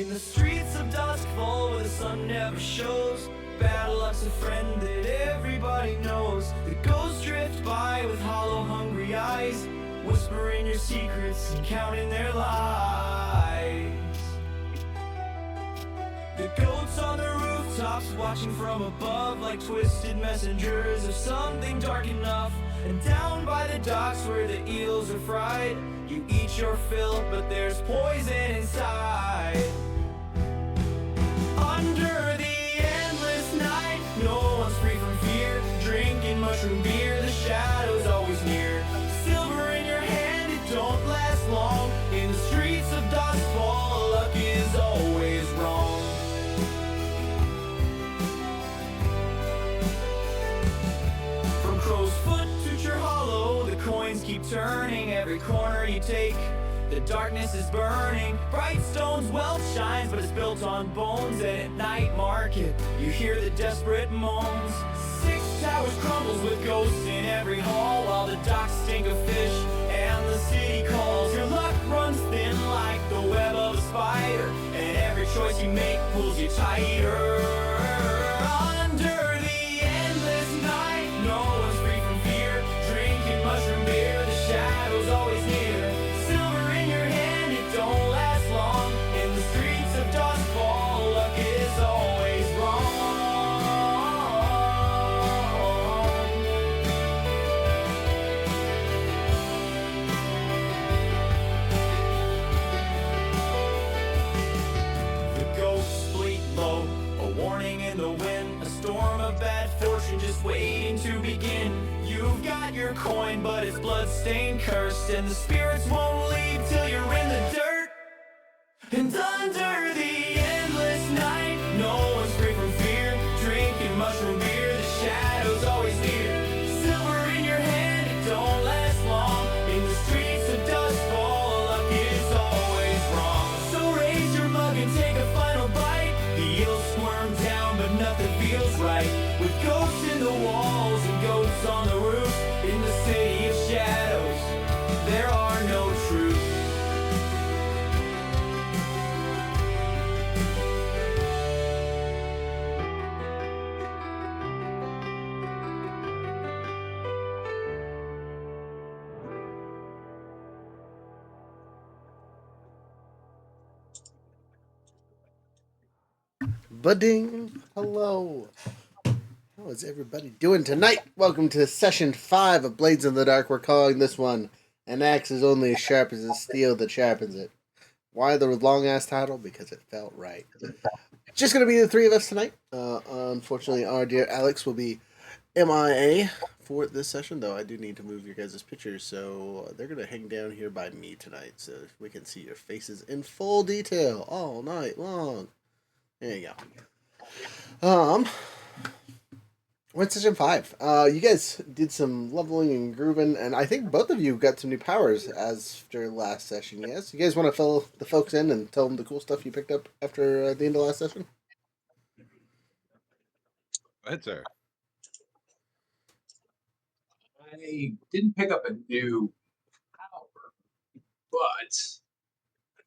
In the streets of Duskfall where the sun never shows, bad luck's a friend that everybody knows. The ghosts drift by with hollow, hungry eyes, whispering your secrets and counting their lies. The goats on the rooftops watching from above like twisted messengers of something dark enough. And down by the docks where the eels are fried, you eat your fill, but there's poison inside. Under the endless night, no one's free from fear. Drinking mushroom beer, the shadow's always near. Silver in your hand, it don't last long. In the streets of Duskfall, luck is always wrong. From Crow's Foot to Chur Hollow, the coins keep turning. Every corner you take, the darkness is burning. Bright stone's wealth shines, but it's built on bones. And at night market, you hear the desperate moans. Six towers crumbles with ghosts in every hall, while the docks stink of fish and the city calls. Your luck runs thin like the web of a spider, and every choice you make pulls you tighter. Under the endless night, no one's free from fear. Drinking mushroom beer, the shadow's always near. Silver in your hand, it don't last long. In the streets of Duskfall, luck is always wrong. The ghosts bleat low, a warning in the wind, a storm of bad fortune just waiting to begin. You've got your coin, but it's bloodstained, cursed, and the spirits won't leave till you're in the dirt. And under the endless night, no one's free from fear. Drinking mushroom beer, the shadow's always near. Silver in your hand, it don't last long. In the streets of Duskfall, luck is always wrong. So raise your mug and take a final bite. The eels squirm down, but nothing feels right. With ghosts in the walls and goats on the roof, in the city of shadows, there are no truths. Budding, hello. How is everybody doing tonight? Welcome to session 5 of Blades in the Dark. We're calling this one An Axe is Only as Sharp as the Steel that Sharpens It. Why the long-ass title? Because it felt right. Just going to be the three of us tonight. Unfortunately, our dear Alex will be MIA for this session, though I do need to move your guys' pictures, so they're going to hang down here by me tonight, so we can see your faces in full detail all night long. There you go. We're in session 5. You guys did some leveling and grooving, and I think both of you got some new powers after last session, yes? You guys want to fill the folks in and tell them the cool stuff you picked up after the end of last session? Go ahead, sir. I didn't pick up a new power, but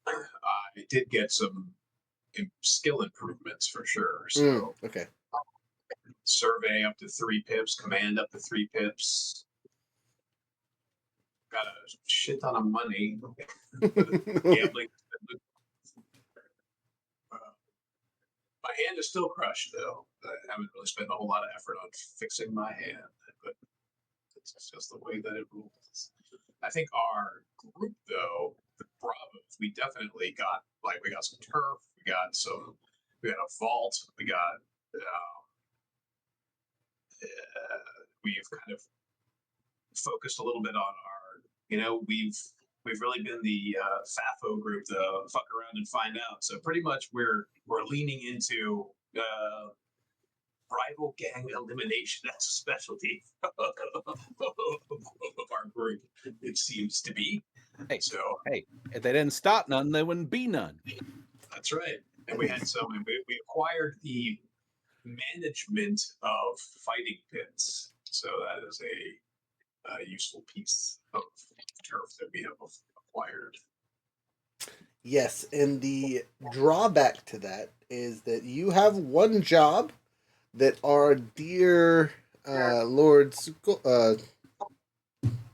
I did get some skill improvements for sure. So okay. Survey up to 3 pips, command up to 3 pips. Got a shit ton of money. Gambling. My hand is still crushed, though. I haven't really spent a whole lot of effort on fixing my hand, but it's just the way that it rolls. I think our group, though, the Bravos, we definitely got, we got some turf, we got a vault, we got, we've kind of focused a little bit on our, we've really been the FAFO group, the fuck around and find out. So pretty much we're leaning into rival gang elimination as a specialty of our group. It seems to be. Hey, if they didn't stop none, there wouldn't be none. That's right. And we had we acquired the management of fighting pits. So that is a useful piece of turf that we have acquired. Yes, and the drawback to that is that you have one job that our dear Lord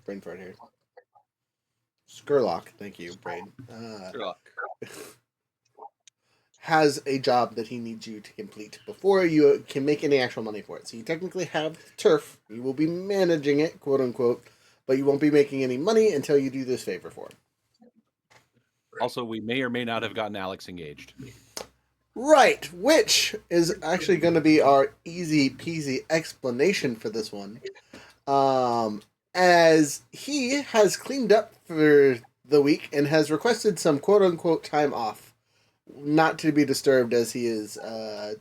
brain fart here. Skurlock, thank you, brain. Sherlock. Has a job that he needs you to complete before you can make any actual money for it. So you technically have turf. You will be managing it, quote unquote, but you won't be making any money until you do this favor for him. Also, we may or may not have gotten Alex engaged. Right, which is actually going to be our easy peasy explanation for this one. As he has cleaned up for the week and has requested some quote unquote time off, not to be disturbed as he is, I'm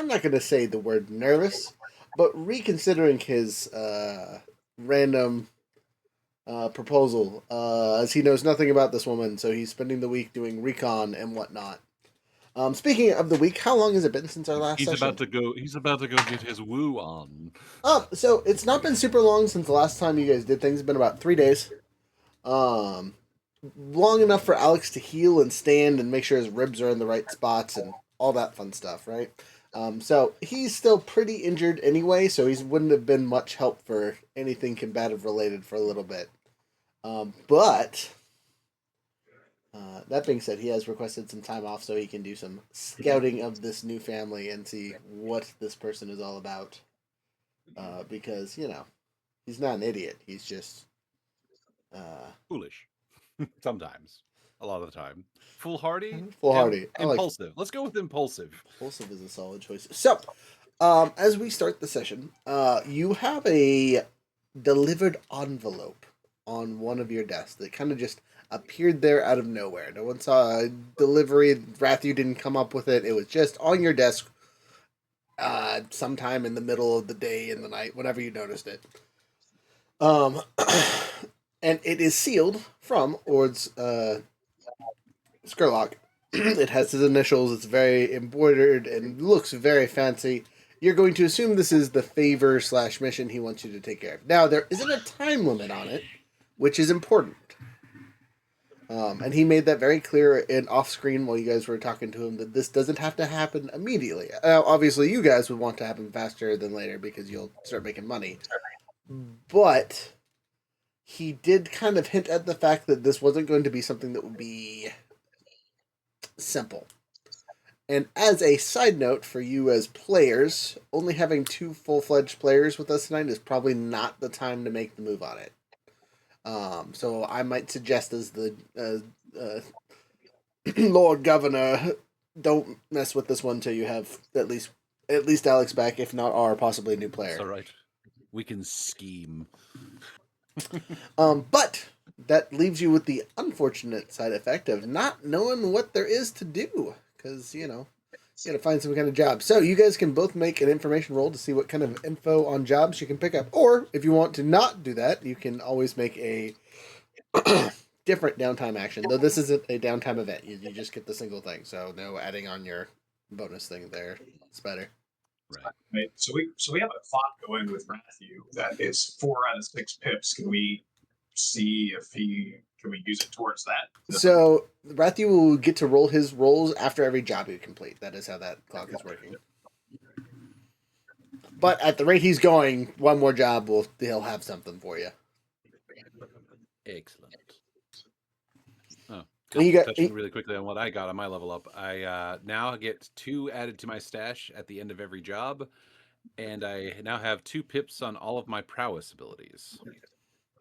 not going to say the word nervous, but reconsidering his random proposal, as he knows nothing about this woman, so he's spending the week doing recon and whatnot. Speaking of the week, how long has it been since our last session? He's about to go get his woo on. So it's not been super long since the last time you guys did things. It's been about 3 days. Long enough for Alex to heal and stand and make sure his ribs are in the right spots and all that fun stuff, right? So he's still pretty injured anyway, so he wouldn't have been much help for anything combative related for a little bit. But that being said, he has requested some time off so he can do some scouting of this new family and see what this person is all about. Because, he's not an idiot. He's just Foolish. Sometimes. A lot of the time. Foolhardy? foolhardy. Impulsive. Let's go with impulsive. Impulsive is a solid choice. So, as we start the session, you have a delivered envelope on one of your desks that kind of just appeared there out of nowhere. No one saw a delivery. Rathu didn't come up with it. It was just on your desk sometime in the middle of the day, in the night, whenever you noticed it. And it is sealed from Ord's Skurlock. It has his initials. It's very embroidered and looks very fancy. You're going to assume this is the favor / mission he wants you to take care of. Now, there isn't a time limit on it, which is important. And he made that very clear in off-screen while you guys were talking to him that this doesn't have to happen immediately. Obviously, you guys would want to happen faster than later because you'll start making money. But he did kind of hint at the fact that this wasn't going to be something that would be simple. And as a side note for you as players, only having 2 full-fledged players with us tonight is probably not the time to make the move on it. So I might suggest as the Lord Governor, don't mess with this one until you have at least Alex back, if not R, possibly a new player. That's all right. We can scheme. But that leaves you with the unfortunate side effect of not knowing what there is to do, because you gotta find some kind of job. So you guys can both make an information roll to see what kind of info on jobs you can pick up, or if you want to not do that, you can always make a different downtime action. Though this isn't a downtime event, you just get the single thing, so no adding on your bonus thing there. It's better. Right. So we have a clock going with Matthew that is 4 out of 6 pips. Can we see if can we use it towards that? So Matthew will get to roll his rolls after every job you complete. That is how that clock is working. But at the rate he's going, one more job he'll have something for you. Excellent. Oh, touching really quickly on what I got on my level up. I now get 2 added to my stash at the end of every job, and I now have 2 pips on all of my prowess abilities.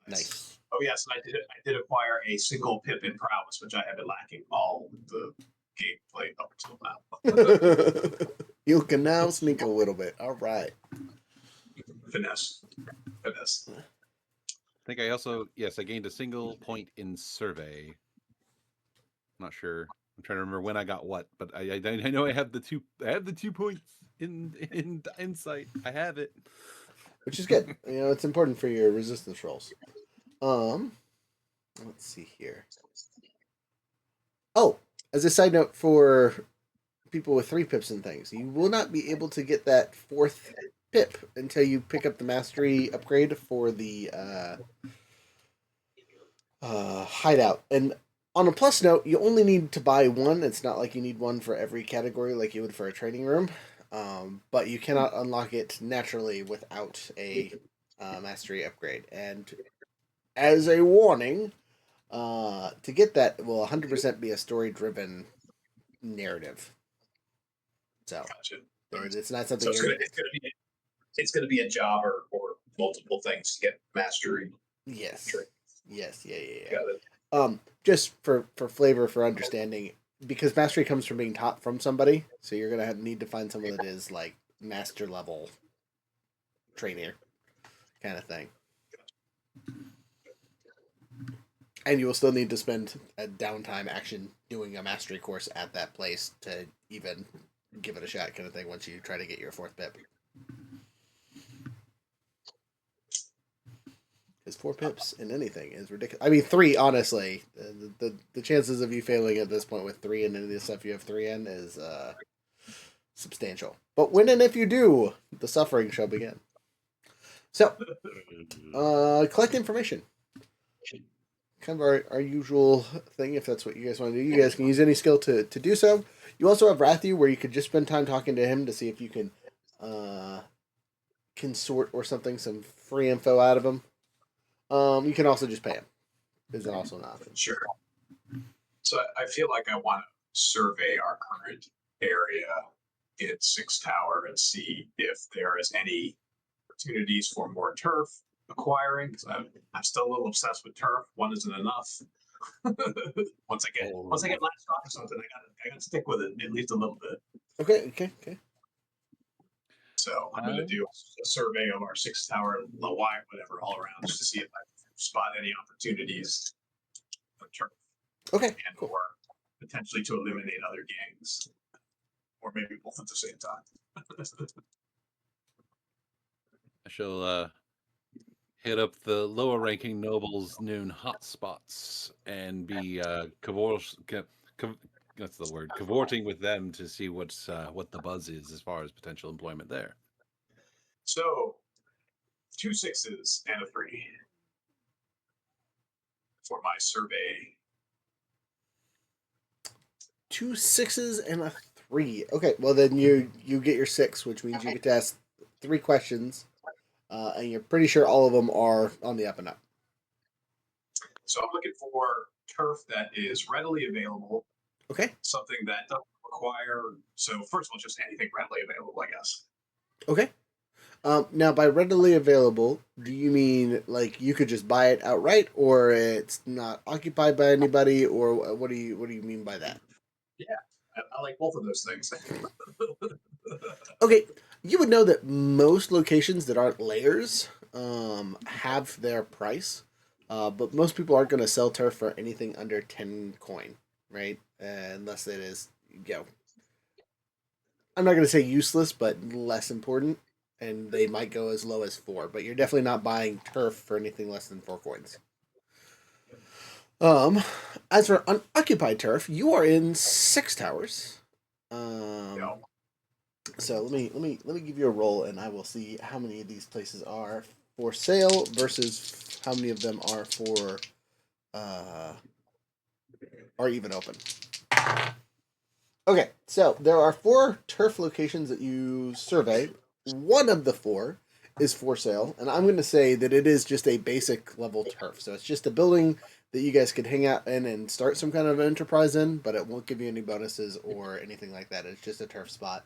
Nice. Oh yes, and I did acquire a single pip in prowess, which I have been lacking all the gameplay up until now. You can now sneak a little bit. All right. Finesse. I think I also I gained a single point in survey. I'm not sure. I'm trying to remember when I got what, but I know I have the 2. I have the 2 points in insight. I have it, which is good. It's important for your resistance rolls. Let's see here. Oh, as a side note for people with 3 pips and things, you will not be able to get that 4th pip until you pick up the mastery upgrade for the hideout. And On a plus note, you only need to buy one. It's not like you need one for every category like you would for a training room. But you cannot unlock it naturally without a mastery upgrade. And as a warning, to get that will 100% be a story-driven narrative. So Gotcha. it's not something So you're. it's gonna be a job or multiple things to get mastery. Yes. Yes. Yeah. Got it. Just for flavor, for understanding, because mastery comes from being taught from somebody, so you're gonna need to find someone that is like master level trainer kind of thing. And you will still need to spend a downtime action doing a mastery course at that place to even give it a shot, kind of thing. Once you try to get your fourth pip, because 4 pips in anything is ridiculous. I mean, 3, honestly, the chances of you failing at this point with 3 in any of the stuff you have 3 in is substantial. But when and if you do, the suffering shall begin. So, collect information. Kind of our usual thing, if that's what you guys want to do. You guys can use any skill to do so. You also have Rathu, where you could just spend time talking to him to see if you can consort or something, some free info out of him. You can also just pay him. Is also an option. Sure. So I feel like I want to survey our current area in Six Tower and see if there is any opportunities for more turf acquiring, because I'm still a little obsessed with turf. One isn't enough. once I get last off or something, I gotta stick with it at least a little bit. Okay. So I'm gonna do a survey of our Six Tower, low wide, whatever, all around, just to see if I spot any opportunities for turf. Okay, and cool. or potentially to eliminate other gangs, or maybe both at the same time. I shall hit up the lower ranking nobles' noon hotspots and be that's the word, cavorting with them to see what the buzz is as far as potential employment there. So 2 6s and a 3 for my survey. 2 6s and a 3. Okay, well then you get your 6, which means you get to ask 3 questions, and you're pretty sure all of them are on the up and up. So I'm looking for turf that is readily available. Okay. Something that doesn't require. So first of all, just anything readily available, I guess. Okay. Now, by readily available, do you mean like you could just buy it outright, or it's not occupied by anybody, or what do you mean by that? Yeah, I like both of those things. Okay, you would know that most locations that aren't layers have their price, but most people aren't going to sell turf for anything under 10 coin, right? Unless it is, I'm not going to say useless, but less important. And they might go as low as 4, but you're definitely not buying turf for anything less than 4 coins. As for unoccupied turf, you are in 6 towers. So let me give you a roll, and I will see how many of these places are for sale versus how many of them are for are even open. Okay, so there are 4 turf locations that you survey. One of the 4 is for sale, and I'm going to say that it is just a basic level turf. So it's just a building that you guys could hang out in and start some kind of enterprise in, but it won't give you any bonuses or anything like that. It's just a turf spot.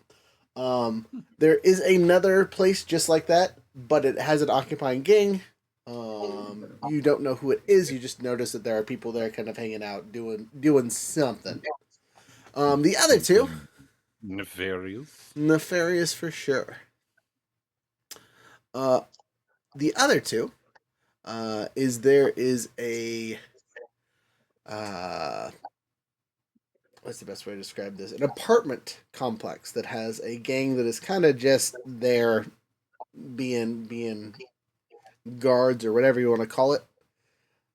There is another place just like that, but it has an occupying gang. You don't know who it is. You just notice that there are people there kind of hanging out doing something. The other 2, nefarious for sure. The other 2 is there is a what's the best way to describe this? An apartment complex that has a gang that is kind of just there being guards or whatever you want to call it.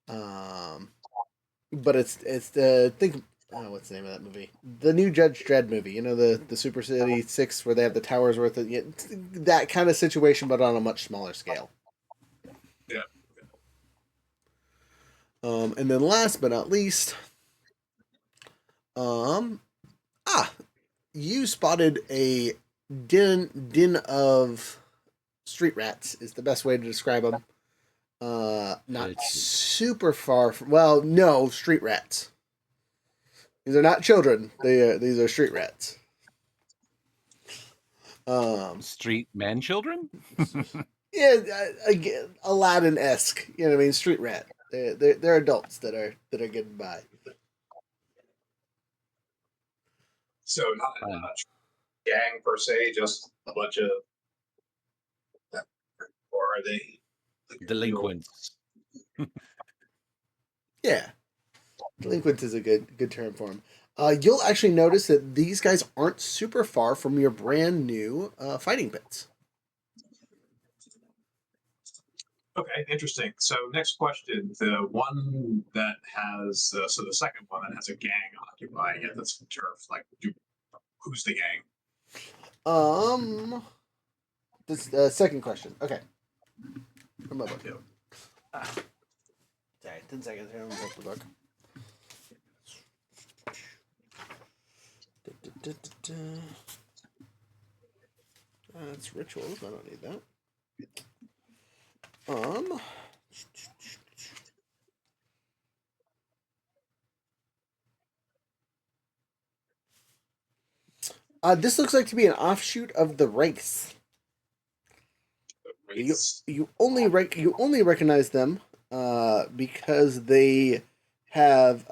But it's the think what's the name of that movie? The new Judge Dredd movie. You know, the Super City 6 where they have the towers worth of that kind of situation, but on a much smaller scale. Yeah. And then last but not least, You spotted a din of street rats is the best way to describe them. Not super far from. Well, no, street rats. These are not children. These are street rats. Street man children? Yeah, again, Aladdin-esque. You know what I mean? Street rat. They're adults that are getting by. So not a gang per se, just a bunch of, or are they like Delinquents. Yeah, delinquent is a good term for them. You'll actually notice that these guys aren't super far from your brand new fighting pits. Okay, interesting. So next question, the one that has, so the second one that has a gang occupying it, that's turf. Like, who's the gang? This second question. Okay. From my book. Sorry, 10 seconds here. I'm going to the book. That's rituals. I don't need that. This looks like to be an offshoot of the race. You only recognize them because they have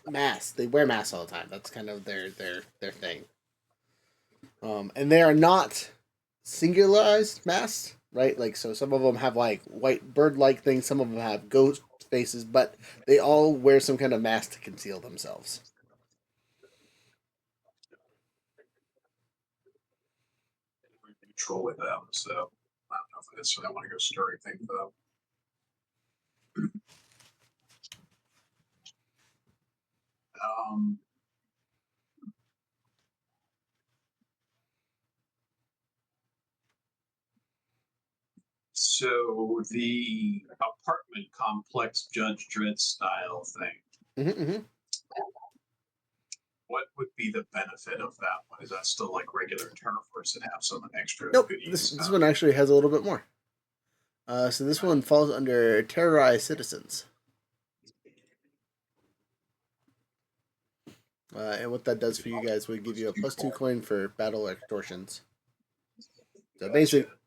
masks. They wear masks all the time. That's kind of their thing. And they are not singularized masks, right? Like, so some of them have like white bird-like things. Some of them have ghost faces, but they all wear some kind of mask to conceal themselves. Neutral with them, so I don't know if that's what I want to go stirring things up. So the apartment complex Judge Dredd style thing. What would be the benefit of that one? Is that still like regular turf, or does it have some extra Nope. goodies? This one actually has a little bit more. So this one falls under terrorize citizens. And what that does for you guys would give you a +2 coin for battle extortions. So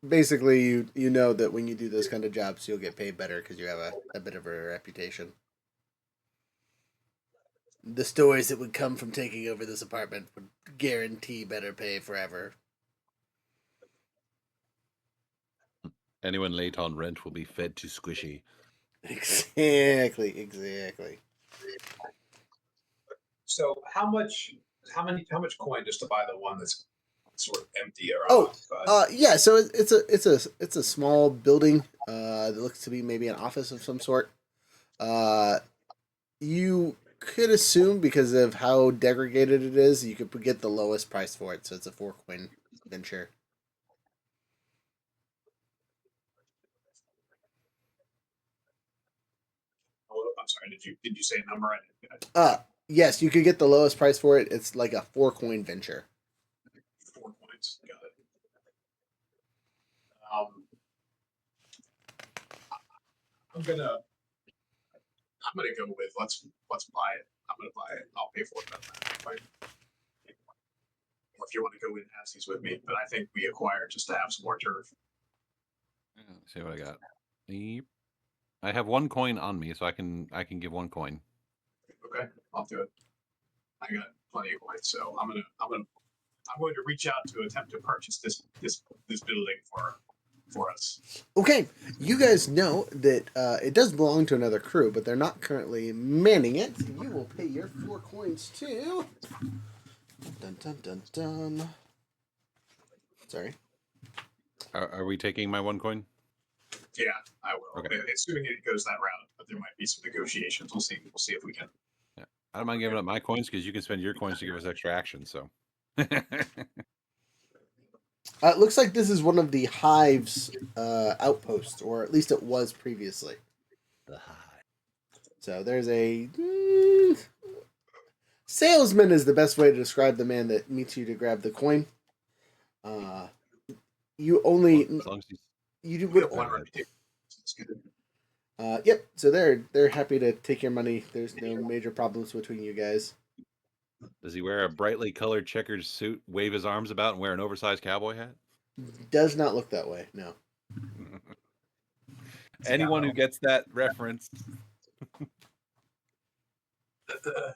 basically, you know that when you do those kind of jobs, you'll get paid better because you have a bit of a reputation. The stories that would come from taking over this apartment would guarantee better pay forever. Anyone late on rent will be fed to Squishy. Exactly. So how much coin just to buy the one that's sort of empty or yeah. So it's a small building that looks to be maybe an office of some sort. You could assume because of how degraded it is, you could get the lowest price for it. So it's a 4 coin venture. I'm sorry. Did you say a number? Yes, you could get the lowest price for it. It's like a 4 coin venture. 4 coins. Got it. I'm gonna go with let's buy it. I'm gonna buy it. I'll pay for it. Right? Or if you want to go in halfsies with me, but I think we acquired just to have some more turf. Let's see what I got. I have 1 coin on me, so I can give 1 coin. Okay, I'll do it. I got plenty of coins, so I'm going to reach out to attempt to purchase this building for us. Okay, you guys know that it does belong to another crew, but they're not currently manning it. You will pay your 4 coins too. Dun dun dun dun. Sorry. Are we taking my 1 coin? Yeah, I will. Okay. Assuming it goes that route, but there might be some negotiations. We'll see. We'll see if we can. Yeah, I don't mind giving up my coins because you can spend your coins to give us extra action. So. It looks like this is one of the Hive's outposts, or at least it was previously. The Hive. So there's a salesman is the best way to describe the man that meets you to grab the coin. You only As long as he's you do We have would one Alright. reputation. That's good. Yep. So they're happy to take your money. There's no major problems between you guys. Does he wear a brightly colored checkered suit, wave his arms about, and wear an oversized cowboy hat? Does not look that way. No. Anyone who gets that reference,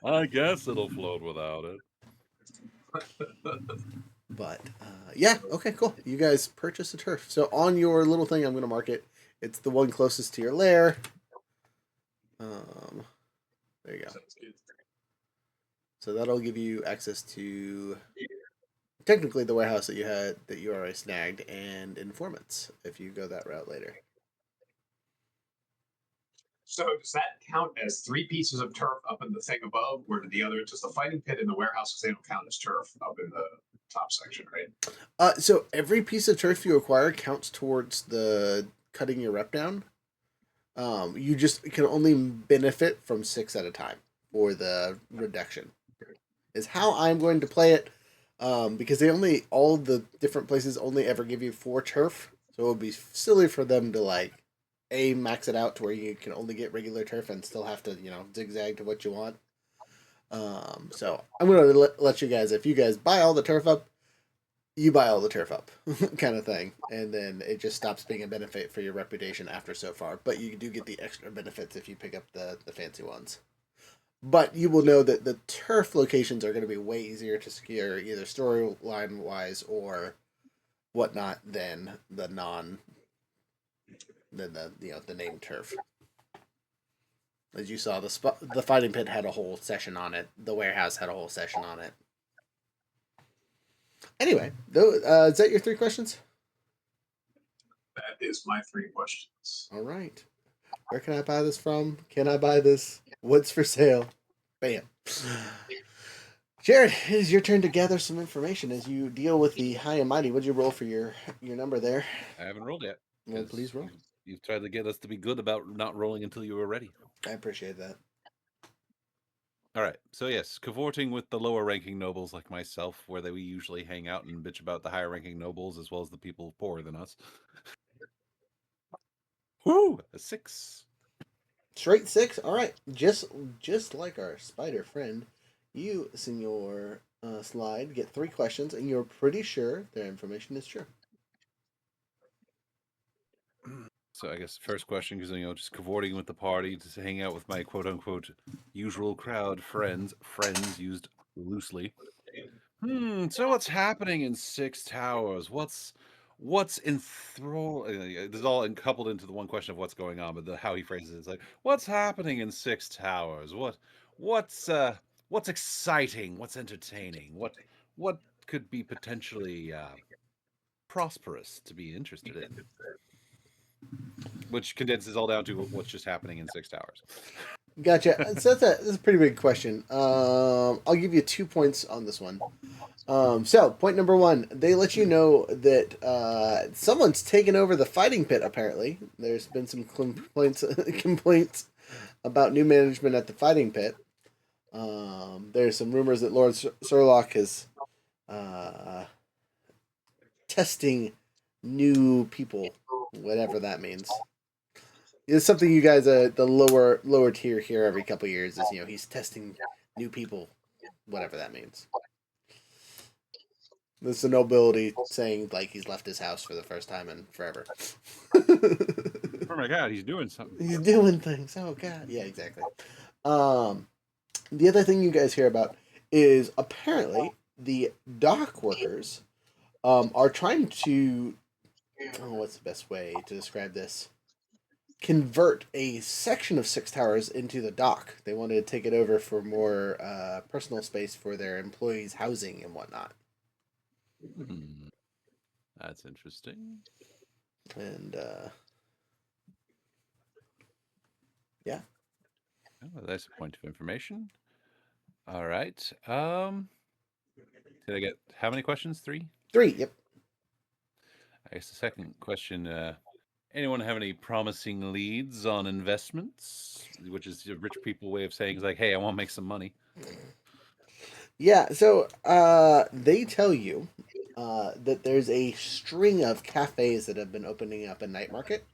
I guess it'll float without it. But yeah, okay, cool. You guys purchase a turf. So on your little thing, I'm gonna mark it. It's the one closest to your lair. There you go. Sounds good. So that'll give you access to technically the warehouse that you already snagged and informants if you go that route later. So does that count as 3 pieces of turf up in the thing above, or did the other just the fighting pit and the warehouse, because they don't count as turf up in the top section, right? So every piece of turf you acquire counts towards the cutting your rep down. You just can only benefit from 6 at a time for the reduction. Is how I'm going to play it, because all the different places only ever give you 4 turf, so it would be silly for them to max it out to where you can only get regular turf and still have to zigzag to what you want. So I'm gonna let you guys, if you guys buy all the turf up, you buy all the turf up, kind of thing, and then it just stops being a benefit for your reputation after so far. But you do get the extra benefits if you pick up the fancy ones. But you will know that the turf locations are going to be way easier to secure, either storyline wise or whatnot, than the named turf. As you saw, the fighting pit had a whole session on it. The warehouse had a whole session on it. Anyway, is that your 3 questions? That is my 3 questions. All right. Where can I buy this from? Can I buy this? What's for sale? Bam. Jared, it is your turn to gather some information as you deal with the high and mighty. What'd you roll for your number there? I haven't rolled yet. Well, please roll. You've tried to get us to be good about not rolling until you were ready. I appreciate that. All right. So yes, cavorting with the lower ranking nobles like myself, where we usually hang out and bitch about the higher ranking nobles as well as the people poorer than us. Woo! A 6. Straight 6. All right. Just like our spider friend, you, Senor Slide, get 3 questions, and you're pretty sure their information is true. So I guess first question, because just cavorting with the party to hang out with my quote unquote usual crowd friends used loosely. So what's happening in 6 Towers? What's enthralling? This is all coupled into the one question of what's going on, but how he phrases it is like, what's happening in 6 Towers? What's exciting? What's entertaining? What could be potentially prosperous to be interested in? Which condenses all down to what's just happening in 6 Towers. Gotcha. So that's a pretty big question. I'll give you 2 points on this one. So point number 1, they let you know that someone's taken over the fighting pit. Apparently, there's been some complaints about new management at the fighting pit. There's some rumors that Lord Surlock is testing new people, whatever that means. It's something you guys, the lower tier here every couple of years is, he's testing new people, whatever that means. This is the nobility saying like he's left his house for the first time in forever. Oh my god, he's doing something. He's doing things. Oh god, yeah, exactly. The other thing you guys hear about is apparently the dock workers are trying to. Oh, what's the best way to describe this? Convert a section of 6 Towers into the dock. They wanted to take it over for more personal space for their employees' housing and whatnot. That's interesting. And yeah. Oh, that's a point of information. All right. Did I get how many questions? 3? 3. Yep. I guess the second question. Anyone have any promising leads on investments? Which is a rich people way of saying, like, hey, I want to make some money. Yeah, so they tell you that there's a string of cafes that have been opening up in Night Market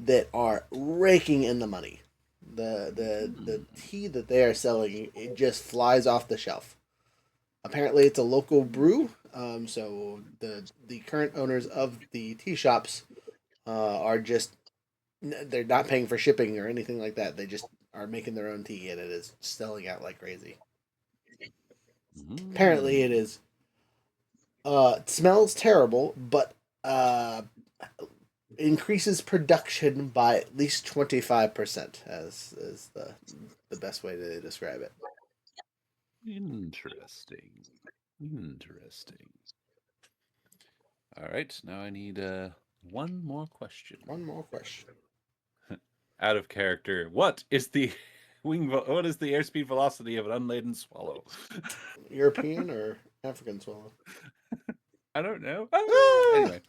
that are raking in the money. The tea that they are selling, it just flies off the shelf. Apparently, it's a local brew. So the current owners of the tea shops are just they're not paying for shipping or anything like that. They just are making their own tea, and it is selling out like crazy. Apparently, it is. It smells terrible, but increases production by at least 25%, as is the best way to describe it. Interesting. All right, now I need one more question. One more question. Out of character. What is the what is the airspeed velocity of an unladen swallow? European or African swallow? I don't know. Anyway.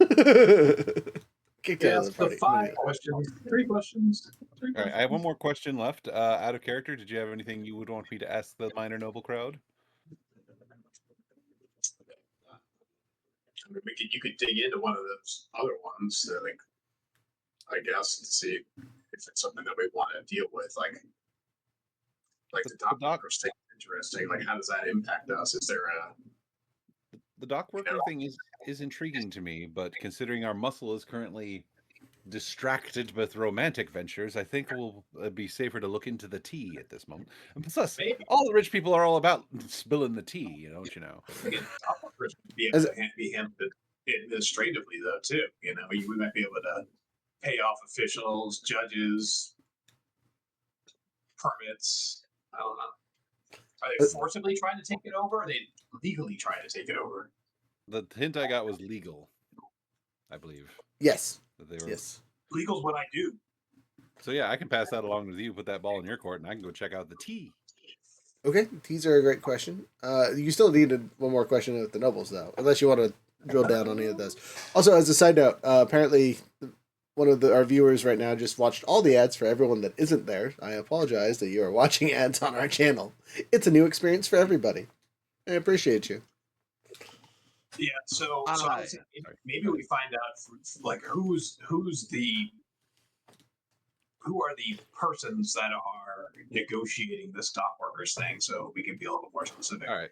Kicked out of the party. 5 questions. 3 questions. All right, I have one more question left. Out of character, did you have anything you would want me to ask the minor noble crowd? I mean, you could dig into one of those other ones, like, I guess, to see if it's something that we want to deal with, like the dock workers thing is interesting. Like, how does that impact us? Is there the dock worker thing is intriguing to me, but considering our muscle is currently distracted with romantic ventures, I think it will be safer to look into the tea at this moment. And plus, all the rich people are all about spilling the tea, don't you know? Dock workers would be able to be handled administratively, though, too. We might be able to pay off officials, judges, permits. I don't know. Are they forcibly trying to take it over, or are they legally trying to take it over? The hint I got was legal, I believe. Yes. Yes. Legal's what I do. So yeah, I can pass that along with you, put that ball in your court, and I can go check out the tea. Okay, teas are a great question. You still needed one more question with the nobles, though, unless you want to drill down on any of those. Also, as a side note, apparently one of our viewers right now just watched all the ads for everyone that isn't there. I apologize that you are watching ads on our channel. It's a new experience for everybody. I appreciate you. Yeah, so maybe we find out like who are the persons that are negotiating this dock workers thing, so we can be a little more specific. All right.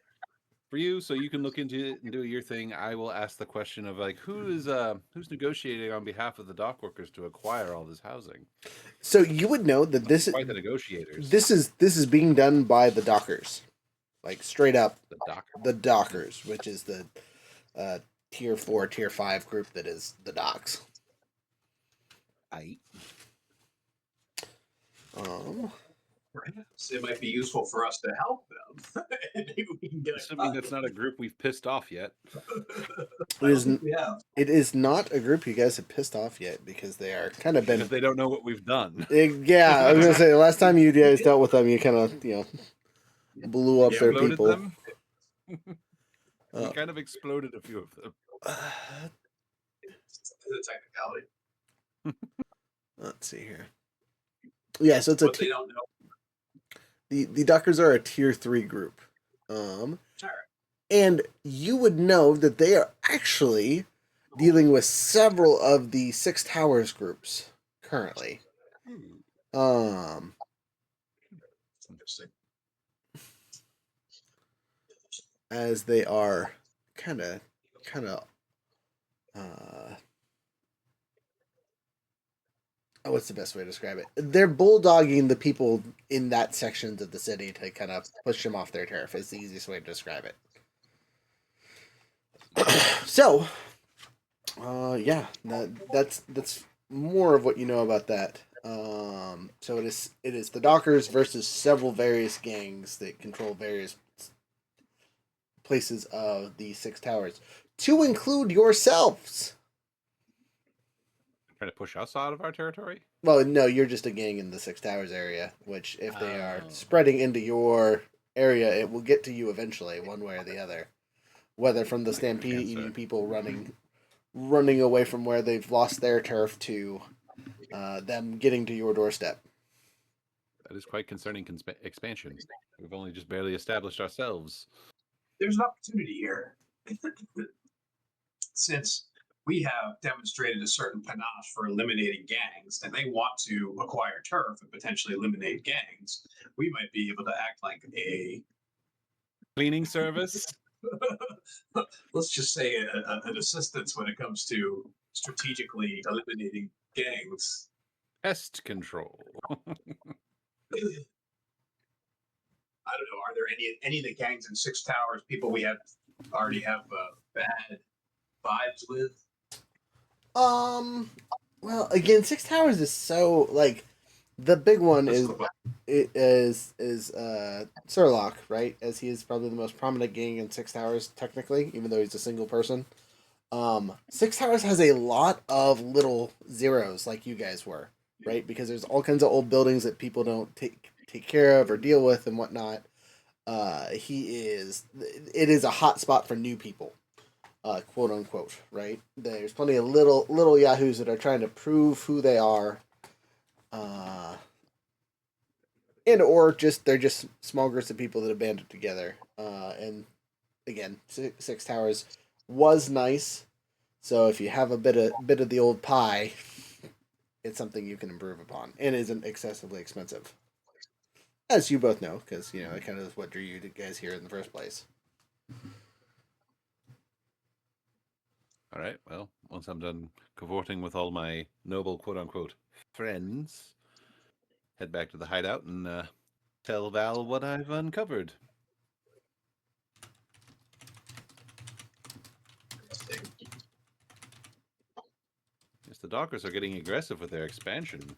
For you, so you can look into it and do your thing. I will ask the question of like who's negotiating on behalf of the dock workers to acquire all this housing. So you would know that this is quite the negotiators. This is being done by the dockers, like straight up the dockers, which is the tier 4, tier 5 group that is the docks. Perhaps it might be useful for us to help them. Maybe we can get assuming that's not a group we've pissed off yet. It is not a group you guys have pissed off yet because they are kind of because they don't know what we've done. Yeah, I was gonna say the last time you guys dealt with them, you kind of blew up their people. Them. We kind of exploded a few of them. It's a technicality. Let's see here. Yeah, so it's they don't know. The dockers are a tier 3 group. And you would know that they are actually dealing with several of the Six Towers groups currently. Interesting. As they are kind of what's the best way to describe it? They're bulldogging the people in that sections of the city to kind of push them off their turf is the easiest way to describe it. So, yeah, that's more of what you know about that. So it is the dockers versus several various gangs that control various places of the Six Towers, to include yourselves. Trying to push us out of our territory? Well, no, you're just a gang in the Six Towers area, which if they are spreading into your area, it will get to you eventually, one way or the other. Whether from the stampede eating people running away from where they've lost their turf to them getting to your doorstep. That is quite concerning expansion. We've only just barely established ourselves. There's an opportunity here. Since we have demonstrated a certain panache for eliminating gangs, and they want to acquire turf and potentially eliminate gangs, we might be able to act like a Cleaning service? let's just say an assistance when it comes to strategically eliminating gangs. Pest control. I don't know. Are there any of the gangs in Six Towers people we already have bad vibes with? Well, again, Six Towers is so like the big one is Surlock, right? As he is probably the most prominent gang in Six Towers, technically, even though he's a single person. Six Towers has a lot of little zeros, like you guys were, right? Because there's all kinds of old buildings that people don't take care of or deal with and whatnot. It is a hot spot for new people, quote unquote, right? There's plenty of little yahoos that are trying to prove who they are, and or they're just small groups of people that have banded together. And again, Six Towers was nice, so if you have a bit of the old pie, it's something you can improve upon, and isn't excessively expensive, as you both know, because that kind of is what drew you guys here in the first place. All right, well, once I'm done cavorting with all my noble quote-unquote friends, head back to the hideout and tell Val what I've uncovered. Yes, the Dockers are getting aggressive with their expansion.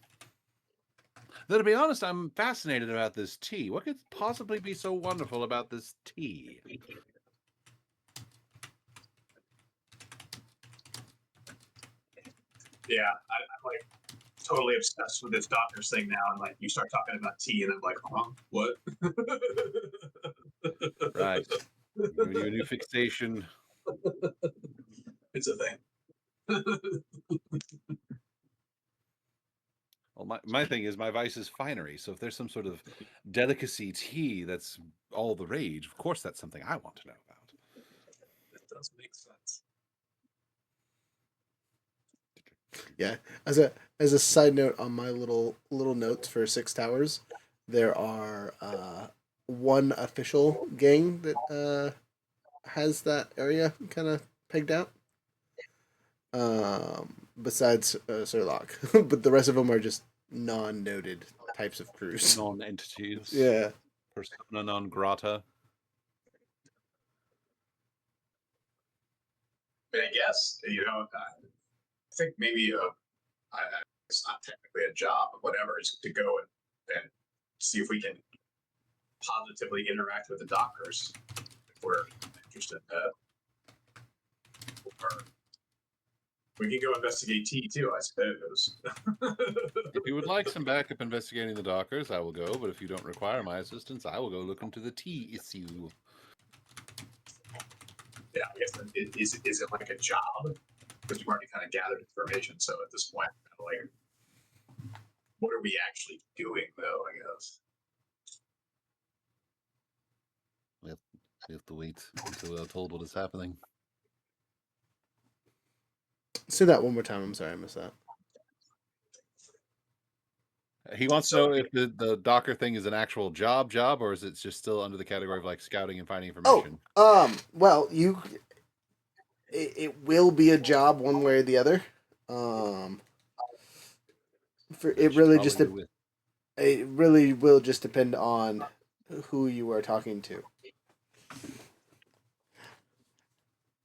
Though, to be honest, I'm fascinated about this tea. What could possibly be so wonderful about this tea? Yeah, I'm like totally obsessed with this Dockers thing now. And like, you start talking about tea, and I'm like, what? Right. Your new fixation. It's a thing. Well, my thing is my vice is finery. So if there's some sort of delicacy tea that's all the rage, of course that's something I want to know about. It does make sense. Yeah, as a side note on my little notes for Six Towers, there are one official gang that has that area kind of pegged out. Besides Surlock, but the rest of them are just non-noted types of crews. Non-entities. Yeah. Persona non grata. I guess I think maybe it's not technically a job, but whatever. It's to go and see if we can positively interact with the Dockers if we're interested in that. Or we can go investigate T too, I suppose. If you would like some backup investigating the Dockers, I will go. But if you don't require my assistance, I will go look into the tea issue. Yeah, I guess is it like a job? Because you've already kind of gathered information. So at this point, kind of like, what are we actually doing, though? I guess. We have to wait until we're told what is happening. Say that one more time. I'm sorry, I missed that. He wants to know if the Docker thing is an actual job, or is it just still under the category of like scouting and finding information? Well, it will be a job one way or the other. It really will just depend on who you are talking to.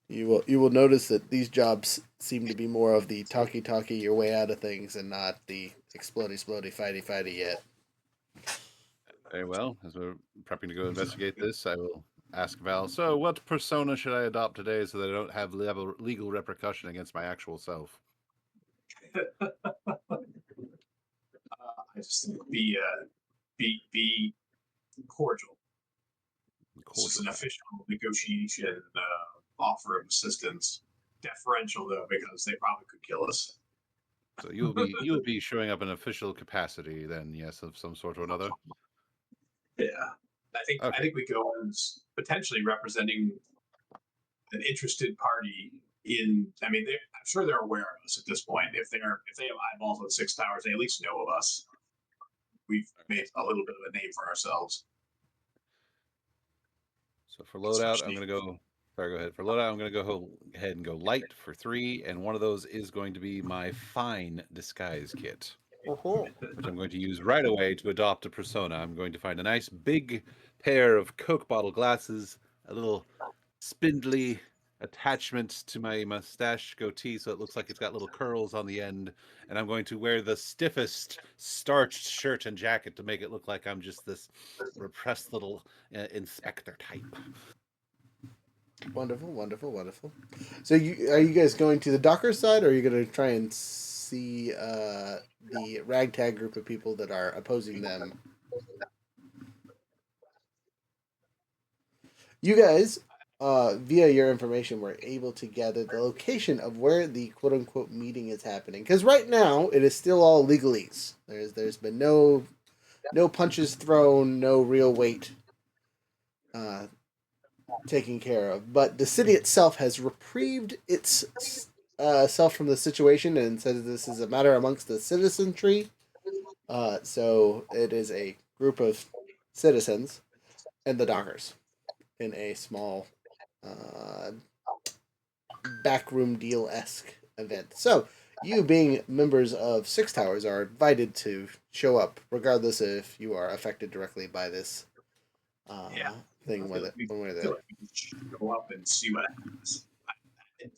You will notice that these jobs seem to be more of the talky your way out of things, and not the explodey fighty yet. Very well. As we're prepping to go investigate this, I will ask Val. So, what persona should I adopt today so that I don't have legal repercussion against my actual self? I just think be cordial. This is an official negotiation offer of assistance. Deferential though, because they probably could kill us. So you'll be showing up in official capacity then, yes, of some sort or another. Yeah, I Okay. think we go as potentially representing an interested party in. I mean, I'm sure they're aware of us at this point. If they have eyeballs on Six Towers, they at least know of us. We've made a little bit of a name for ourselves. So for loadout, I'm gonna go. Sorry, go ahead. For loadout, I'm gonna go ahead and go light for 3, and one of those is going to be my fine disguise kit, which I'm going to use right away to adopt a persona. I'm going to find a nice big pair of Coke bottle glasses, a little spindly attachment to my mustache goatee so it looks like it's got little curls on the end, and I'm going to wear the stiffest starched shirt and jacket to make it look like I'm just this repressed little inspector type. Wonderful, wonderful, wonderful. So are you guys going to the Docker side, or are you going to try and see the ragtag group of people that are opposing them? You guys, via your information, were able to gather the location of where the quote unquote meeting is happening. Because right now it is still all legalese. There's been no punches thrown, no real weight uh, taken care of. But the city itself has reprieved its self from the situation and says this is a matter amongst the citizenry. So it is a group of citizens and the dockers in a small uh, backroom deal esque event. So you, being members of Six Towers, are invited to show up, regardless if you are affected directly by this Yeah, thing. Whether one way or the feel other. like we should go up and see what happens.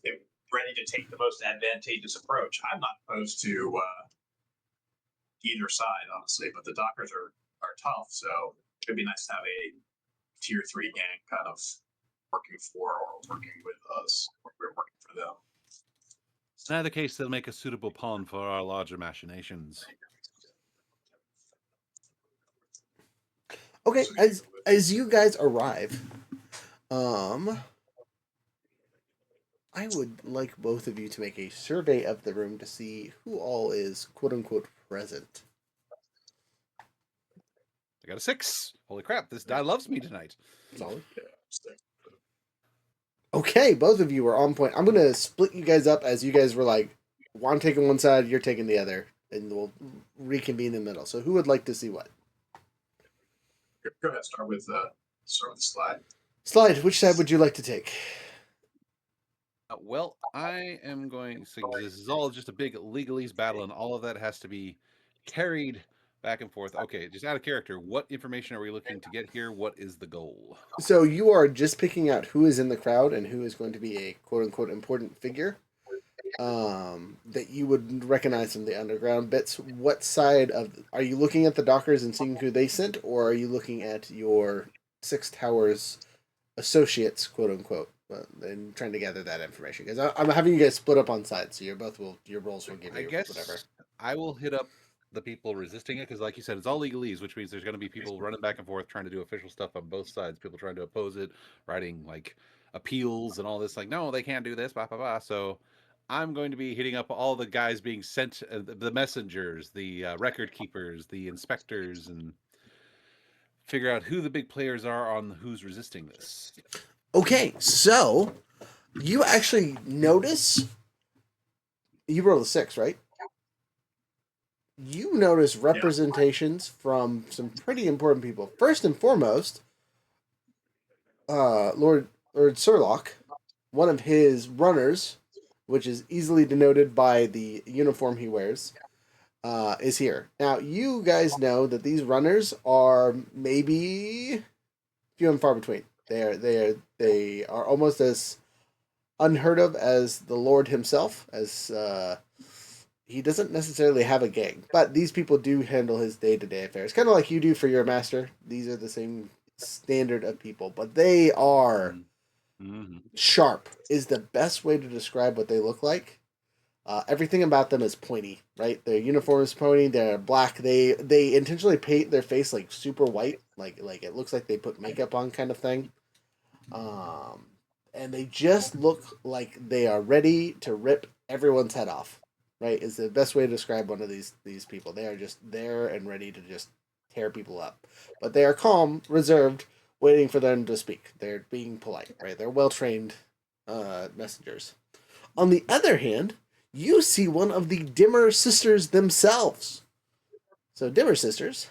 They're ready to take the most advantageous approach. I'm not opposed to either side, honestly, but the Dockers are tough, so it'd be nice to have a tier 3 gang kind of working for or working with us. We're working for them. In either case, they'll make a suitable pawn for our larger machinations. Okay, as you guys arrive, I would like both of you to make a survey of the room to see who all is quote unquote present. I got a 6. Holy crap! This die loves me tonight. Solid. Yeah, Okay, both of you are on point. I'm gonna split you guys up as you guys were like, one taking one side, you're taking the other, and we'll reconvene in the middle. So who would like to see what? go ahead. Start with the slide. Slide. Which side would you like to take? Well, I am going. So this is all just a big legalese battle, and all of that has to be carried back and forth. Okay, just out of character, what information are we looking to get here? What is the goal? So you are just picking out who is in the crowd and who is going to be a quote unquote important figure that you would recognize from the underground bits. What side of are you looking at the Dockers and seeing who they sent, or are you looking at your Six Towers associates, quote unquote, and trying to gather that information? Because I'm having you guys split up on sides, so your roles will give I you guess whatever. I will hit up the people resisting it because, like you said, it's all legalese, which means there's going to be people running back and forth trying to do official stuff on both sides. People trying to oppose it, writing like appeals and all this. Like, no, they can't do this. Blah blah blah. So I'm going to be hitting up all the guys being sent, the messengers, the record keepers, the inspectors, and figure out who the big players are on who's resisting this. Okay, so you actually notice you rolled a 6, right? You notice representations from some pretty important people. First and foremost, Lord Surlock, one of his runners, which is easily denoted by the uniform he wears, is here. Now, you guys know that these runners are maybe few and far between. They are almost as unheard of as the Lord himself, as he doesn't necessarily have a gang, but these people do handle his day-to-day affairs, kind of like you do for your master. These are the same standard of people, but they are sharp is the best way to describe what they look like. Everything about them is pointy, right? Their uniform is pointy. They're black. They intentionally paint their face like super white, like it looks like they put makeup on, kind of thing. And they just look like they are ready to rip everyone's head off. right? Is the best way to describe one of these people. They are just there and ready to just tear people up, but they are calm, reserved, waiting for them to speak. They're being polite, right? They're well trained messengers. On the other hand, you see one of the Dimmer sisters themselves. So Dimmer sisters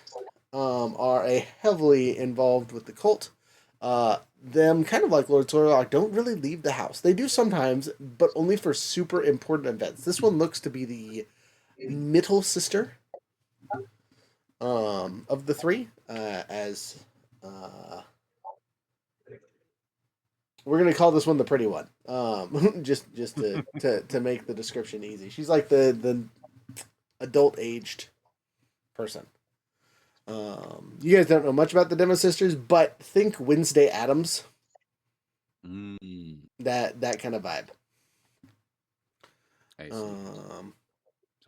are a heavily involved with the cult. Them, kind of like Lord Sorlock, don't really leave the house. They do sometimes, but only for super important events. This one looks to be the middle sister of the three, as we're gonna call this one the pretty one. Just to make the description easy. She's like the adult aged person. You guys don't know much about the Demo Sisters, but think Wednesday Addams. That kind of vibe. I see. So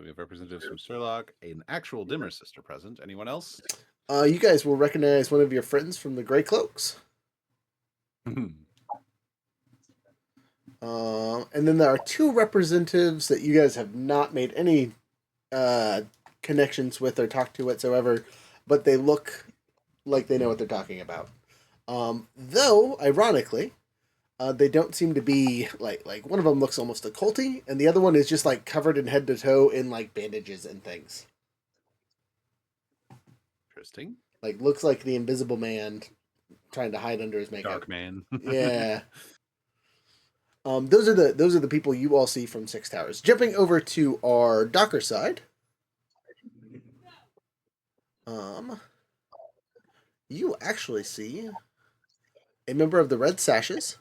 we have representatives from Surlock, an actual Dimmer sister present. Anyone else? You guys will recognize one of your friends from the Grey Cloaks. And then there are two representatives that you guys have not made any connections with or talked to whatsoever, but they look like they know what they're talking about. Though, ironically, they don't seem to be like one of them looks almost occulty, and the other one is just like covered in head to toe in like bandages and things. Interesting. Like looks like the Invisible Man trying to hide under his makeup. Dark Man. Yeah. Those are the people you all see from Six Towers. Jumping over to our Docker side. You actually see a member of the Red Sashes,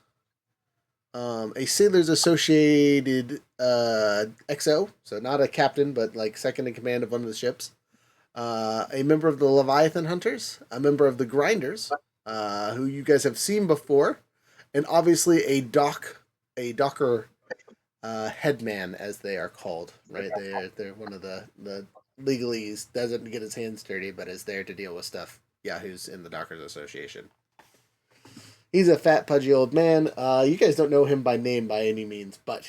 a Sailors Associated XO, so not a captain, but like second in command of one of the ships. A member of the Leviathan Hunters, a member of the Grinders, who you guys have seen before, and obviously a Docker headman, as they are called. Right, they're one of the legalese, doesn't get his hands dirty, but is there to deal with stuff. Yeah, who's in the Dockers Association. He's a fat, pudgy old man. You guys don't know him by name by any means, but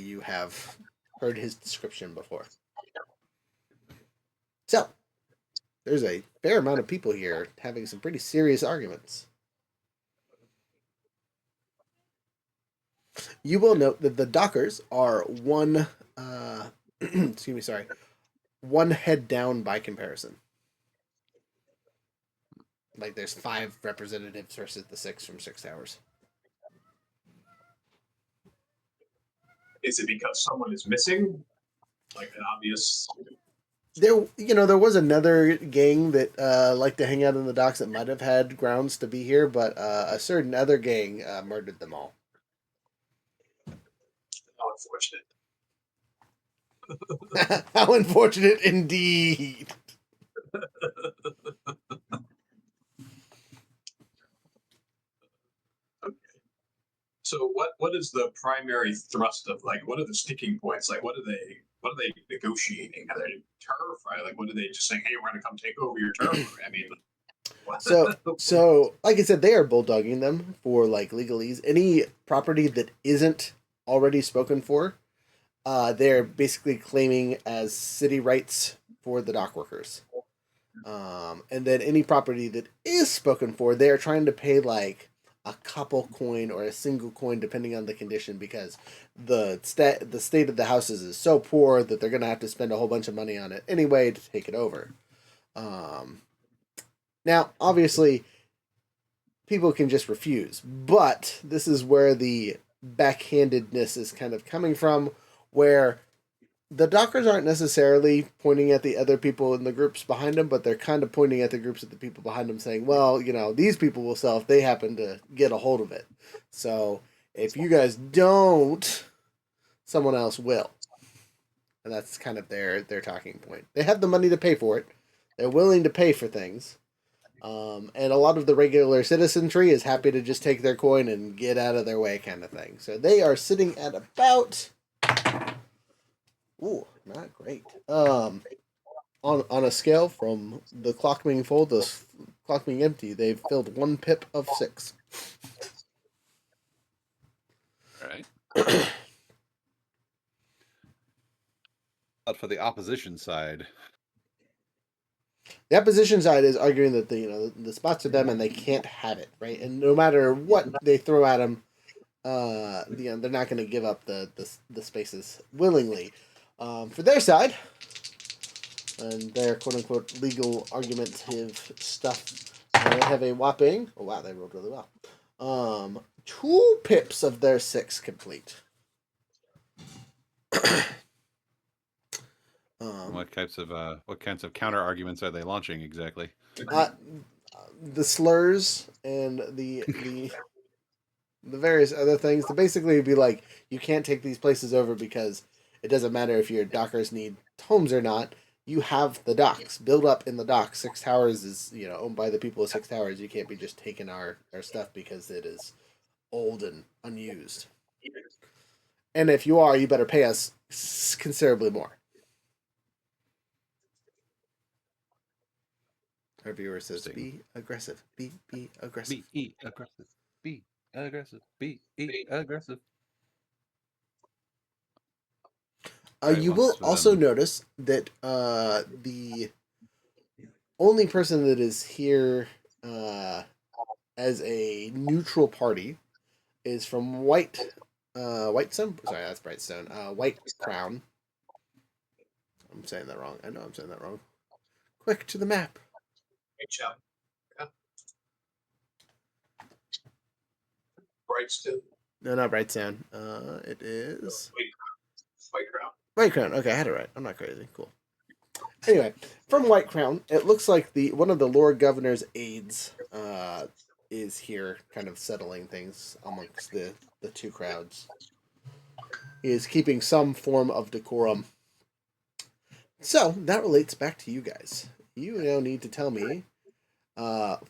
you have heard his description before. So, there's a fair amount of people here having some pretty serious arguments. You will note that the Dockers are one, one head down by comparison. Like there's 5 representatives versus the 6 from Six Towers. Is it because someone is missing? Like an obvious. There was another gang that liked to hang out in the docks that might have had grounds to be here, but a certain other gang murdered them all. How unfortunate. How unfortunate indeed. So what is the primary thrust of, like, what are the sticking points? Like what are they negotiating? Are they turf? Right? Like what are they just saying, hey, we're gonna come take over your turf? I mean, what? So like I said, they are bulldogging them for like legalese. Any property that isn't already spoken for, they're basically claiming as city rights for the dock workers. And then any property that is spoken for, they're trying to pay like a couple coin or a single coin depending on the condition, because the state of the houses is so poor that they're gonna have to spend a whole bunch of money on it anyway to take it over. Now obviously people can just refuse, but this is where the backhandedness is kind of coming from, where the Dockers aren't necessarily pointing at the other people in the groups behind them, but they're kind of pointing at the groups of the people behind them saying, well, these people will sell if they happen to get a hold of it. So if you guys don't, someone else will. And that's kind of their talking point. They have the money to pay for it. They're willing to pay for things. And a lot of the regular citizenry is happy to just take their coin and get out of their way kind of thing. So they are sitting at about... Ooh, not great. On a scale from the clock being full to clock being empty, they've filled 1 pip of 6. All right. But for the opposition side, The opposition side is arguing that the spots are them and they can't have it, right? And no matter what they throw at them, they're not going to give up the spaces willingly. For their side, and their quote unquote legal argumentative stuff, they have a whopping. Oh wow, they rolled really well. 2 pips of their 6 complete. what kinds of counter arguments are they launching exactly? The slurs and the various other things to basically be like, you can't take these places over because it doesn't matter if your dockers need homes or not. You have the docks. Build up in the docks. 6 Towers is owned by the people of 6 Towers. You can't be just taking our stuff because it is old and unused. And if you are, you better pay us considerably more. Our viewer says, "Be aggressive. Be aggressive. Be aggressive. Be aggressive. Be aggressive." You will also notice that the only person that is here as a neutral party is from Whitestone. Sorry, that's Brightstone. White Crown. I'm saying that wrong. I know I'm saying that wrong. Quick to the map. Great job. Yeah. Brightstone. No, not Brightstone. It is White Crown. White Crown. Okay, I had it right. I'm not crazy. Cool. Anyway, from White Crown, it looks like one of the Lord Governor's aides is here, kind of settling things amongst the 2 crowds. He is keeping some form of decorum. So that relates back to you guys. You now need to tell me,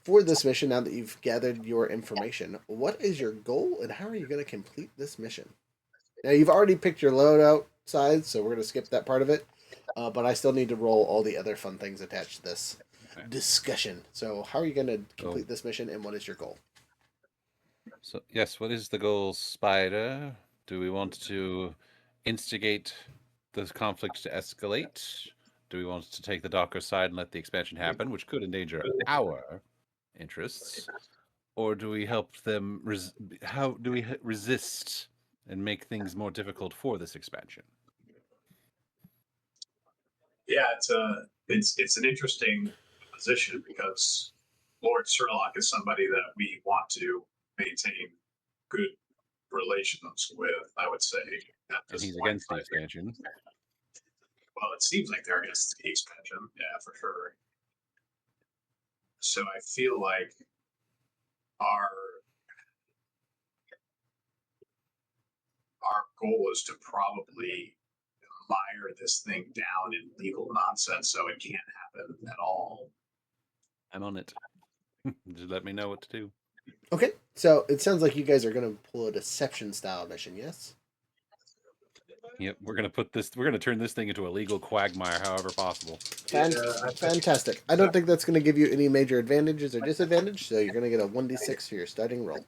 for this mission, now that you've gathered your information, what is your goal and how are you going to complete this mission? Now, you've already picked your loadout size, so we're going to skip that part of it. But I still need to roll all the other fun things attached to this discussion. So how are you going to complete this mission, and what is your goal? So, yes, what is the goal, Spider? Do we want to instigate this conflict to escalate? Do we want to take the Docker side and let the expansion happen, which could endanger our interests? Or do we help them? How do we resist and make things more difficult for this expansion? Yeah, it's an interesting position because Lord Sherlock is somebody that we want to maintain good relations with. I would say, and he's against the expansion. Well, it seems like they're against the expansion, yeah, for sure. So I feel like our goal is to probably mire this thing down in legal nonsense so it can't happen at all. I'm on it. Just let me know what to do. Okay, so it sounds like you guys are going to pull a deception style mission, yes? Yep, we're gonna turn this thing into a legal quagmire, however possible. Fantastic. I don't think that's going to give you any major advantages or disadvantage, so you're going to get a 1d6 for your starting roll.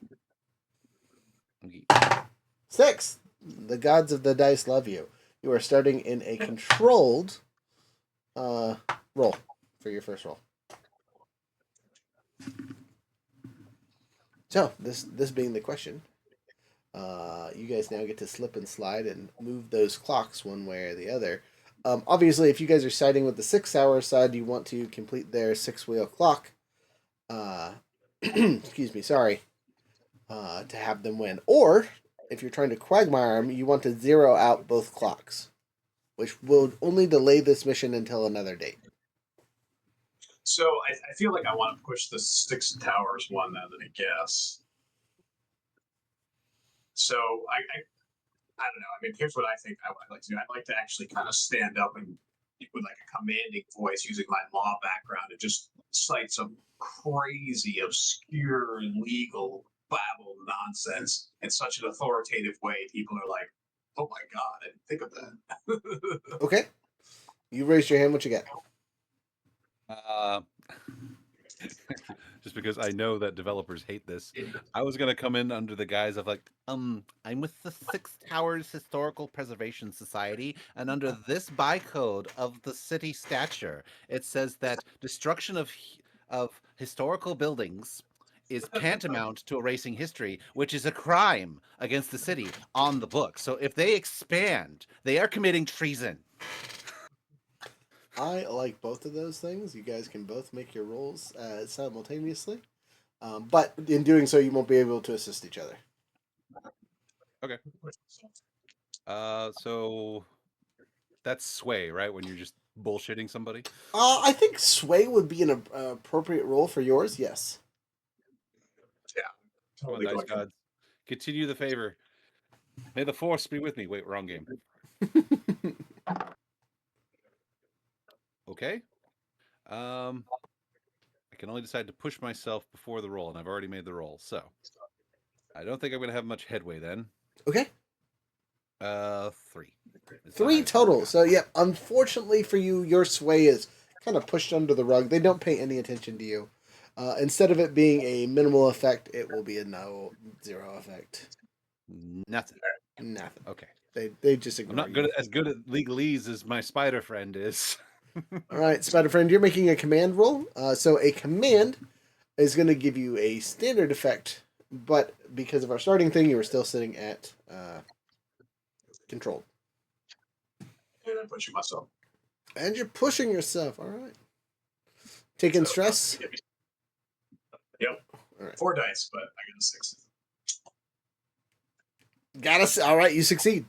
6. The gods of the dice love you. You are starting in a controlled roll for your first roll. So, this being the question, you guys now get to slip and slide and move those clocks one way or the other. Obviously, if you guys are siding with the 6 hour side, you want to complete their 6-wheel clock. Excuse me, sorry. To have them win. Or, if you're trying to quagmire them, you want to zero out both clocks, which will only delay this mission until another date. So I feel like I want to push the 6 Towers one then, I guess. So I don't know. I mean, here's what I think I would like to do. I'd like to actually kind of stand up and with like a commanding voice using my law background and just cite some crazy, obscure, legal babble nonsense in such an authoritative way. People are like, oh my God, I didn't think of that. Okay. You raised your hand. What you got? just because I know that developers hate this. I was gonna come in under the guise of like, I'm with the Six Towers Historical Preservation Society, and under this bycode of the city stature, it says that destruction of historical buildings is tantamount to erasing history, which is a crime against the city on the book. So if they expand, they are committing treason. I like both of those things. You guys can both make your rolls simultaneously. But in doing so, you won't be able to assist each other. Okay. So that's sway, right? When you're just bullshitting somebody. I think sway would be an appropriate role for yours. Yes. Yeah. Come on, Totally dice going. gods. Continue the favor. May the force be with me. Wait, wrong game. Okay. I can only decide to push myself before the roll, and I've already made the roll, so I don't think I'm going to have much headway then. Okay. 3. It's the 3 highest number I total. got. So, yeah, unfortunately for you, your sway is kind of pushed under the rug. They don't pay any attention to you. Instead of it being a minimal effect, it will be a 0 effect. Nothing. Nothing. Okay. They just I'm ignore not you. good as good at legalese as my spider friend is. All right, Spider Friend, you're making a command roll. So a command is going to give you a standard effect, but because of our starting thing, you were still sitting at controlled. And I'm pushing myself. And you're pushing yourself. All right. Taking stress. Yep. All right. 4 dice, but I got a 6. Got us. All right, you succeed.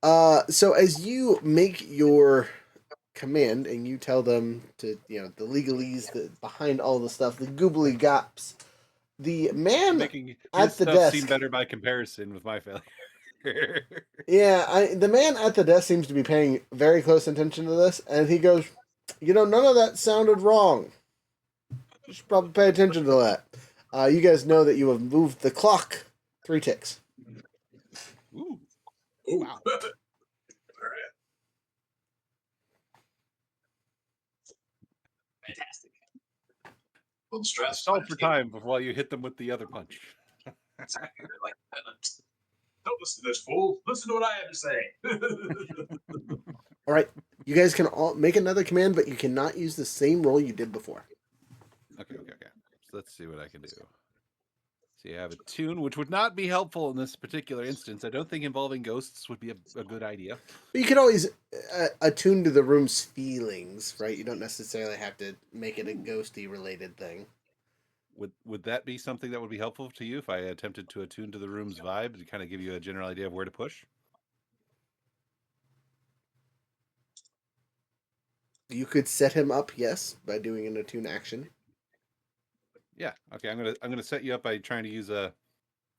So as you make your command and you tell them to, the legalese behind all the stuff, the goobly gops, the man Making his at the stuff desk seem better by comparison with my failure. Yeah, the man at the desk seems to be paying very close attention to this, and he goes, none of that sounded wrong. You should probably pay attention to that. You guys know that you have moved the clock 3 ticks. Ooh. Ooh. Wow. All right. Fantastic. A little stress. Stalled for time while you hit them with the other punch. Exactly. Like, don't listen to this fool. Listen to what I have to say. All right, you guys can all make another command, but you cannot use the same roll you did before. Okay. So let's see what I can do. So you have a tune, which would not be helpful in this particular instance. I don't think involving ghosts would be a good idea. But you can always attune to the room's feelings, right? You don't necessarily have to make it a ghosty related thing. Would that be something that would be helpful to you if I attempted to attune to the room's vibe to kind of give you a general idea of where to push? You could set him up, yes, by doing an attune action. Yeah. Okay. I'm gonna set you up by trying to use I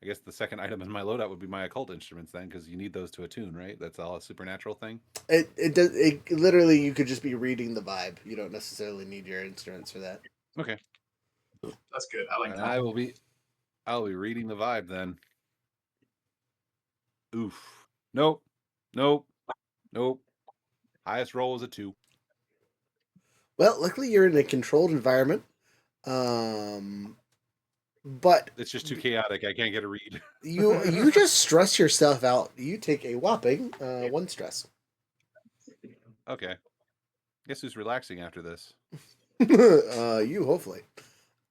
guess the second item in my loadout would be my occult instruments then, because you need those to attune, right? That's all a supernatural thing. It does. It literally, you could just be reading the vibe. You don't necessarily need your instruments for that. Okay. That's good. I like that. I'll be reading the vibe then. Oof. Nope. Highest roll is a 2. Well, luckily you're in a controlled environment. But It's just too chaotic. I can't get a read. you just stress yourself out. You take a whopping 1 stress. Okay. Guess who's relaxing after this? You hopefully.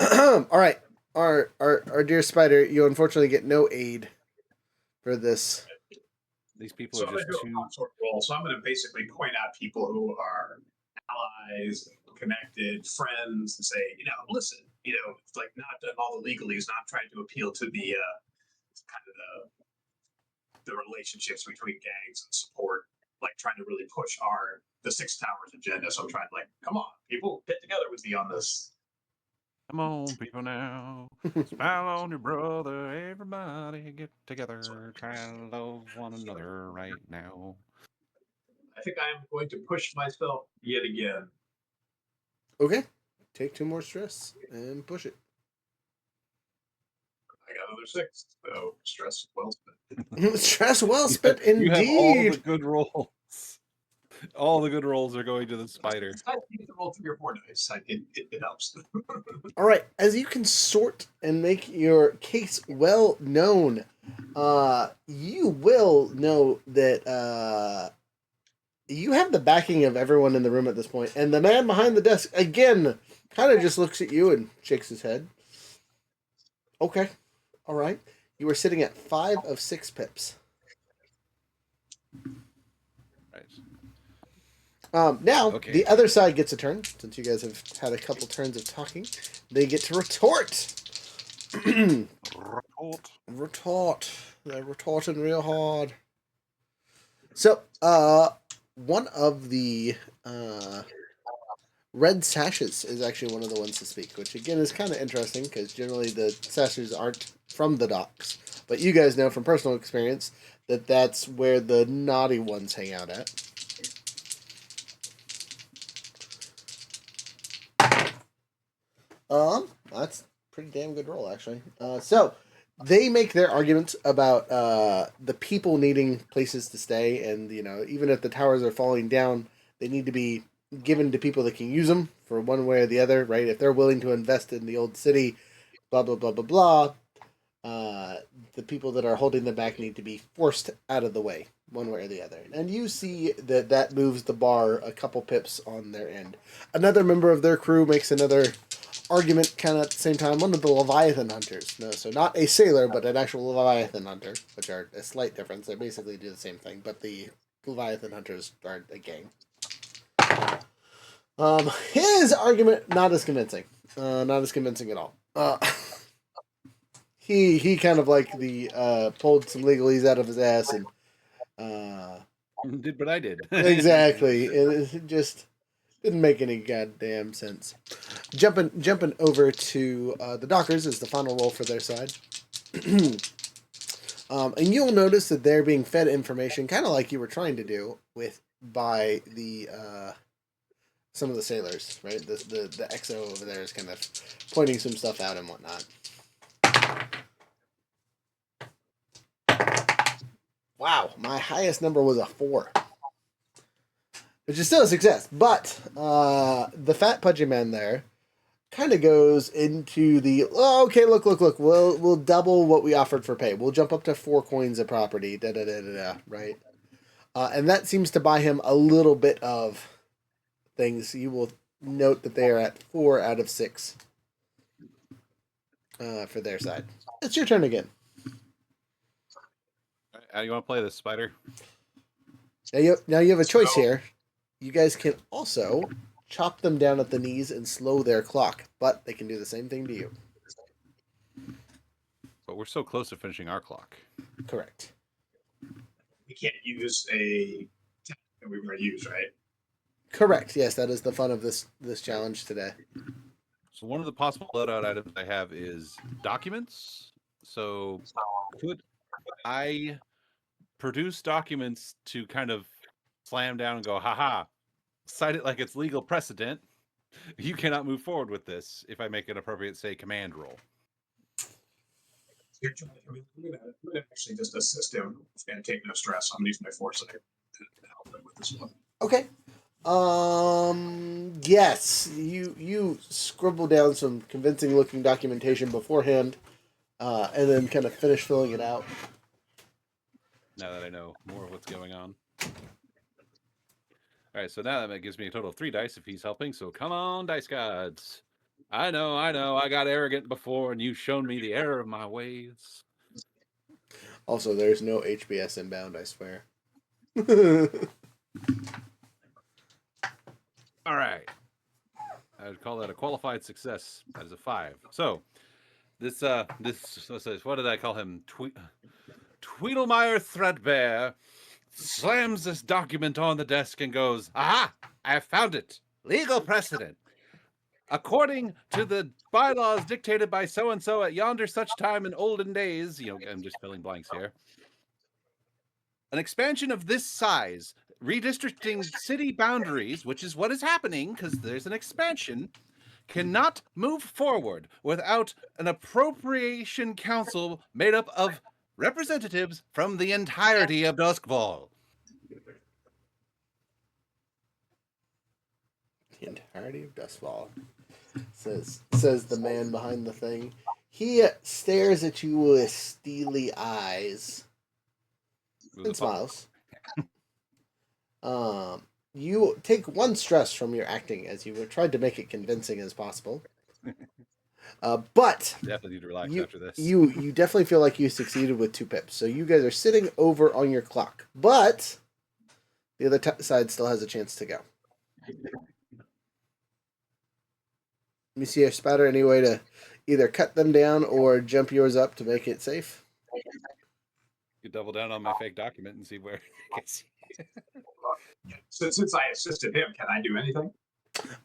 All right, our dear Spider, you unfortunately get no aid for this. These people So are I'm just going to do a sort of role. So I'm going to basically point out people who are allies, connected, friends, and say, listen, it's like not done all the legalese, not trying to appeal to the kind of the relationships between gangs and support, like trying to really push the Six Towers agenda. So I'm trying to come on, people, get together with me on this. Come on, people now. Smile on your brother. Everybody get together. Try to love one another right now. I think I am going to push myself yet again. Okay. Take 2 more stress and push it. I got another 6. So stress well spent. Stress well spent, indeed. You have all the good rolls. All the good rolls are going to the spider. roll 3 or 4 dice. It helps. All right, as you can sort and make your case well known, you will know that you have the backing of everyone in the room at this point, and the man behind the desk again kind of just looks at you and shakes his head. Okay, all right. You are sitting at 5 of 6 pips. Right. Now, Okay. the other side gets a turn. Since you guys have had a couple turns of talking, they get to retort. Retort. They're retorting real hard. So, one of the red sashes is actually one of the ones to speak, which again is kind of interesting because generally the sashes aren't from the docks. But you guys know from personal experience that that's where the naughty ones hang out at. That's a pretty damn good roll, actually. So they make their arguments about the people needing places to stay, and even if the towers are falling down, they need to be given to people that can use them for one way or the other, right? If they're willing to invest in the old city, blah blah blah blah blah. The people that are holding them back need to be forced out of the way, one way or the other. And you see that moves the bar a couple pips on their end. Another member of their crew makes another argument kind of at the same time. One of the Leviathan hunters. No, so not a sailor, but an actual Leviathan hunter, which are a slight difference. They basically do the same thing, but the Leviathan hunters are a gang. His argument, not as convincing. Not as convincing at all. He kind of like pulled some legalese out of his ass and did what I did. Exactly. It just didn't make any goddamn sense. Jumping over to the Dockers is the final roll for their side. And you'll notice that they're being fed information, kind of like you were trying to do by the some of the sailors, right? The XO over there is kind of pointing some stuff out and whatnot. Wow, my highest number was a 4. Which is still a success, but the fat pudgy man there kind of goes into okay, look, we'll double what we offered for pay. We'll jump up to 4 coins of property, right? And that seems to buy him a little bit of things. You will note that they are at 4 out of 6 for their side. It's your turn again. How do you want to play this, Spider? Now you have a choice here. You guys can also chop them down at the knees and slow their clock, but they can do the same thing to you. But we're so close to finishing our clock. Correct. We can't use a tactic that we were going to use, right? Correct. Yes, that is the fun of this challenge today. So one of the possible loadout items I have is documents. So could I produce documents to kind of slam down and go, haha, cite it like it's legal precedent. You cannot move forward with this if I make an appropriate, say, command roll. I'm going to actually just assist him and take no stress. I'm going to use my foresight to help him with this one. Okay. Yes, you scribble down some convincing looking documentation beforehand, and then kind of finish filling it out. Now that I know more of what's going on. All right, so now that gives me a total of 3 dice if he's helping. So come on, dice gods. I know. I got arrogant before, and you've shown me the error of my ways. Also, there's no HBS inbound, I swear. All right. I would call that a qualified success. That is a 5. So this what did I call him? Tweedlemeyer Threadbare slams this document on the desk and goes, aha, I found it. Legal precedent. According to the bylaws dictated by so-and-so at yonder such time in olden days, I'm just filling blanks here. An expansion of this size, redistricting city boundaries, which is what is happening because there's an expansion, cannot move forward without an appropriation council made up of representatives from the entirety of Duskfall. The entirety of Dustfall. Says the man behind the thing. He stares at you with steely eyes and smiles. You take one stress from your acting as you tried to make it convincing as possible. But Definitely need to relax you, after this. you definitely feel like you succeeded with 2 pips. So you guys are sitting over on your clock. But the other side still has a chance to go. Monsieur Spatter, any way to either cut them down or jump yours up to make it safe? You double down on my fake document and see where it gets. Since I assisted him, can I do anything?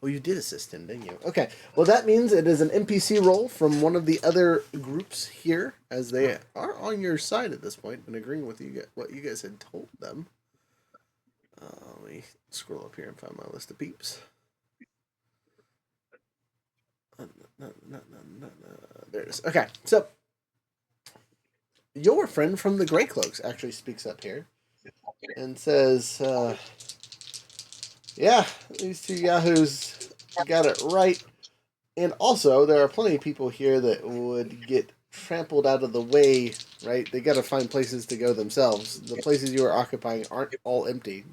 Well, you did assist him, didn't you? Okay. Well, that means it is an NPC roll from one of the other groups here, as they are on your side at this point and agreeing with you what you guys had told them. Let me scroll up here and find my list of peeps. There it is. Okay, so your friend from the Grey Cloaks actually speaks up here and says, yeah, these 2 yahoos got it right. And also, there are plenty of people here that would get trampled out of the way, right? They got to find places to go themselves. The places you are occupying aren't all empty.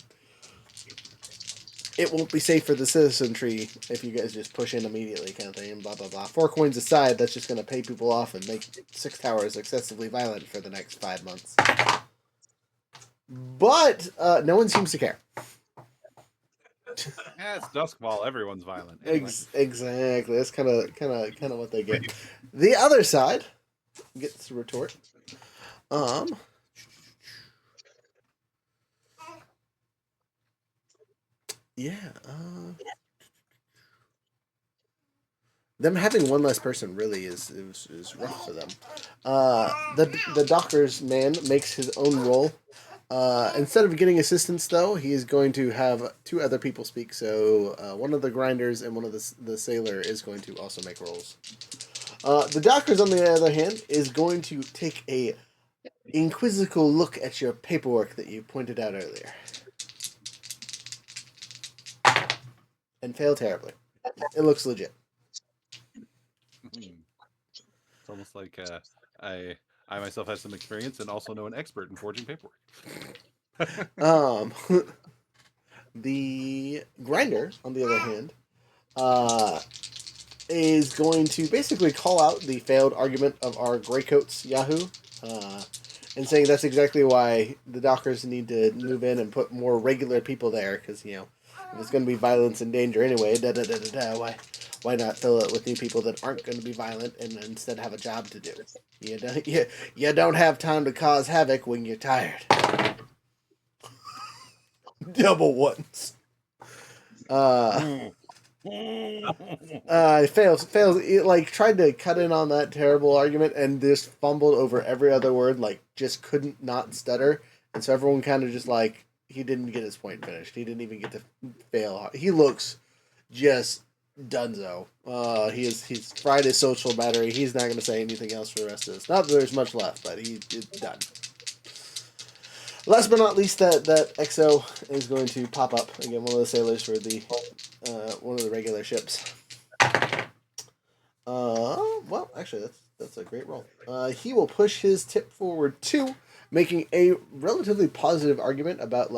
It won't be safe for the citizenry if you guys just push in immediately, kind of thing, and blah, blah, blah. 4 coins aside, that's just going to pay people off and make 6 towers excessively violent for the next 5 months. But no one seems to care. Yeah, it's Duskfall. Everyone's violent. Anyway. Exactly. That's kind of what they get. The other side gets to retort. Yeah. Them having one less person really is rough for them. The doctor's man makes his own roll. Instead of getting assistance, though, he is going to have 2 other people speak. So one of the grinders and one of the sailor is going to also make rolls. The doctor's, on the other hand, is going to take a inquisical look at your paperwork that you pointed out earlier. And fail terribly. It looks legit. It's almost like I myself have some experience and also know an expert in forging paperwork. The grinder, on the other hand, is going to basically call out the failed argument of our Greycoats Yahoo, and saying that's exactly why the dockers need to move in and put more regular people there, because, if it's going to be violence and danger anyway, why not fill it with new people that aren't going to be violent and instead have a job to do? You don't have time to cause havoc when you're tired. Double ones. Fails. It, tried to cut in on that terrible argument and just fumbled over every other word, just couldn't not stutter. And so everyone kind of just he didn't get his point finished. He didn't even get to fail. He looks just dunzo. He's fried his social battery. He's not going to say anything else for the rest of this. Not that there's much left, but he's done. Last but not least, that XO is going to pop up again. One of the sailors for the one of the regular ships. Well, actually, that's a great roll. He will push his tip forward 2, making a relatively positive argument about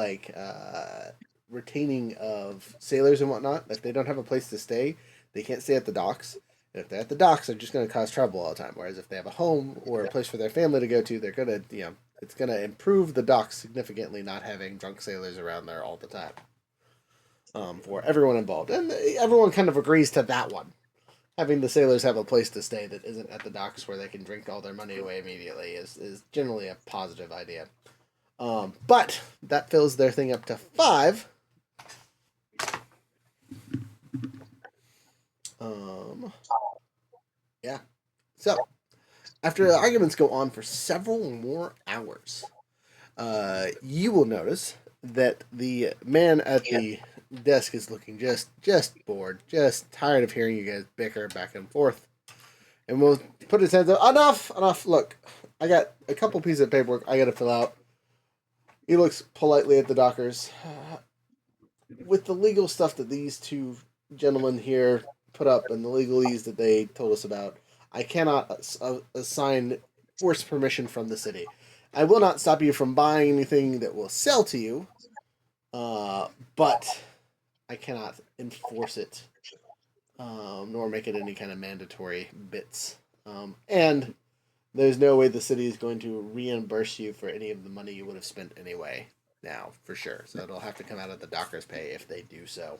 retaining of sailors and whatnot. If they don't have a place to stay, they can't stay at the docks. And if they're at the docks, they're just going to cause trouble all the time. Whereas if they have a home or a place for their family to go to, they're going to, it's going to improve the docks significantly, not having drunk sailors around there all the time. For everyone involved. And everyone kind of agrees to that one. Having the sailors have a place to stay that isn't at the docks where they can drink all their money away immediately is generally a positive idea. But that fills their thing up to 5. Yeah. So, after the arguments go on for several more hours, you will notice that the man at the desk is looking just bored, just tired of hearing you guys bicker back and forth. And we'll put his hands up. Enough. Look, I got a couple pieces of paperwork I got to fill out. He looks politely at the dockers. With the legal stuff that these 2 gentlemen here put up and the legalese that they told us about, I cannot assign forced permission from the city. I will not stop you from buying anything that will sell to you, but I cannot enforce it, nor make it any kind of mandatory bits. And there's no way the city is going to reimburse you for any of the money you would have spent anyway. Now, for sure. So it'll have to come out of the docker's pay if they do so.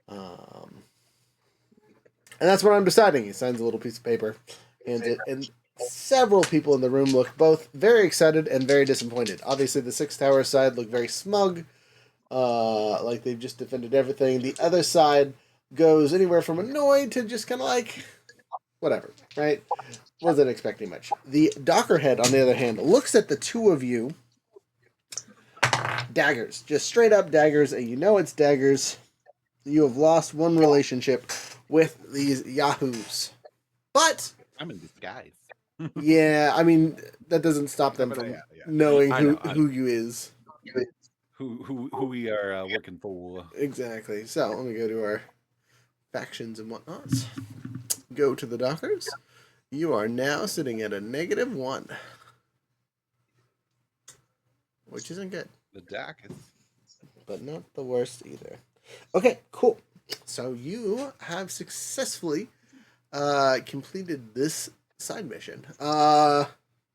And that's what I'm deciding. He signs a little piece of paper, hands it, and several people in the room look both very excited and very disappointed. Obviously, the Six Tower side look very smug, like they've just defended everything. The other side goes anywhere from annoyed to just kind of like, whatever, right? Wasn't expecting much. The Docker head, on the other hand, looks at the two of you. Daggers. Just straight up daggers, and you know it's daggers. You have lost one relationship with these yahoos. But I'm in disguise. yeah, I mean that doesn't stop them from knowing I know. who you is. Who we are working for. Exactly. So let me go to our factions and whatnot. Go to the Dockers. You are now sitting at a -1, which isn't good, The Dackers. but not the worst either. Okay, cool. So you have successfully completed this side mission.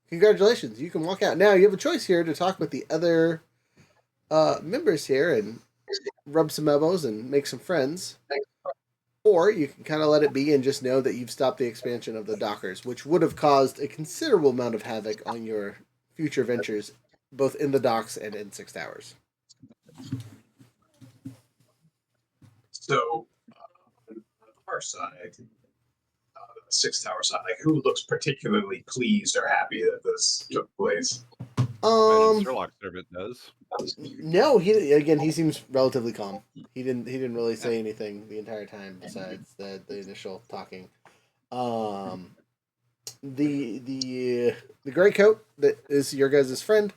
Congratulations. You can walk out. Now you have a choice here to talk with the other members here and rub some elbows and make some friends. Or you can kind of let it be and just know that you've stopped the expansion of the Dockers, which would have caused a considerable amount of havoc on your future ventures, both in the docks and in Six Towers. So, on our side, the Six Tower side, like who looks particularly pleased or happy that this took place? Sherlock Servant does. No, he seems relatively calm. He didn't really say anything the entire time besides the initial talking. The gray coat that is your guys' friend,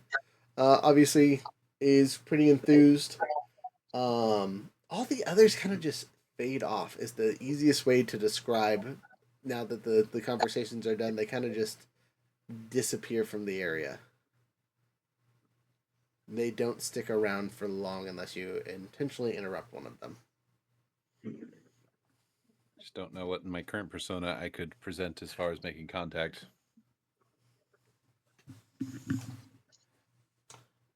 obviously is pretty enthused. All the others kind of just fade off is the easiest way to describe. Now that the conversations are done, they kind of just disappear from the area. They don't stick around for long unless you intentionally interrupt one of them. Just don't know what in my current persona I could present as far as making contact.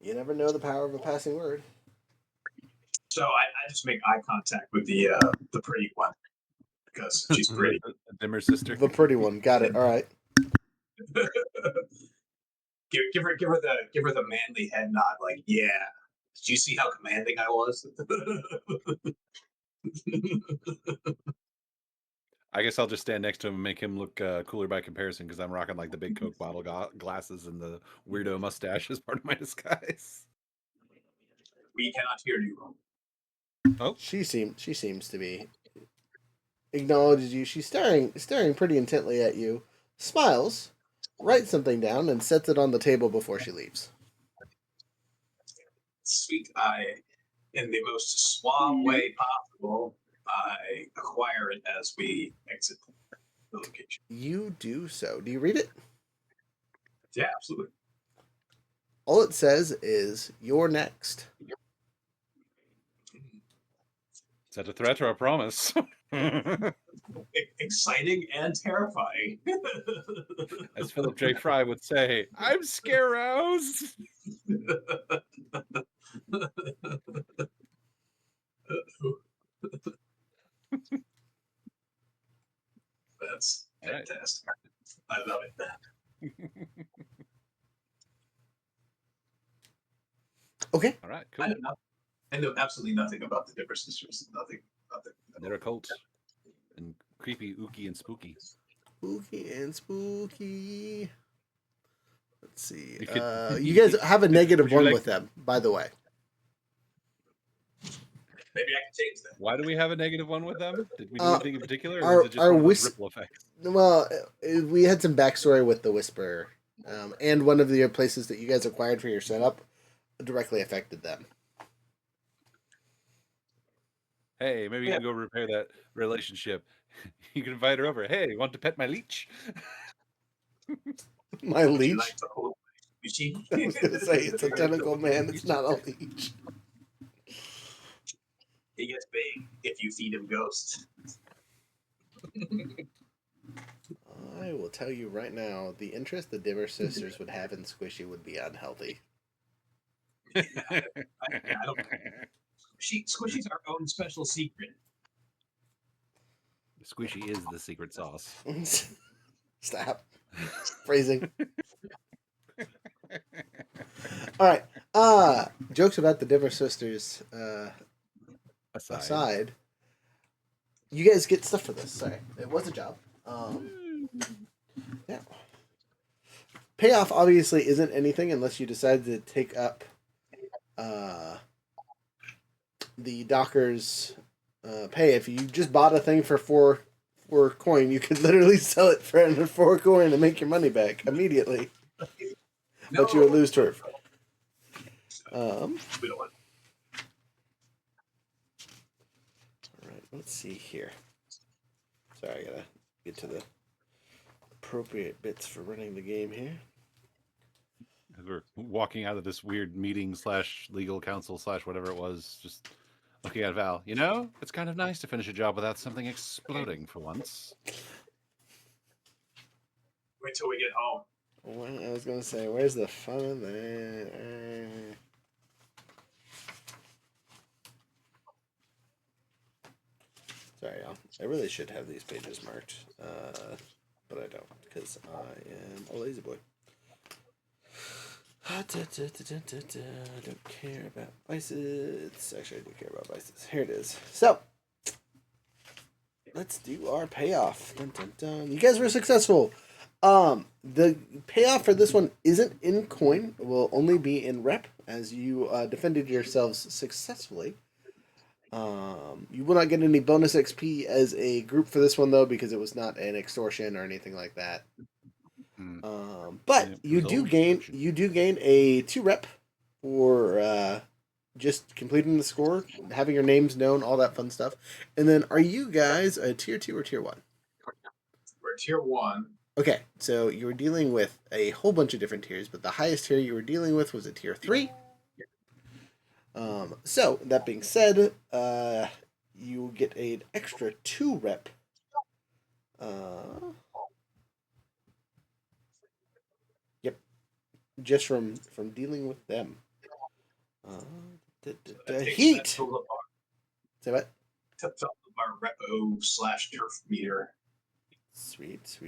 You never know the power of a passing word. So I just make eye contact with the pretty one because she's pretty. The dimmer sister. The pretty one. Got it. All right. give her the manly head nod, like, yeah. Did you see how commanding I was? I guess I'll just stand next to him and make him look cooler by comparison because I'm rocking like the big Coke bottle glasses and the weirdo mustache as part of my disguise. We cannot hear you. Oh, She seems to be acknowledges you. She's staring pretty intently at you, smiles, writes something down, and sets it on the table before she leaves. Sweet, in the most suave way possible, I acquire it as we exit the location. You do so. Do you read it? Yeah, absolutely. All it says is, "You're next." is that a threat or a promise? Exciting and terrifying. As Philip J. Fry would say, I'm scare-roused. That's fantastic. I love it. Okay. All right, cool. I know absolutely nothing about the Dipper Sisters. Nothing. They're a cult. And creepy, ooky, and spooky. Spooky and spooky. Let's see. You You guys have a -1 like- with them, by the way. Maybe I can change that. Why do we have a -1 with them? Did we do anything in particular, or our- was it just our one of those whis- ripple effects? Well, we had some backstory with the Whisperer, and one of the places that you guys acquired for your setup directly affected them. Hey, maybe you Yeah. can go repair that relationship. You can invite her over. Hey, want to pet my leech? My Would you leech. like to hold my machine? I was gonna say it's a tentacle man. It's not a leech. He gets big if you feed him ghosts. I will tell you right now, the interest the Dimmer sisters would have in Squishy would be unhealthy. I don't. Squishy's our own special secret. Squishy is the secret sauce. Stop. Phrasing. All right. Jokes about the Dimmer sisters aside. You guys get stuff for this. Sorry. It was a job. Yeah. Payoff obviously isn't anything unless you decide to take up the Docker's pay. If you just bought a thing for four coin, you could literally sell it for under 4 coin and make your money back immediately. No. But you would lose turf. We don't want. Alright, let's see here. Sorry, I gotta get to the appropriate bits for running the game here. As we're walking out of this weird meeting / legal counsel / whatever it was, just looking at Val. You know, it's kind of nice to finish a job without something exploding for once. Wait till we get home. Well, I was gonna say, where's the fun in that? Sorry, y'all. I really should have these pages marked, but I don't because I am a lazy boy. I don't care about vices. Actually, I do care about vices. Here it is. So, let's do our payoff. Dun, dun, dun. You guys were successful. The payoff for this one isn't in coin. It will only be in rep as you defended yourselves successfully. You will not get any bonus XP as a group for this one though because it was not an extortion or anything like that. But you do gain a 2 rep for just completing the score, having your names known, all that fun stuff. And then, are you guys a tier 2 or tier 1? We're tier 1. Okay, so you were dealing with a whole bunch of different tiers, but the highest tier you were dealing with was a tier 3. So that being said, you get an extra 2 rep. Yep, just from dealing with them. Heat. Say what? Our repo / turf meter. Sweet.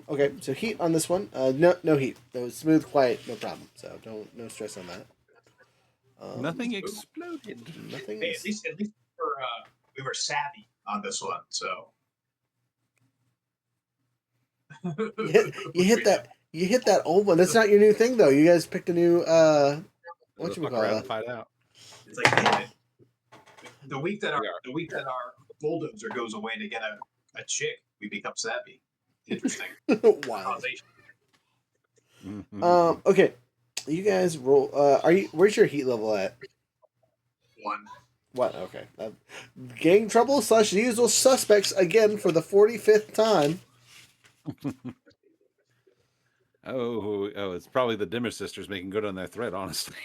Okay, so heat on this one. No heat. That was smooth, quiet, no problem. So no stress on that. Nothing exploded. Nothing. Hey, at least we were savvy on this one. So you hit that old one. That's not your new thing though. You guys picked a new what you call it? Find out. It's like the week that our bulldozer goes away to get a chick, we become savvy. Interesting. Wow. Okay. You guys roll. Where's your heat level at? 1. What? Okay. Gang trouble / usual suspects again for the 45th time. Oh, it's probably the Dimmer sisters making good on their threat, honestly.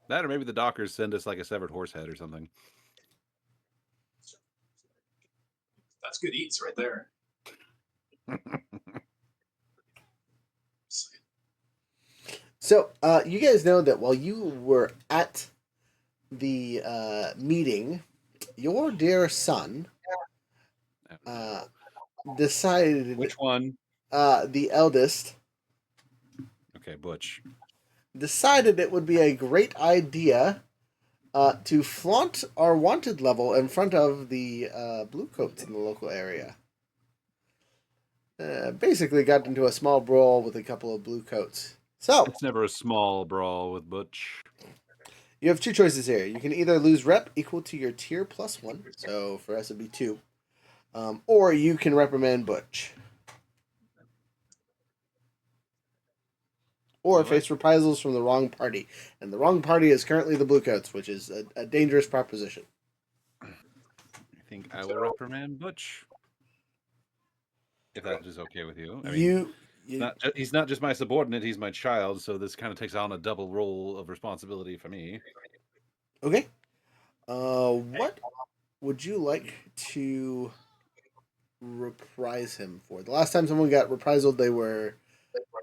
That or maybe the Dockers send us like a severed horse head or something. That's good eats right there. So, you guys know that while you were at the meeting, your dear son decided... Which one? The eldest. Okay, Butch. Decided it would be a great idea to flaunt our wanted level in front of the bluecoats in the local area. Basically got into a small brawl with a couple of bluecoats. So it's never a small brawl with Butch. You have 2 choices here. You can either lose rep equal to your tier +1, so for us it'd be 2, or you can reprimand Butch. or face reprisals from the wrong party. And the wrong party is currently the Bluecoats, which is a dangerous proposition. I think I will reprimand Butch. If that is okay with you. I mean, he's not just my subordinate, he's my child, so this kind of takes on a double role of responsibility for me. Okay. What would you like to reprise him for? The last time someone got reprisal, they were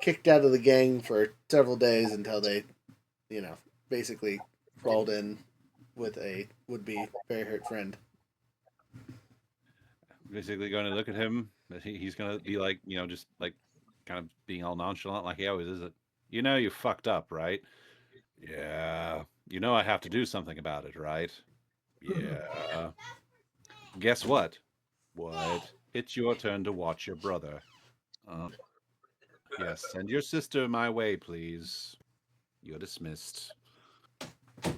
kicked out of the gang for several days until they, basically crawled in with a would-be very hurt friend. Basically going to look at him, he's going to be like, just like kind of being all nonchalant like he always is. You fucked up, right? Yeah. I have to do something about it, right? Yeah. Guess what? What? It's your turn to watch your brother. Yes, send your sister my way, please. You're dismissed. So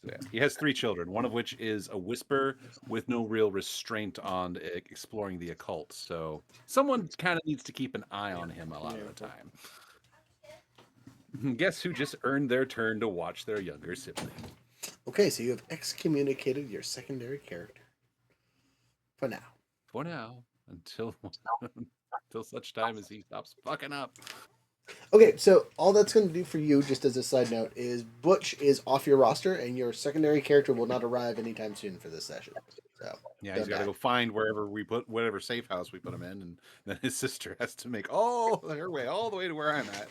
yeah, he has 3 children, one of which is a whisper with no real restraint on exploring the occult. So someone kind of needs to keep an eye on him a lot of the time. Guess who just earned their turn to watch their younger sibling? Okay, so you have excommunicated your secondary character. For now. For now, until such time as he stops fucking up. Okay, so all that's going to do for you, just as a side note, is Butch is off your roster, and your secondary character will not arrive anytime soon for this session. So yeah, he's got to go find whatever safe house we put him in, and then his sister has to make her way all the way to where I'm at.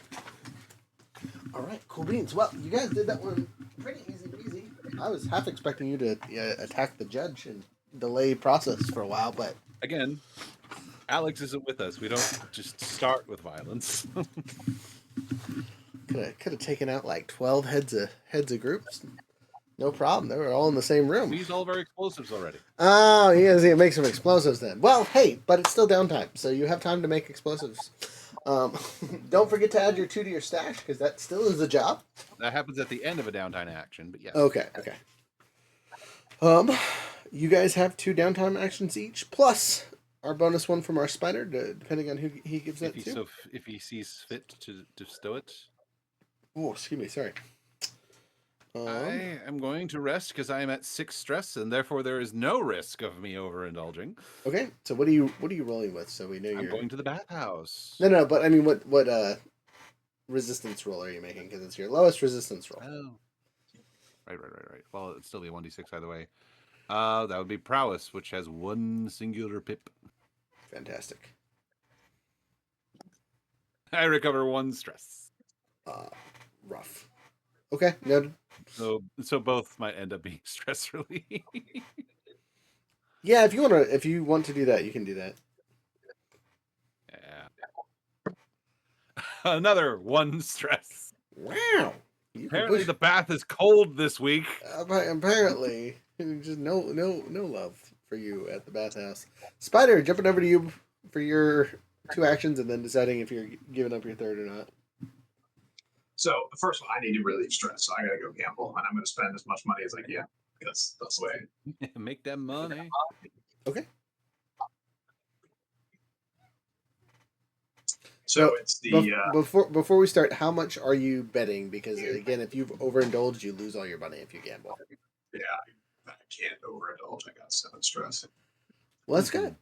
All right, cool beans. Well, you guys did that one pretty easy peasy. I was half expecting you to attack the judge and delay process for a while, but again, Alex isn't with us. We don't just start with violence. could have taken out like 12 heads of groups. No problem. They were all in the same room. We used all of our explosives already. Oh, he has to make some explosives then. Well, hey, but it's still downtime, so you have time to make explosives. Don't forget to add your 2 to your stash, because that still is a job. That happens at the end of a downtime action, but yes. Okay. You guys have 2 downtime actions each, plus our bonus one from our spider, depending on who he gives that to. So if he sees fit to stow it. Oh, excuse me, sorry. I am going to rest because I am at 6 stress, and therefore there is no risk of me overindulging. Okay, so what are you rolling with? So we know I'm going to the bathhouse. No, but I mean, what resistance roll are you making? Because it's your lowest resistance roll. Oh, right. Well, it'd still be 1d6 either way. That would be prowess, which has 1 singular pip. Fantastic. I recover 1 stress. Rough. Okay, noted. So both might end up being stress relief. Yeah, if you want to do that, you can do that. Yeah. Another 1 stress. Wow. Apparently the bath is cold this week. Apparently, just no love for you at the bathhouse. Spider, jumping over to you for your 2 actions, and then deciding if you're giving up your 3rd or not. So the first one, I need to relieve stress, so I gotta go gamble, and I'm gonna spend as much money as I can. That's the way. Make that money. Okay. So it's the before we start, how much are you betting? Because again, if you've overindulged, you lose all your money if you gamble. Yeah, I can't overindulge. I got 7 stress. Well, that's good.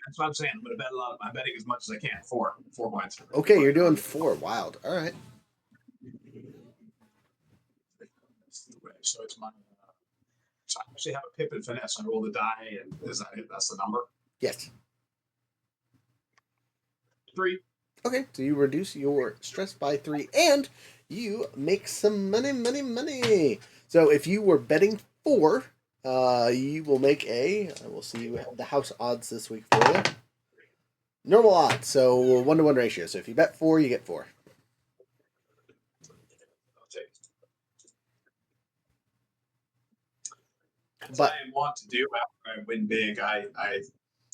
That's what I'm saying. I'm gonna bet a lot. I'm betting as much as I can. 4 points. Okay, you're doing 4. Wild. All right. So it's my. So I actually have a pip and finesse. I roll the die, and is that it? That's the number. Yes. 3. Okay, so you reduce your stress by 3, and you make some money. So if you were betting 4, you will make I will see you have the house odds this week for you. Normal odds, so 1-to-1 ratio. So if you bet 4, you get 4. I'll take it. But I want to do after I win big, I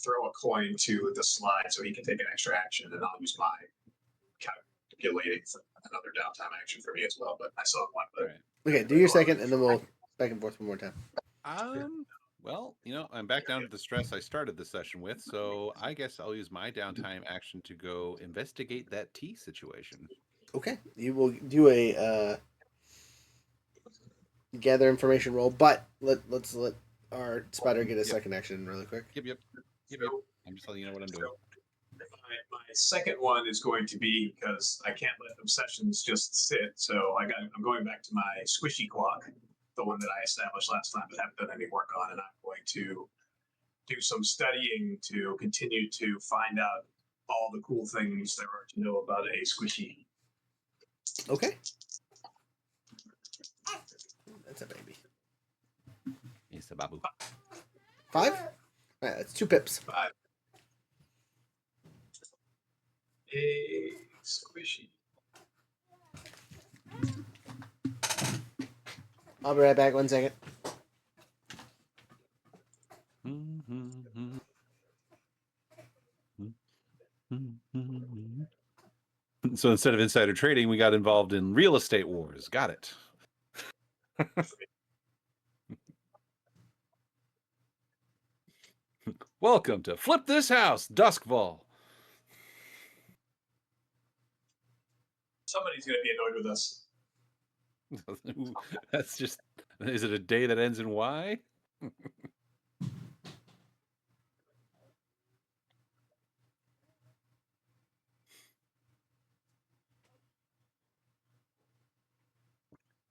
throw a coin to the slide so he can take an extra action, and I'll use my calculating for another downtime action for me as well. But I still have 1. But okay, do your second, and then we'll back and forth one more time. Well, I'm back down to the stress I started the session with, so I guess I'll use my downtime action to go investigate that tea situation. Okay, you will do a gather information roll, but let's let our spider get a second action really quick. Yep. I'm just telling you what I'm doing. My second one is going to be, because I can't let obsessions just sit, so I'm going back to my squishy clock, the one that I established last time but haven't done any work on, and I'm going to do some studying to continue to find out all the cool things there are to know about a squishy. Okay. That's a baby. It's a babu. 5? All right, that's 2 pips. 5. A squishy. I'll be right back. 1 second. So instead of insider trading, we got involved in real estate wars. Got it. Welcome to Flip This House, Duskfall. Somebody's going to be annoyed with us. That's just, is it a day that ends in Y?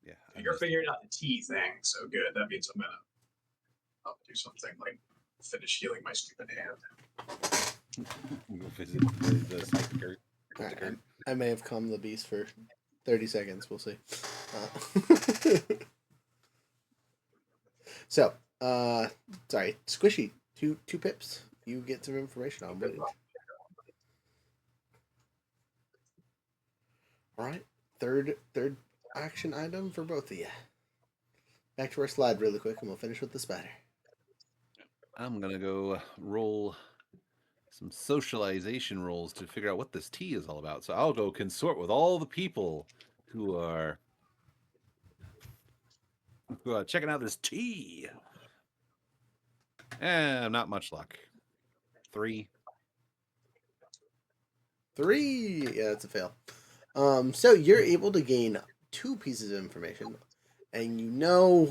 Yeah. You're figuring out the tea thing, so good. That means I'll do something like finish healing my stupid hand. We'll visit the psychic. Right, I may have calmed the beast for 30 seconds. We'll see. So, sorry, squishy. Two pips. You get some information on it. All right, third action item for both of you. Back to our slide really quick, and we'll finish with the spider. I'm gonna go roll some socialization rolls to figure out what this tea is all about. So I'll go consort with all the people who are checking out this tea. And not much luck. 3. 3. Yeah, that's a fail. So you're able to gain 2 pieces of information, and you know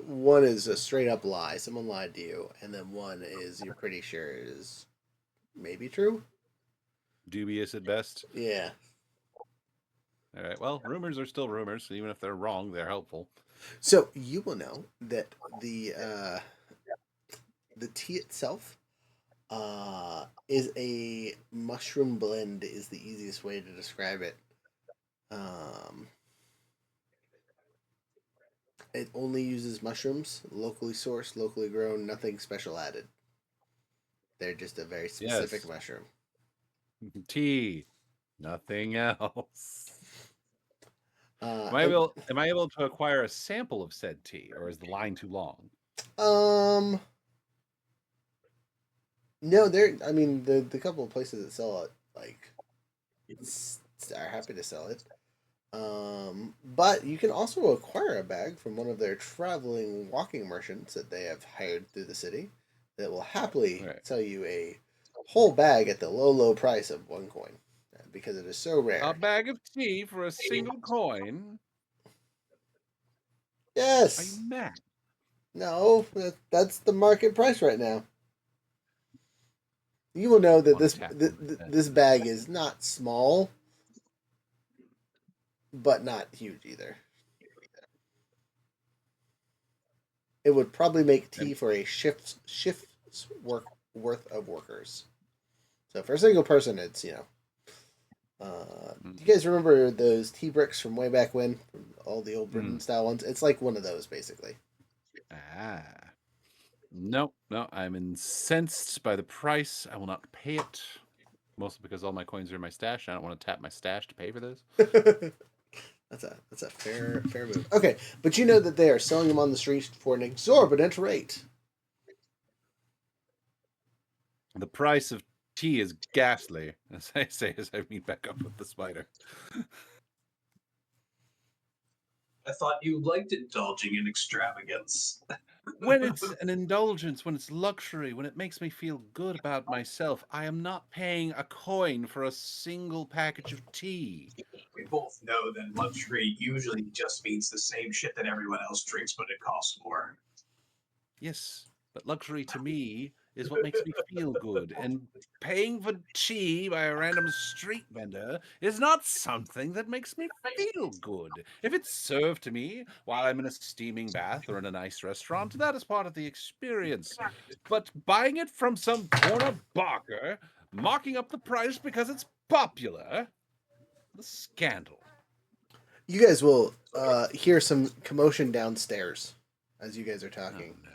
one is a straight up lie. Someone lied to you, and then one is you're pretty sure is maybe true. Dubious at best. Yeah. All right. Well, rumors are still rumors, so even if they're wrong, they're helpful. So you will know that the tea itself is a mushroom blend. Is the easiest way to describe it. It only uses mushrooms, locally sourced, locally grown, nothing special added. They're just a very specific mushroom. Tea, nothing else. Am I able to acquire a sample of said tea, or is the line too long? No, I mean, the couple of places that sell it, like, are happy to sell it. But you can also acquire a bag from one of their traveling walking merchants that they have hired through the city that will happily sell you a whole bag at the low price of 1 coin because it is so rare. A bag of tea for a single coin? Yes. Are you mad? No, that's the market price right now. You will know that this bag is not small, but not huge either. It would probably make tea for a shift's worth of workers. So for a single person, it's do you guys remember those tea bricks from way back when, from all the old Britain style ones? It's like one of those basically. No, I'm incensed by the price. I will not pay it. Mostly because all my coins are in my stash. I don't want to tap my stash to pay for this. That's a fair move. Okay, but you know that they are selling them on the street for an exorbitant rate. The price of tea is ghastly, as I say as I meet back up with the spider. I thought you liked indulging in extravagance. When it's an indulgence, when it's luxury, when it makes me feel good about myself, I am not paying a coin for a single package of tea. We both know that luxury usually just means the same shit that everyone else drinks, but it costs more. Yes, but luxury to me is what makes me feel good, and paying for tea by a random street vendor is not something that makes me feel good. If it's served to me while I'm in a steaming bath or in a nice restaurant, that is part of the experience. But buying it from some corner barker, marking up the price because it's popular, the scandal. You guys will hear some commotion downstairs as you guys are talking. Oh, no.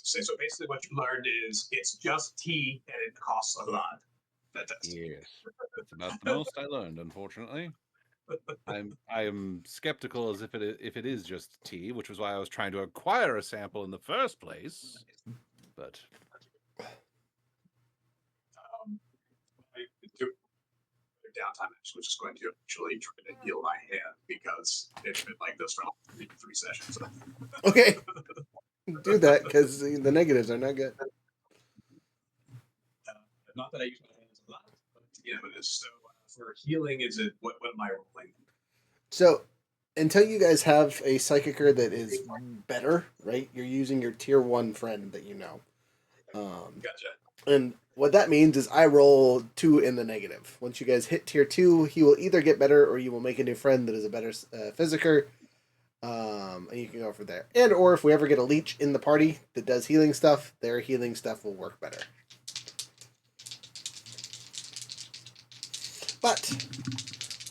So basically, what you learned is it's just tea and it costs a lot. That's Yes, that's about the most I learned, unfortunately. I am skeptical as if it is just tea, which was why I was trying to acquire a sample in the first place. But I do downtime actually, which is going to actually try to heal my hand because it's been like this for 3 sessions. Okay, do that because the negatives are not good. Not that I use my hands a lot, but you know, it is. So for healing, is it what am I rolling? So until you guys have a psychicer that is better, right? You're using your tier 1 friend that you know. Gotcha. And what that means is I roll 2 in the negative. Once you guys hit tier 2, he will either get better or you will make a new friend that is a better physiker. And you can go from there. And or if we ever get a leech in the party that does healing stuff, their healing stuff will work better. But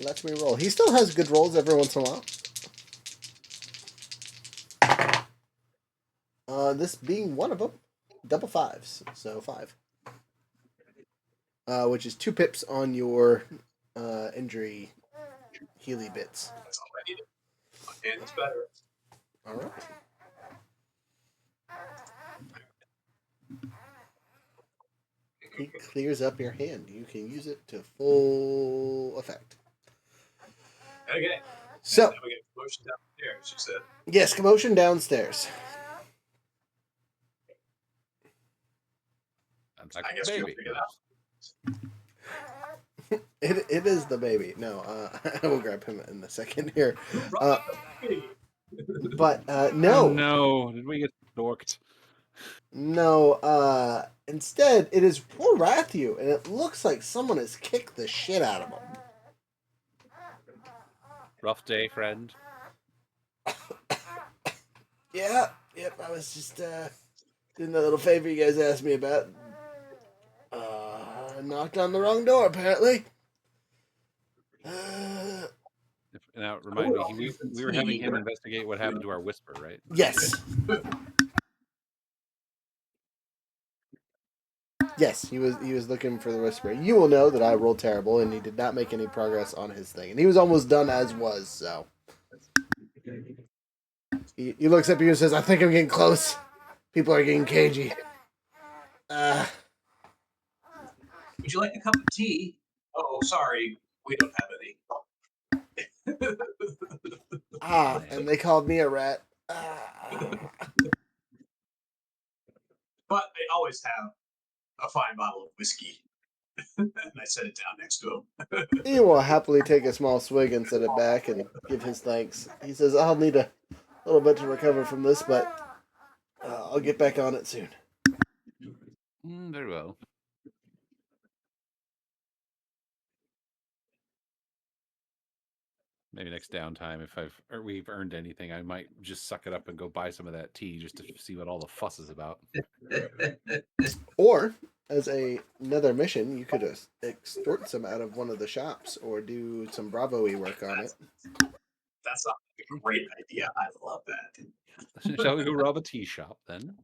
let me roll. He still has good rolls every once in a while. This being one of them. Double 5s, so 5. Which is 2 pips on your injury healy bits. That's all I needed. My hand is better. All right. He clears up your hand. You can use it to full effect. Okay. So, now we get promotion downstairs, you said. yes, commotion downstairs. I guess we'll figure it out. It is the baby. No, I will grab him in a second here. But no. Oh, no, did we get dorked? No, instead, it is poor Rathu, and it looks like someone has kicked the shit out of him. Rough day, friend. Yeah, yep, I was just doing that little favor you guys asked me about. Knocked on the wrong door, apparently. Now, remind me, we were having him investigate what happened to our whisper, right? Yes. Yes, he was looking for the whisper. You will know that I rolled terrible, and he did not make any progress on his thing. And he was almost done as was, so. He looks at you and says, I think I'm getting close. People are getting cagey. Would you like a cup of tea? Oh, sorry, we don't have any. And they called me a rat. But I always have a fine bottle of whiskey. And I set it down next to him. He will happily take a small swig and set it back and give his thanks. He says, I'll need a little bit to recover from this, but I'll get back on it soon. Very well. Maybe next downtime, if we've earned anything, I might just suck it up and go buy some of that tea just to see what all the fuss is about. Or, as another mission, you could extort some out of one of the shops or do some Bravo-y work on it. That's a great idea. I love that. Shall we go rob a tea shop then?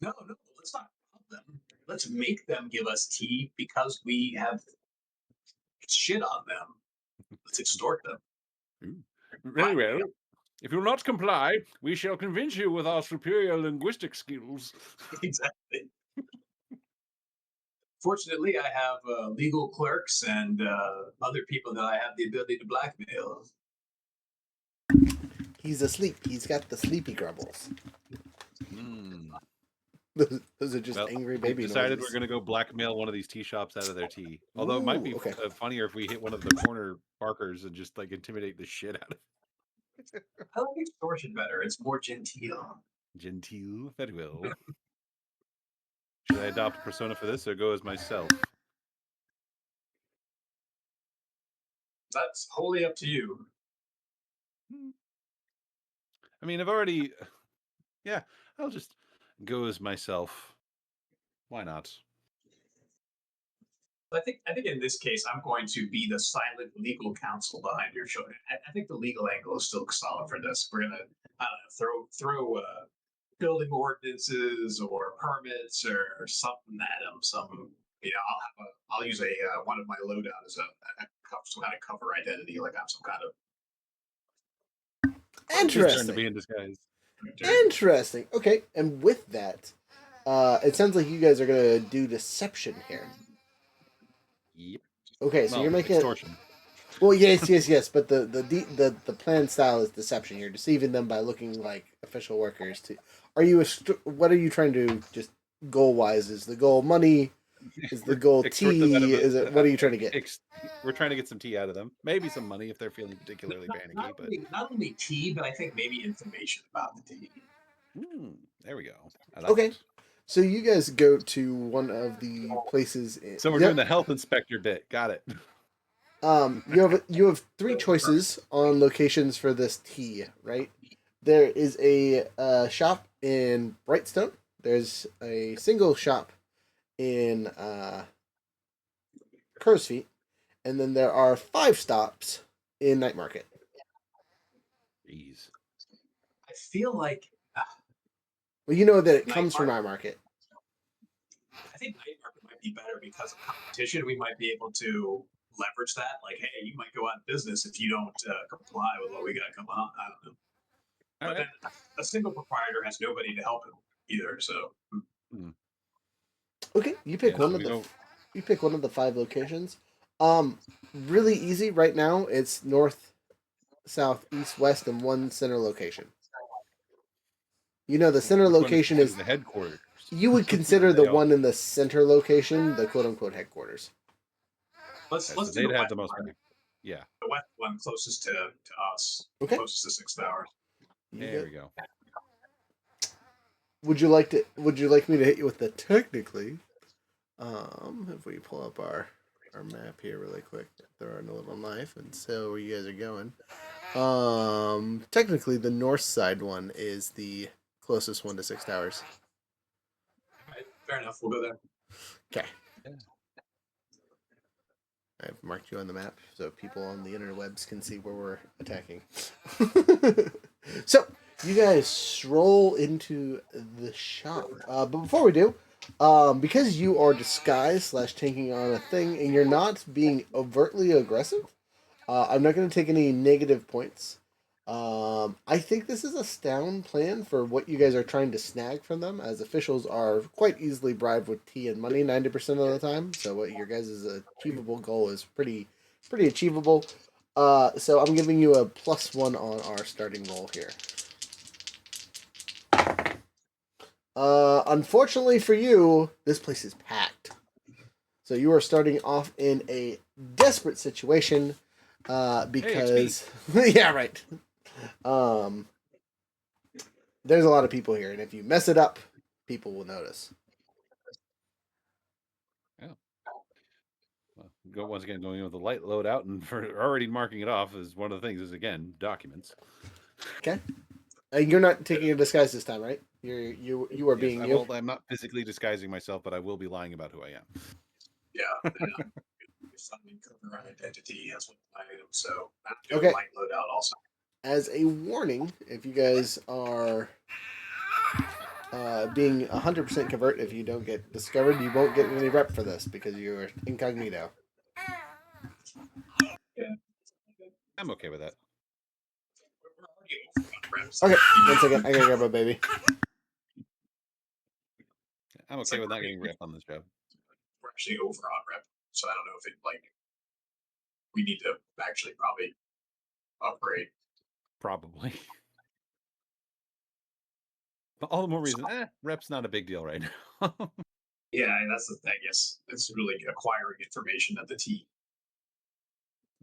No, let's not rob them. Let's make them give us tea because we have shit on them. Let's extort them. Very well. If you'll not comply, we shall convince you with our superior linguistic skills. Exactly. Fortunately, I have legal clerks and other people that I have the ability to blackmail. He's asleep. He's got the sleepy grumbles. Mm. Those are just Well, angry we've baby decided noises. we're going to go blackmail one of these tea shops out of their tea. Although it might be Ooh, okay. funnier if we hit one of the corner barkers and just like intimidate the shit out of I like extortion better. It's more genteel. Gentile. Very well. Should I adopt a persona for this or go as myself? That's wholly up to you. I mean, I've already. Yeah, I'll just go as myself. Why not? I think in this case, I'm going to be the silent legal counsel behind your shoulder. I think the legal angle is still solid for this. We're gonna throw building ordinances or permits or something at them. I'll use a one of my loadout as some kind of cover identity, like I'm some kind of It's his turn to Interesting. be in disguise. Interesting. Okay, and with that, it sounds like you guys are gonna do deception here. Yep. Okay, so Well, you're making extortion. Well, yes, but the plan style is deception. You're deceiving them by looking like official workers. Are you what are you trying to just goal wise? Is the goal money? Is the goal Extort them out of tea? Is it what are you trying to get? We're trying to get some tea out of them. Maybe some money if they're feeling particularly panicky. Not only tea, but I think maybe information about the tea. There we go. I like Okay, it. so you guys go to one of the places. So we're doing the health inspector bit. Got it. You have three choices on locations for this tea, right? There is a shop in Brightstone. There's a single shop in Crow's Feet, and then there are 5 stops in Night Market. Jeez. I feel like Well, you know that it Night comes from Market- Night Market. I think Night Market might be better because of competition. We might be able to leverage that. Like, hey, you might go out of business if you don't comply with what we got going on. I don't know. But then a single proprietor has nobody to help him either. So Okay, you pick one of the you pick one of the 5 locations. Really easy right now. It's north, south, east, west, and one center location. You know the center location is the headquarters. You would consider the one in the center location the quote unquote headquarters. Let's so do they'd have the most money. Yeah. The west one closest to us. Okay. Closest to 6 hours. There we go. Would you like me to hit you with the technically? If we pull up our map here really quick, throw in a little knife and so where you guys are going. Technically the north side one is the closest one to 6 towers. Right, fair enough. We'll go there. Okay. I've marked you on the map so people on the interwebs can see where we're attacking. So, you guys stroll into the shop. But before we do, because you are disguised / taking on a thing and you're not being overtly aggressive, I'm not going to take any negative points. I think this is a sound plan for what you guys are trying to snag from them, as officials are quite easily bribed with tea and money 90% of the time. So what your guys' achievable goal is pretty achievable. So I'm giving you a +1 on our starting roll here. Unfortunately for you, this place is packed. So you are starting off in a desperate situation because yeah, right. There's a lot of people here, and if you mess it up, people will notice. Yeah. Well, once again, going with the light loadout, and for already marking it off as one of the things is again documents. Okay. You're not taking a disguise this time, right? You are being you. Well, I'm not physically disguising myself, but I will be lying about who I am. Yeah. Funding cover identity has one item, so I'm doing Okay. light loadout also. As a warning, if you guys are being 100% covert, if you don't get discovered, you won't get any rep for this because you're incognito. Yeah. I'm okay with that. Okay, 1 second. I gotta grab my baby. I'm okay with not getting rep on this job. We're actually over on rep, so I don't know if it we need to actually probably upgrade. Probably. All the more reason, rep's not a big deal right now. Yeah, and that's the thing. Yes, it's really acquiring information at the T.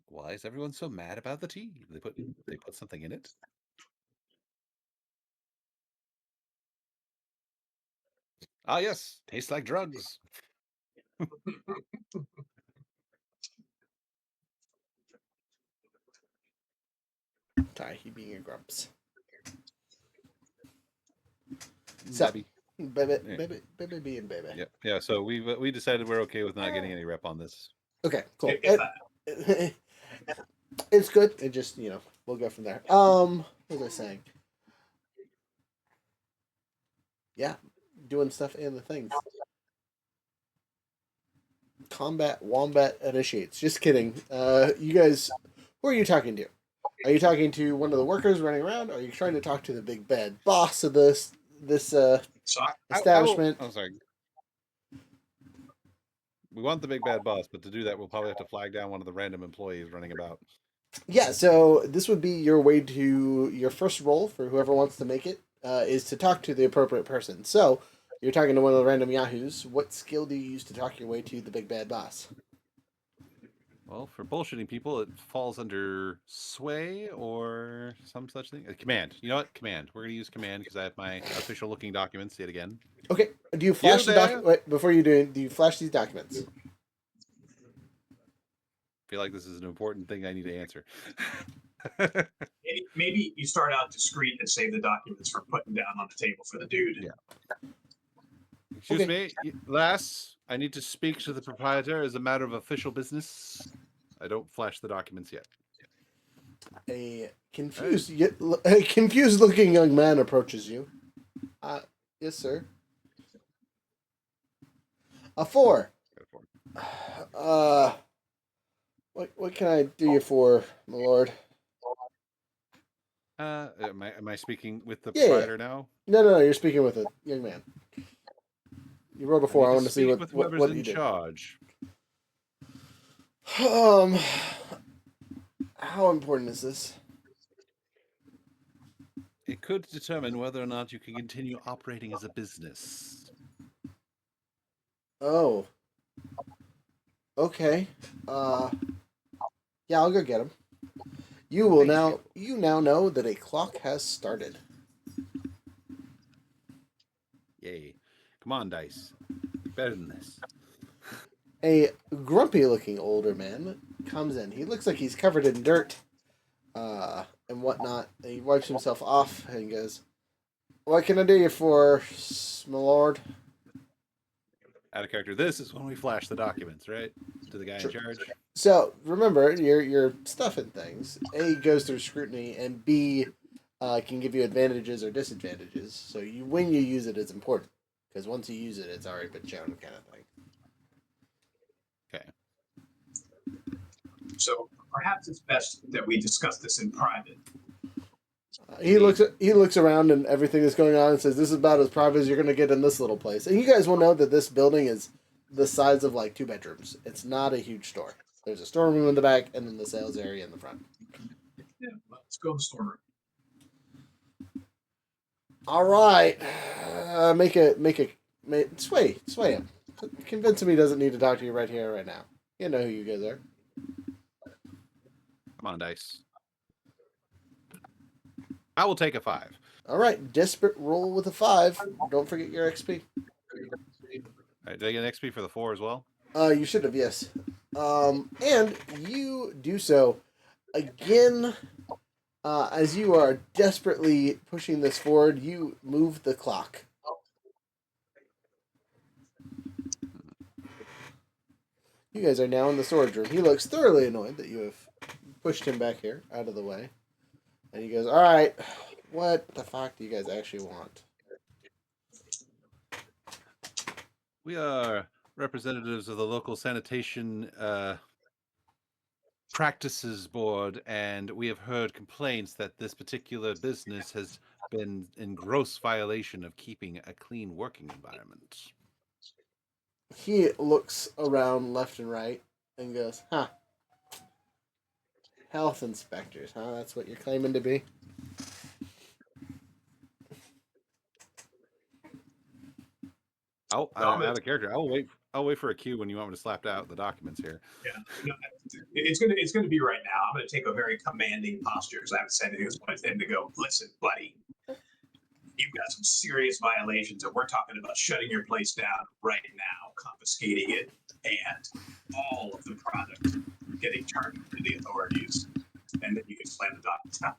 Why is everyone so mad about the tea? They put something in it. Ah, yes, tastes like drugs. He being a grumps. So, Babby. baby, Yeah. baby being baby. Yeah. So we decided we're okay with not getting any rep on this. Okay, cool. If It's good. It just, we'll go from there. What was I saying? Yeah, doing stuff and the things. Combat Wombat initiates. Just kidding. You guys, who are you talking to? Are you talking to one of the workers running around? Or are you trying to talk to the big bad boss of this so establishment? I'm sorry. We want the big bad boss, but to do that, we'll probably have to flag down one of the random employees running about. Yeah, so this would be your way to your first roll for whoever wants to make it is to talk to the appropriate person. So you're talking to one of the random yahoos. What skill do you use to talk your way to the big bad boss? Well, for bullshitting people, it falls under sway or some such thing. Command. You know what? Command. We're going to use command because I have my official looking documents yet again. Okay. Do you flash the there. document? Wait, before you do you flash these documents? I feel like this is an important thing I need to answer. maybe you start out discreet and save the documents for putting down on the table for the dude. Yeah. Excuse me, lass. I need to speak to the proprietor as a matter of official business. I don't flash the documents yet. A confused-looking young man approaches you. Yes, sir. A 4. What can I do you for, my lord? Am I speaking with the proprietor now? No. You're speaking with a young man. You rolled a 4. I want to see what whoever's you in did. charge. How important is this? It could determine whether or not you can continue operating as a business. Oh. Okay. Yeah, I'll go get him. You now know that a clock has started. Yay. Come on, Dice. Better than this. A grumpy-looking older man comes in. He looks like he's covered in dirt and whatnot. And he wipes himself off and goes, "What can I do you for, my lord?" Out of character. This is when we flash the documents, right? To the guy in charge. So remember, you're stuffing things. A goes through scrutiny, and B can give you advantages or disadvantages. So when you use it is important because once you use it, it's already been shown, kind of thing. Okay. So perhaps it's best that we discuss this in private. He looks around and everything that's going on and says, "This is about as private as you're going to get in this little place." And you guys will know that this building is the size of like 2 bedrooms. It's not a huge store. There's a storeroom in the back and then the sales area in the front. Yeah, let's go to the storeroom. All right, sway him. Convince him he doesn't need to talk to you right here, right now. You know who you guys are. Come on, Dice. I will take a 5. All right, desperate roll with a 5. Don't forget your XP. All right, did I get an XP for the 4 as well? You should have, yes. And you do so again. As you are desperately pushing this forward, you move the clock. You guys are now in the storage room. He looks thoroughly annoyed that you have pushed him back here, out of the way. And he goes, "All right, what the fuck do you guys actually want?" We are representatives of the local sanitation practices board, and we have heard complaints that this particular business has been in gross violation of keeping a clean working environment. He looks around left and right and goes, "Huh. Health inspectors, huh? That's what you're claiming to be?" Out of character. I'll wait for a cue when you want me to slap out the documents here. Yeah, no, it's gonna be right now. I'm gonna take a very commanding posture because I haven't said anything. I want him to go. Listen, buddy, you've got some serious violations, and we're talking about shutting your place down right now, confiscating it, and all of the product getting turned to the authorities. And then you can slam the documents down.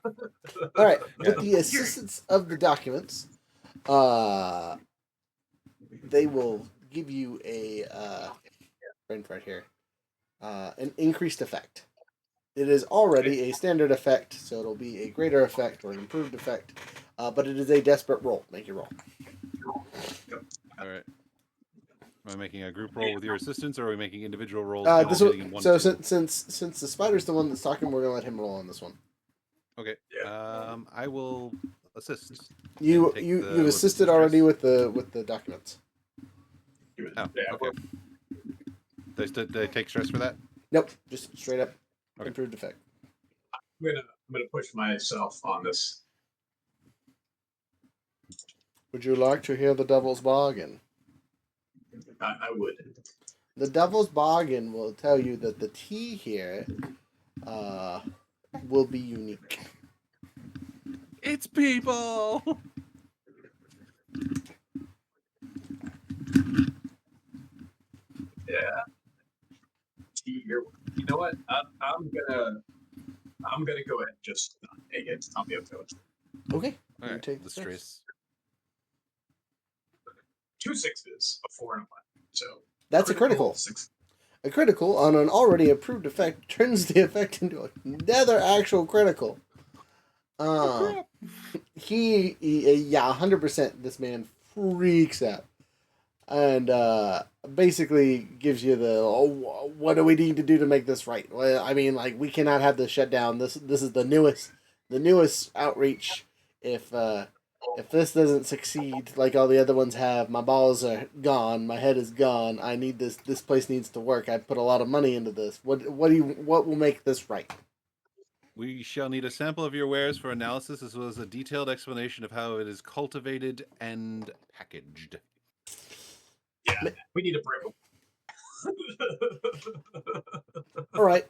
All right. Yeah. With the assistance of the documents, they will give you a right here, an increased effect. It is already a standard effect, so it'll be a greater effect or an improved effect. But it is a desperate roll. Make your roll. All right. Am I making a group roll with your assistance, or are we making individual rolls? This one, so since the spider's the one that's talking, we're gonna let him roll on this one. Okay. I will assist. You assisted already with the documents. Oh, okay. They take stress for that? Nope, just straight up Okay. improved effect. I'm gonna push myself on this. Would you like to hear the devil's bargain? I would. The devil's bargain will tell you that the tea here will be unique. It's people. Yeah. You know what? I'm gonna go ahead and just take it. I'll be okay with it. Okay. All you right. take The the stress. 2 6s, a 4 and a 1. So That's a critical. 6. A critical on an already approved effect turns the effect into another actual critical. He 100%. This man freaks out, and basically gives you the what do we need to do to make this right? Well, I mean, like, we cannot have this shut down. This is the newest outreach. If this doesn't succeed like all the other ones have, my balls are gone. My head is gone. I need this. This place needs to work. I put a lot of money into this. What will make this right? We shall need a sample of your wares for analysis, as well as a detailed explanation of how it is cultivated and packaged. Yeah, we need a break. All right.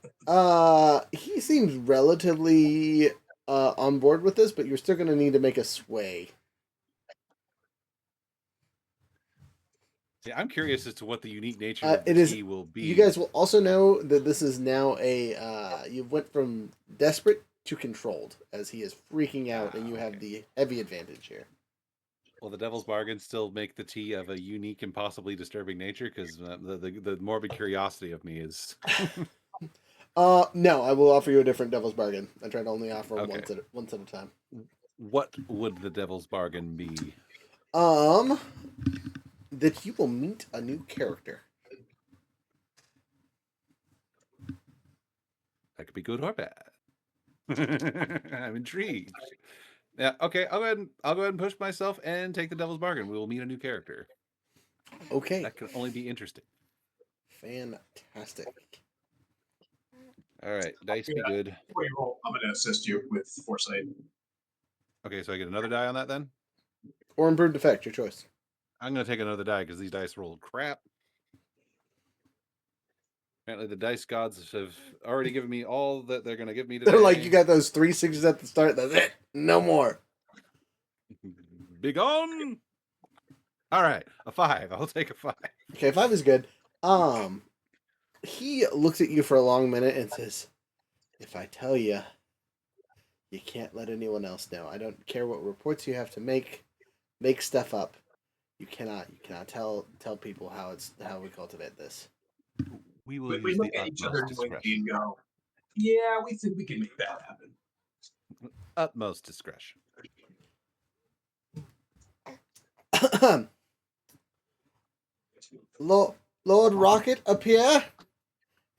He seems relatively on board with this, but you're still going to need to make a sway. Yeah, I'm curious as to what the unique nature of the tea will be. You guys will also know that this is now a you went from desperate to controlled, as he is freaking out, and you have the heavy advantage here. Will the devil's bargain still make the tea of a unique and possibly disturbing nature? Because the morbid curiosity of me is. No, I will offer you a different devil's bargain. I try to only offer Okay. once at a time. What would the devil's bargain be? That you will meet a new character. That could be good or bad. I'm intrigued. Yeah. Okay. I'll go ahead and push myself and take the devil's bargain. We will meet a new character. Okay. That can only be interesting. Fantastic. All right. Dice be good. Before you roll, I'm going to assist you with foresight. Okay. So I get another die on that then? Or improved effect, your choice. I'm going to take another die because these dice rolled crap. Apparently the dice gods have already given me all that they're going to give me today. They're like, you got those 3 6s at the start. That's it. No more. Big on. All right. A 5. I'll take a 5. Okay, 5 is good. He looks at you for a long minute and says, if I tell you, you can't let anyone else know. I don't care what reports you have to make stuff up. You cannot tell people how we cultivate this. We will We use look the at each other utmost and discretion. go, yeah, we think we can make that happen. Utmost discretion. Lord Rocket appear,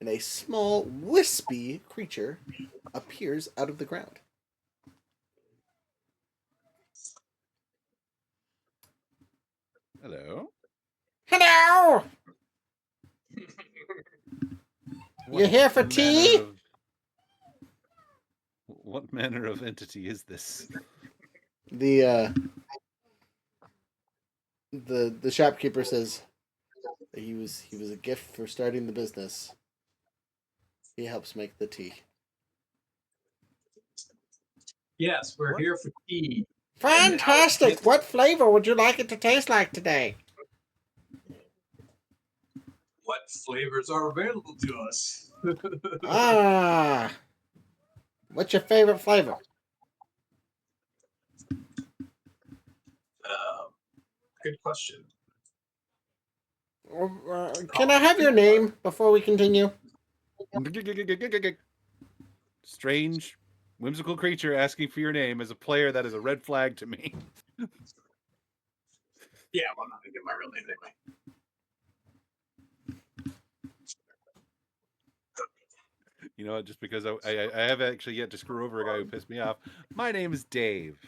and a small wispy creature appears out of the ground. Hello. Hello. You here for tea? What manner of entity is this? The the shopkeeper says that he was a gift for starting the business. He helps make the tea. Yes, we're What? here for tea. Fantastic! What flavor would you like it to taste like today? What flavors are available to us? Ah, what's your favorite flavor? Good question. Can I have your name before we continue? Strange, whimsical creature asking for your name. As a player, that is a red flag to me. Yeah, well, I'm not gonna get my real name anyway. You know what? Just because I have actually yet to screw over a guy who pissed me off. My name is Dave.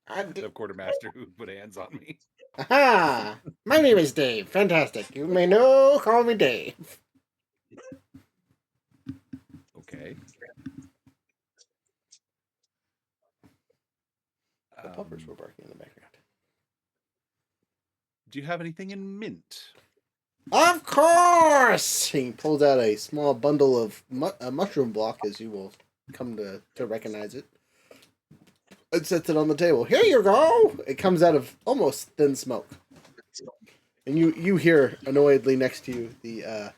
The quartermaster who put hands on me. Aha! My name is Dave. Fantastic. You may now call me Dave. Okay. The puppers were barking in the background. Do you have anything in mint? Of course! He pulls out a small bundle of a mushroom block, as you will come to recognize it. And sets it on the table. Here you go! It comes out of almost thin smoke. And you hear annoyedly next to you the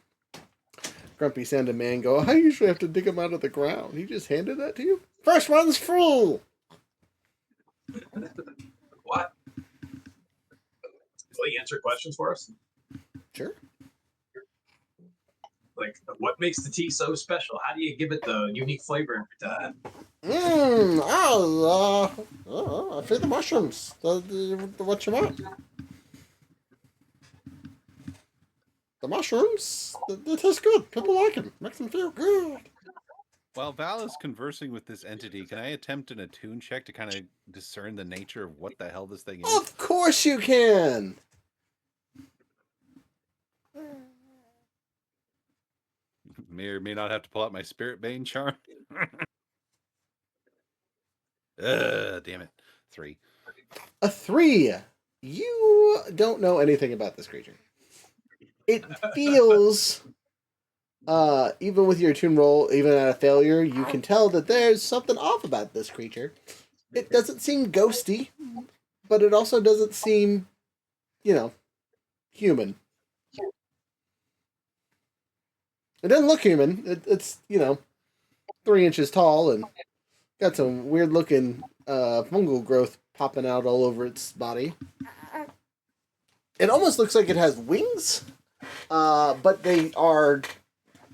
grumpy sounded man go, I usually have to dig him out of the ground. He just handed that to you? First one's free! What? Will you answer questions for us? Sure. Like, what makes the tea so special? How do you give it the unique flavor every time? I feed the mushrooms. What you want? The mushrooms, they taste good. People like them. Makes them feel good. While Val is conversing with this entity, can I attempt an attune check to kind of discern the nature of what the hell this thing is? Of course you can. May or may not have to pull out my Spirit Bane charm. Damn it. 3. A 3. You don't know anything about this creature. It feels, even with your attune roll, even at a failure, you can tell that there's something off about this creature. It doesn't seem ghosty, but it also doesn't seem, human. It doesn't look human. It's 3 inches tall and got some weird looking fungal growth popping out all over its body. It almost looks like it has wings, but they are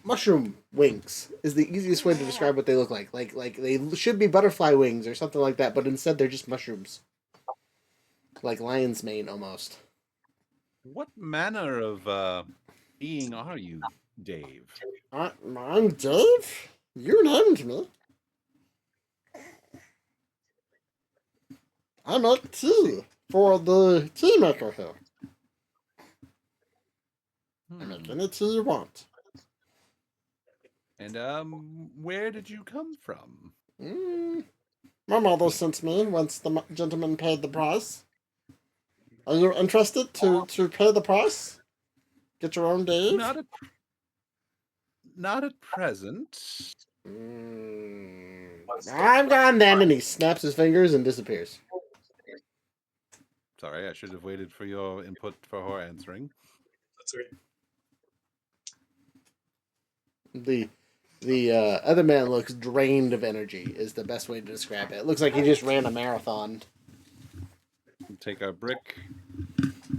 mushroom wings. Is the easiest way to describe what they look like. Like they should be butterfly wings or something like that, but instead they're just mushrooms, like lion's mane almost. What manner of being are you, Dave? I'm Dave? You named me. I make tea for the tea maker here. I make any tea you want. And where did you come from? My mother sent me once the gentleman paid the price. Are you interested to pay the price? Get your own Dave? Not at present. I'm gone then, and he snaps his fingers and disappears. Sorry, I should have waited for your input for her answering. That's right. The other man looks drained of energy, is the best way to describe it. It looks like he just ran a marathon. Take our brick,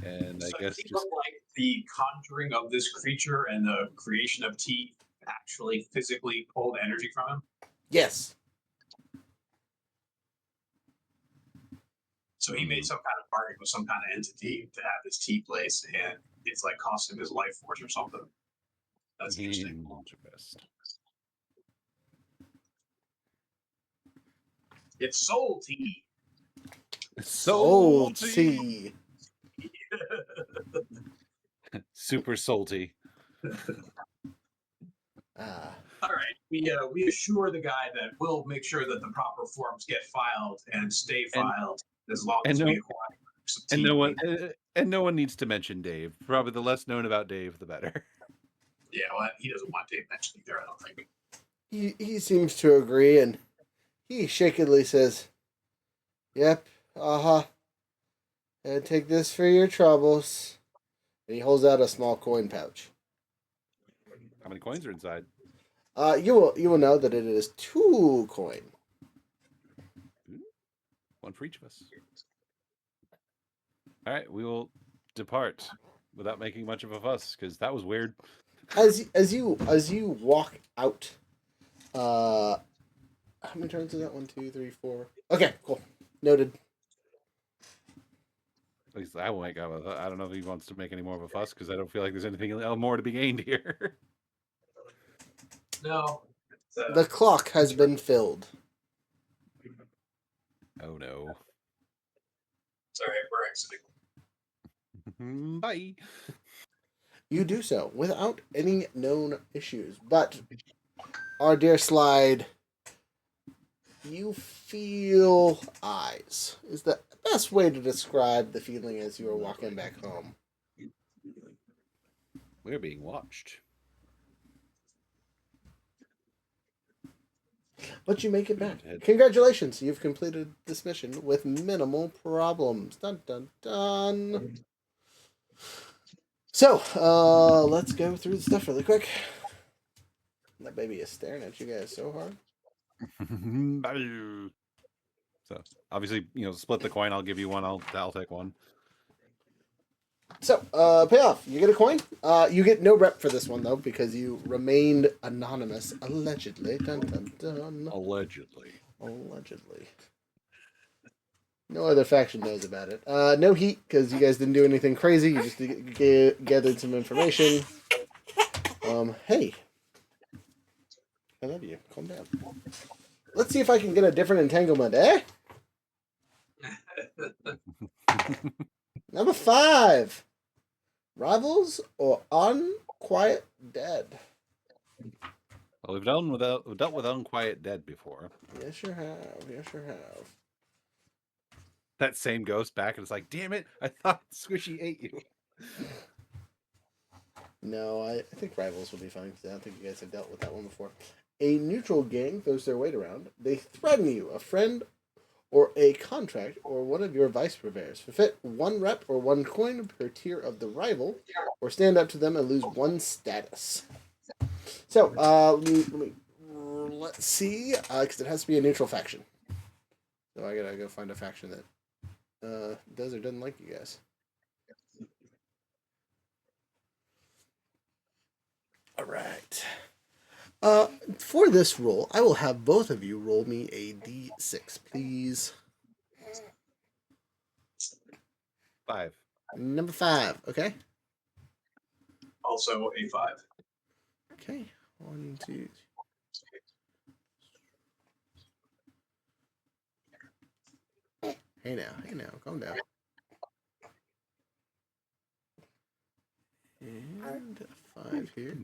and I guess it just look like the conjuring of this creature and the creation of tea actually physically pulled energy from him. Yes. So he made some kind of bargain with some kind of entity to have this tea place, and it's like cost him his life force or something. That's interesting. It's soul tea. Soul tea. Super salty. All right, we assure the guy that we'll make sure that the proper forms get filed and stay filed as long as we acquire. some And tea. no one needs to mention Dave. Probably the less known about Dave, the better. Yeah, well, he doesn't want Dave mentioned either, I don't think. He seems to agree, and he shakily says, "Yep, and take this for your troubles." And he holds out a small coin pouch. How many coins are inside? You will know that it is 2 coin. One for each of us. All right, we will depart without making much of a fuss because that was weird. As you walk out, how many turns is that? 1, 2, 3, 4. Okay, cool, noted. At least I will make up. I don't know if he wants to make any more of a fuss because I don't feel like there's anything more to be gained here. No. The clock has been filled. Oh no. Sorry, we're exiting. Bye. You do so without any known issues, but our dear Slide, you feel eyes. Is the best way to describe the feeling as you are walking back home. We're being watched. But you make it back. Congratulations, you've completed this mission with minimal problems. Dun dun dun. So, let's go through the stuff really quick. That baby is staring at you guys so hard. So obviously, split the coin. I'll give you one. I'll take one. So, payoff. You get a coin. You get no rep for this one though because you remained anonymous, allegedly. Dun dun dun. Allegedly. No other faction knows about it. No heat because you guys didn't do anything crazy. You just gathered some information. Hey, I love you. Calm down. Let's see if I can get a different entanglement, eh? Number 5. Rivals or Unquiet Dead? Well, we've dealt with Unquiet Dead before. Yes, you have. That same ghost back, and it's like, damn it! I thought Squishy ate you. No, I think Rivals will be fine because I don't think you guys have dealt with that one before. A neutral gang throws their weight around. They threaten you, a friend, or a contract, or one of your vice purveyors. Forfeit 1 rep or 1 coin per tier of the rival, or stand up to them and lose 1 status. So, let's see, because it has to be a neutral faction. So I gotta go find a faction that does or doesn't like you guys. All right. For this roll, I will have both of you roll me a d6, please. 5. Number 5, okay? Also a 5. Okay. 1, 2. Hey now, calm down. And a 5 here.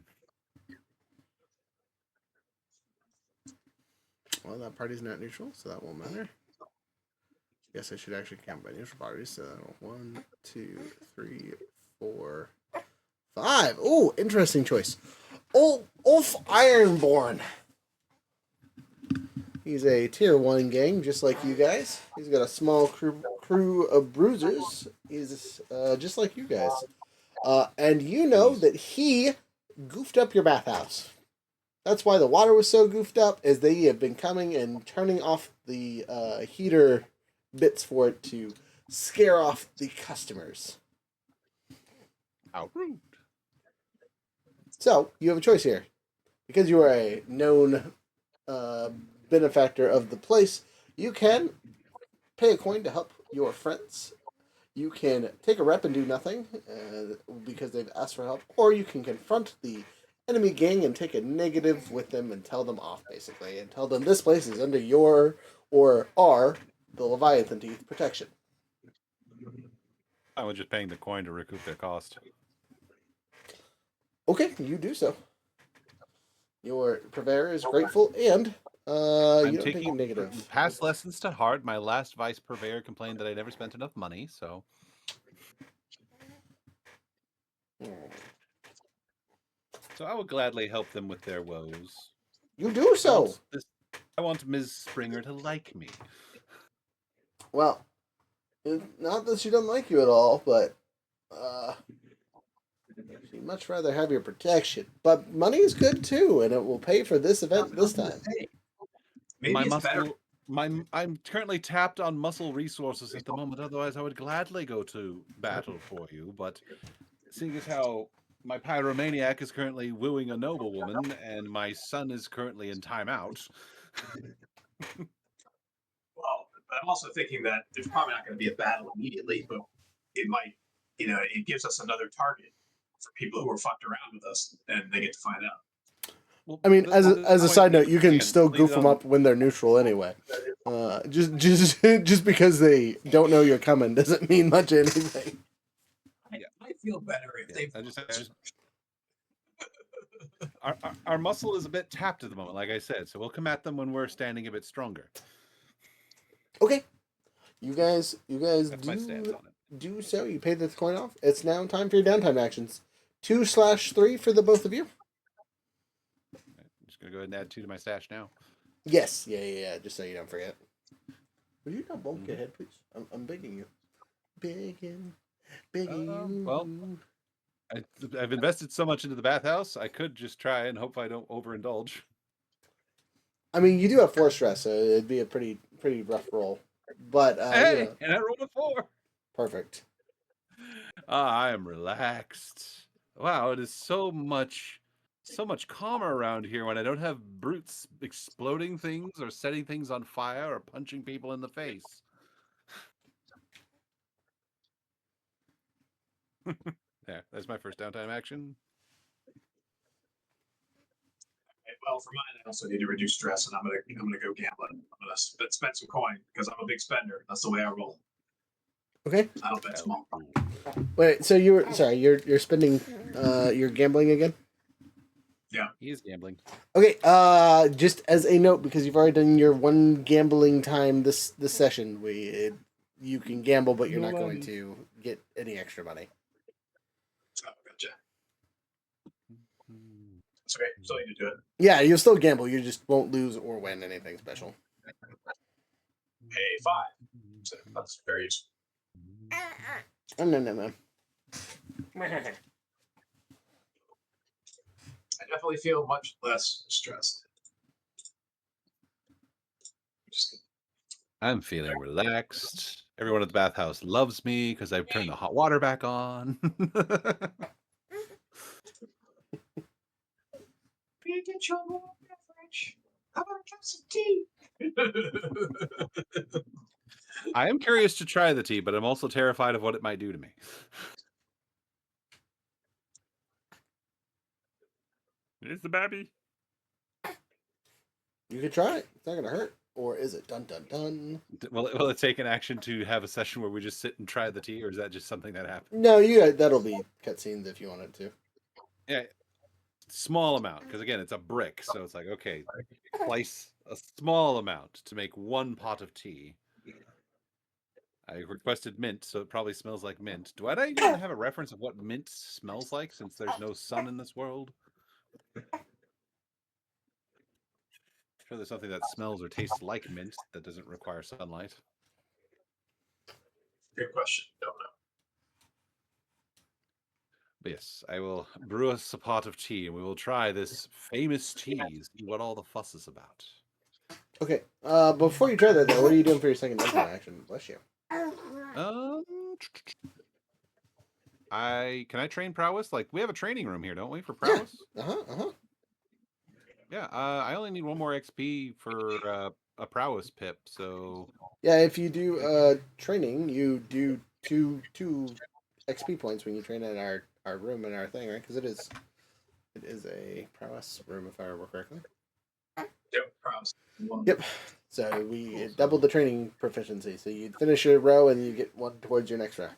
Well, that party's not neutral, so that won't matter. Guess I should actually count by neutral parties. So 1, 2, 3, 4, 5. Oh, interesting choice. Ulf Ironborn. He's a tier 1 gang, just like you guys. He's got a small crew of bruisers. He's just like you guys. And you know that he goofed up your bathhouse. That's why the water was so goofed up, is they have been coming and turning off the heater bits for it to scare off the customers. How rude. So, you have a choice here. Because you are a known benefactor of the place, you can pay a coin to help your friends. You can take a rep and do nothing because they've asked for help, or you can confront the enemy gang and take a negative with them and tell them off, basically, and tell them this place is under your or our, the Leviathan Teeth, protection. I was just paying the coin to recoup their cost. Okay, you do so. Your purveyor is grateful, and I'm You don't take taking a negative. past lessons to heart. My last vice purveyor complained that I never spent enough money, so I will gladly help them with their woes. You do so. I want Ms. Springer to like me. Well, not that she doesn't like you at all, but she'd much rather have your protection. But money is good too, and it will pay for this event this time. Maybe My it's better. muscle, I'm currently tapped on muscle resources at the moment. Otherwise, I would gladly go to battle for you. But seeing as how my pyromaniac is currently wooing a noblewoman, and my son is currently in timeout. Well, but I'm also thinking that there's probably not going to be a battle immediately, but it might, it gives us another target for people who are fucked around with us, and they get to find out. Well, I mean, as a side note, you can again, still leave goof it them on- up when they're neutral anyway. Just because they don't know you're coming doesn't mean much of anything. I feel better if they. Our muscle is a bit tapped at the moment, like I said, so we'll come at them when we're standing a bit stronger. Okay, you guys That's my stance on it. do so. You pay the coin off. It's now time for your downtime actions. 2/3 for the both of you. I'm just gonna go ahead and add 2 to my stash now. Yes, yeah. Just so you don't forget. Would you not bulk ahead, please? I'm begging you. Begging you. Well, I've invested so much into the bathhouse. I could just try and hope I don't overindulge. I mean, you do have 4 stress, so it'd be a pretty rough roll. But Hey, and I rolled a 4. Perfect. I am relaxed. Wow, it is so much calmer around here when I don't have brutes exploding things or setting things on fire or punching people in the face. There, that's my first downtime action. Well, for mine, I also need to reduce stress, and I'm gonna go gambling. I'm gonna spend some coin because I'm a big spender. That's the way I roll. Okay. I don't bet small. Wait, so you're spending you're gambling again? Yeah. He is gambling. Okay, just as a note, because you've already done your 1 gambling time this session, you can gamble, but you're not going to get any extra money. Oh, gotcha. That's okay. Still need to do it. Yeah, you'll still gamble. You just won't lose or win anything special. Pay 5. So that's very useful. Oh, no. I definitely feel much less stressed. I'm feeling relaxed. Everyone at the bathhouse loves me because I've turned the hot water back on. Get your warm beverage. How about a cup of tea? I am curious to try the tea, but I'm also terrified of what it might do to me. Here's the baby. You could try it. It's not gonna hurt. Or is it? Dun dun dun. Will it take an action to have a session where we just sit and try the tea, or is that just something that happens? No, that'll be cutscenes if you wanted to. Yeah, small amount, because again, it's a brick, so it's like, okay, slice a small amount to make 1 pot of tea. I requested mint, so it probably smells like mint. Do I even have a reference of what mint smells like, since there's no sun in this world? I'm sure there's something that smells or tastes like mint that doesn't require sunlight. Good question. Don't know. But yes, I will brew us a pot of tea, and we will try this famous tea, see what all the fuss is about. Okay. Before you try that, though, what are you doing for your second action? Bless you. Can I train prowess? Like, we have a training room here, don't we, for prowess? Yeah. Yeah. I only need 1 more XP for a prowess pip, so Yeah, if you do training, you do two XP points when you train in our room and our thing, right? Because it is a prowess room, if I remember correctly. Yep, prowess. Yep. So we doubled the training proficiency. So you finish your row and you get 1 towards your next row.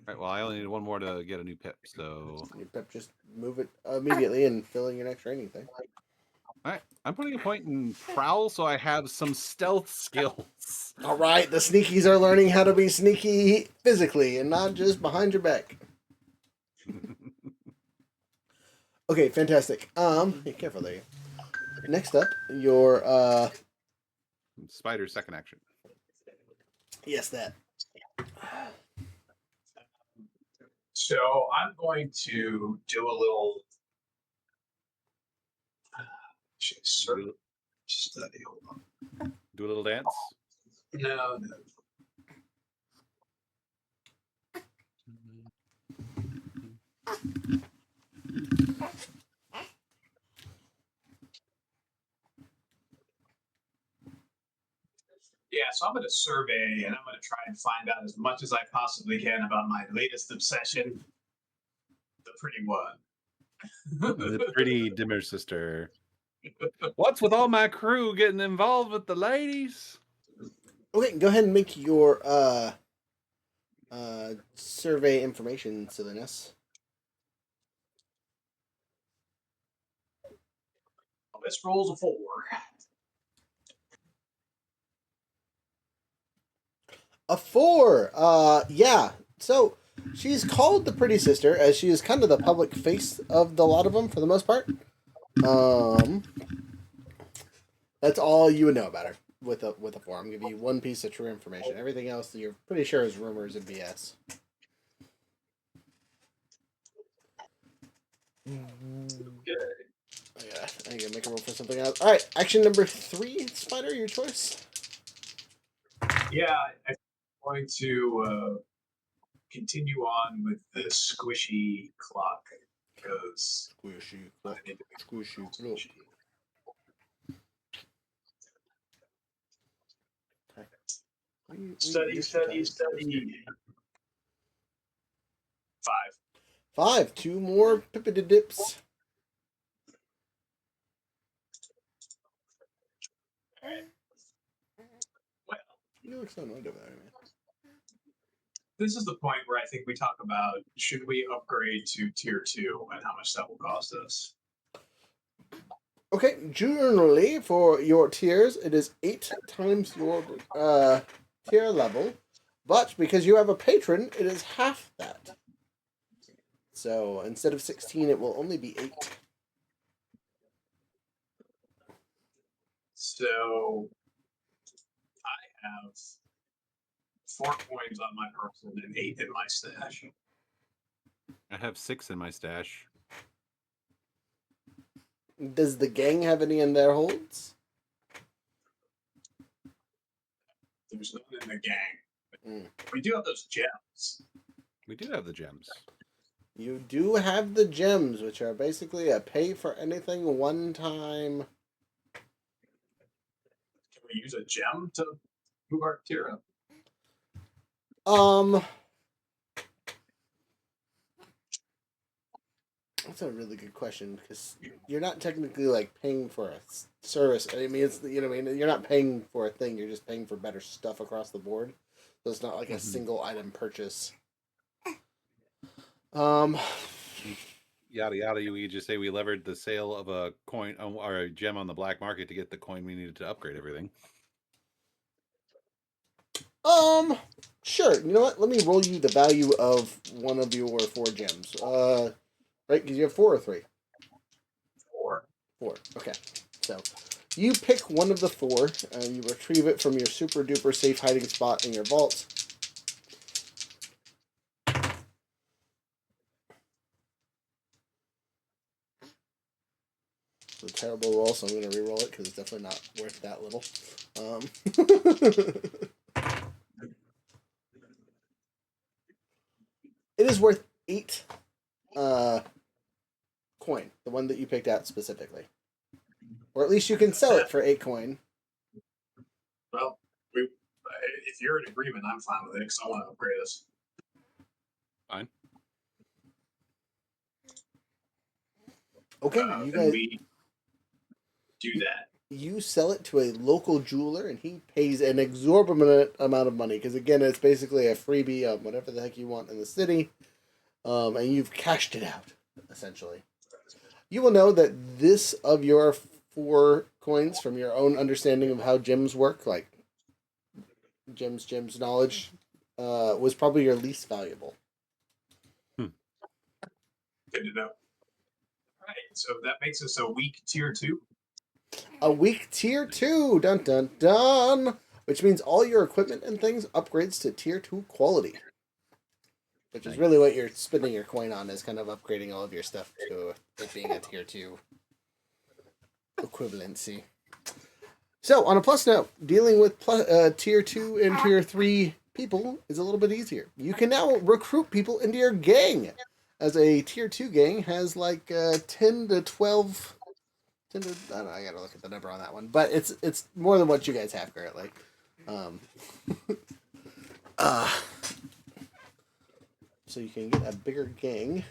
Right, well, I only need 1 more to get a new pip, so Your pip, just move it immediately and fill in your next training thing. Alright, I'm putting a point in prowl so I have some stealth skills. All right, the sneakies are learning how to be sneaky physically and not just behind your back. Okay, fantastic. Be careful there. Next up, your Spider's second action. yes, that. So I'm going to do a little study. Hold on. Do a little dance. No. Yeah, so I'm going to survey and I'm going to try and find out as much as I possibly can about my latest obsession, the pretty one. The pretty dimmer sister. What's with all my crew getting involved with the ladies? Okay, go ahead and make your survey information silliness. This rolls a 4. A 4. Yeah. So she's called the pretty sister as she is kind of the public face of the lot of them for the most part. That's all you would know about her with a 4. I'm giving you one piece of true information. Everything else you're pretty sure is rumors and BS. Yeah, I gotta make a roll for something else. All right, action number 3, Spider, your choice. Yeah, I'm going to continue on with the squishy clock because Squishy, I need to be squishy. Study. 5. 5. 2 more pippity dips. Well, You look so annoyed over there, man. this is the point where I think we talk about should we upgrade to tier 2 and how much that will cost us. Okay, generally for your tiers, it is 8 times your tier level, but because you have a patron, it is half that. So instead of 16, it will only be 8. So I have 4 coins on my person and 8 in my stash. I have 6 in my stash. Does the gang have any in their holds? There's none in the gang. We do have those gems. We do have the gems. You do have the gems, which are basically a pay for anything one time. Can we use a gem to move our tier up? That's a really good question because you're not technically like paying for a service. I mean, it's I mean, you're not paying for a thing. You're just paying for better stuff across the board. So it's not like a single item purchase. Yada yada. You just say we levered the sale of a coin or a gem on the black market to get the coin we needed to upgrade everything. Sure. You know what? Let me roll you the value of one of your 4 gems. Right? Because you have 4 or 3. 4. 4. Okay. So you pick one of the 4 and you retrieve it from your super duper safe hiding spot in your vault. It's a terrible roll, so I'm going to re-roll it because it's definitely not worth that little. It is worth 8 coin, the one that you picked out specifically. Or at least you can sell it for 8 coin. Well, if you're in agreement, I'm fine with it because I want to upgrade us. Fine. Okay, you guys. We do that. You sell it to a local jeweler, and he pays an exorbitant amount of money because again, it's basically a freebie of whatever the heck you want in the city, and you've cashed it out essentially. You will know that this of your 4 coins from your own understanding of how gems work, like gems knowledge, was probably your least valuable. Good to know. All right, so that makes us a weak tier 2. A weak tier 2, dun dun dun, which means all your equipment and things upgrades to tier 2 quality. Which is really what you're spending your coin on, is kind of upgrading all of your stuff to it being a tier 2 equivalency. So, on a plus note, dealing with tier 2 and tier 3 people is a little bit easier. You can now recruit people into your gang, as a tier 2 gang has like 10 to 12... I don't know, I gotta look at the number on that one. But it's more than what you guys have currently. So you can get a bigger gang.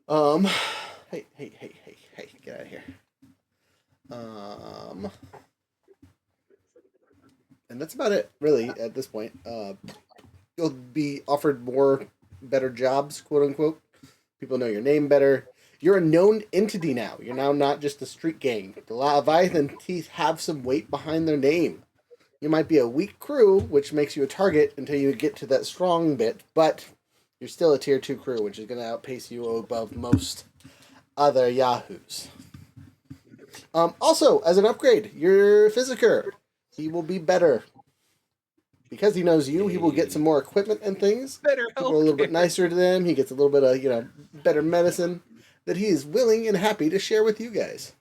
Hey, get out of here. And that's about it, really, at this point. You'll be offered more better jobs, quote unquote. People know your name better. You're a known entity now. You're now not just a street gang. The Leviathan Teeth have some weight behind their name. You might be a weak crew, which makes you a target until you get to that strong bit, but you're still a tier 2 crew, which is going to outpace you above most other yahoos. Also, as an upgrade, your Physiker. He will be better. Because he knows you, he will get some more equipment and things. Better People are a little bit nicer to them. He gets a little bit of, better medicine that he is willing and happy to share with you guys.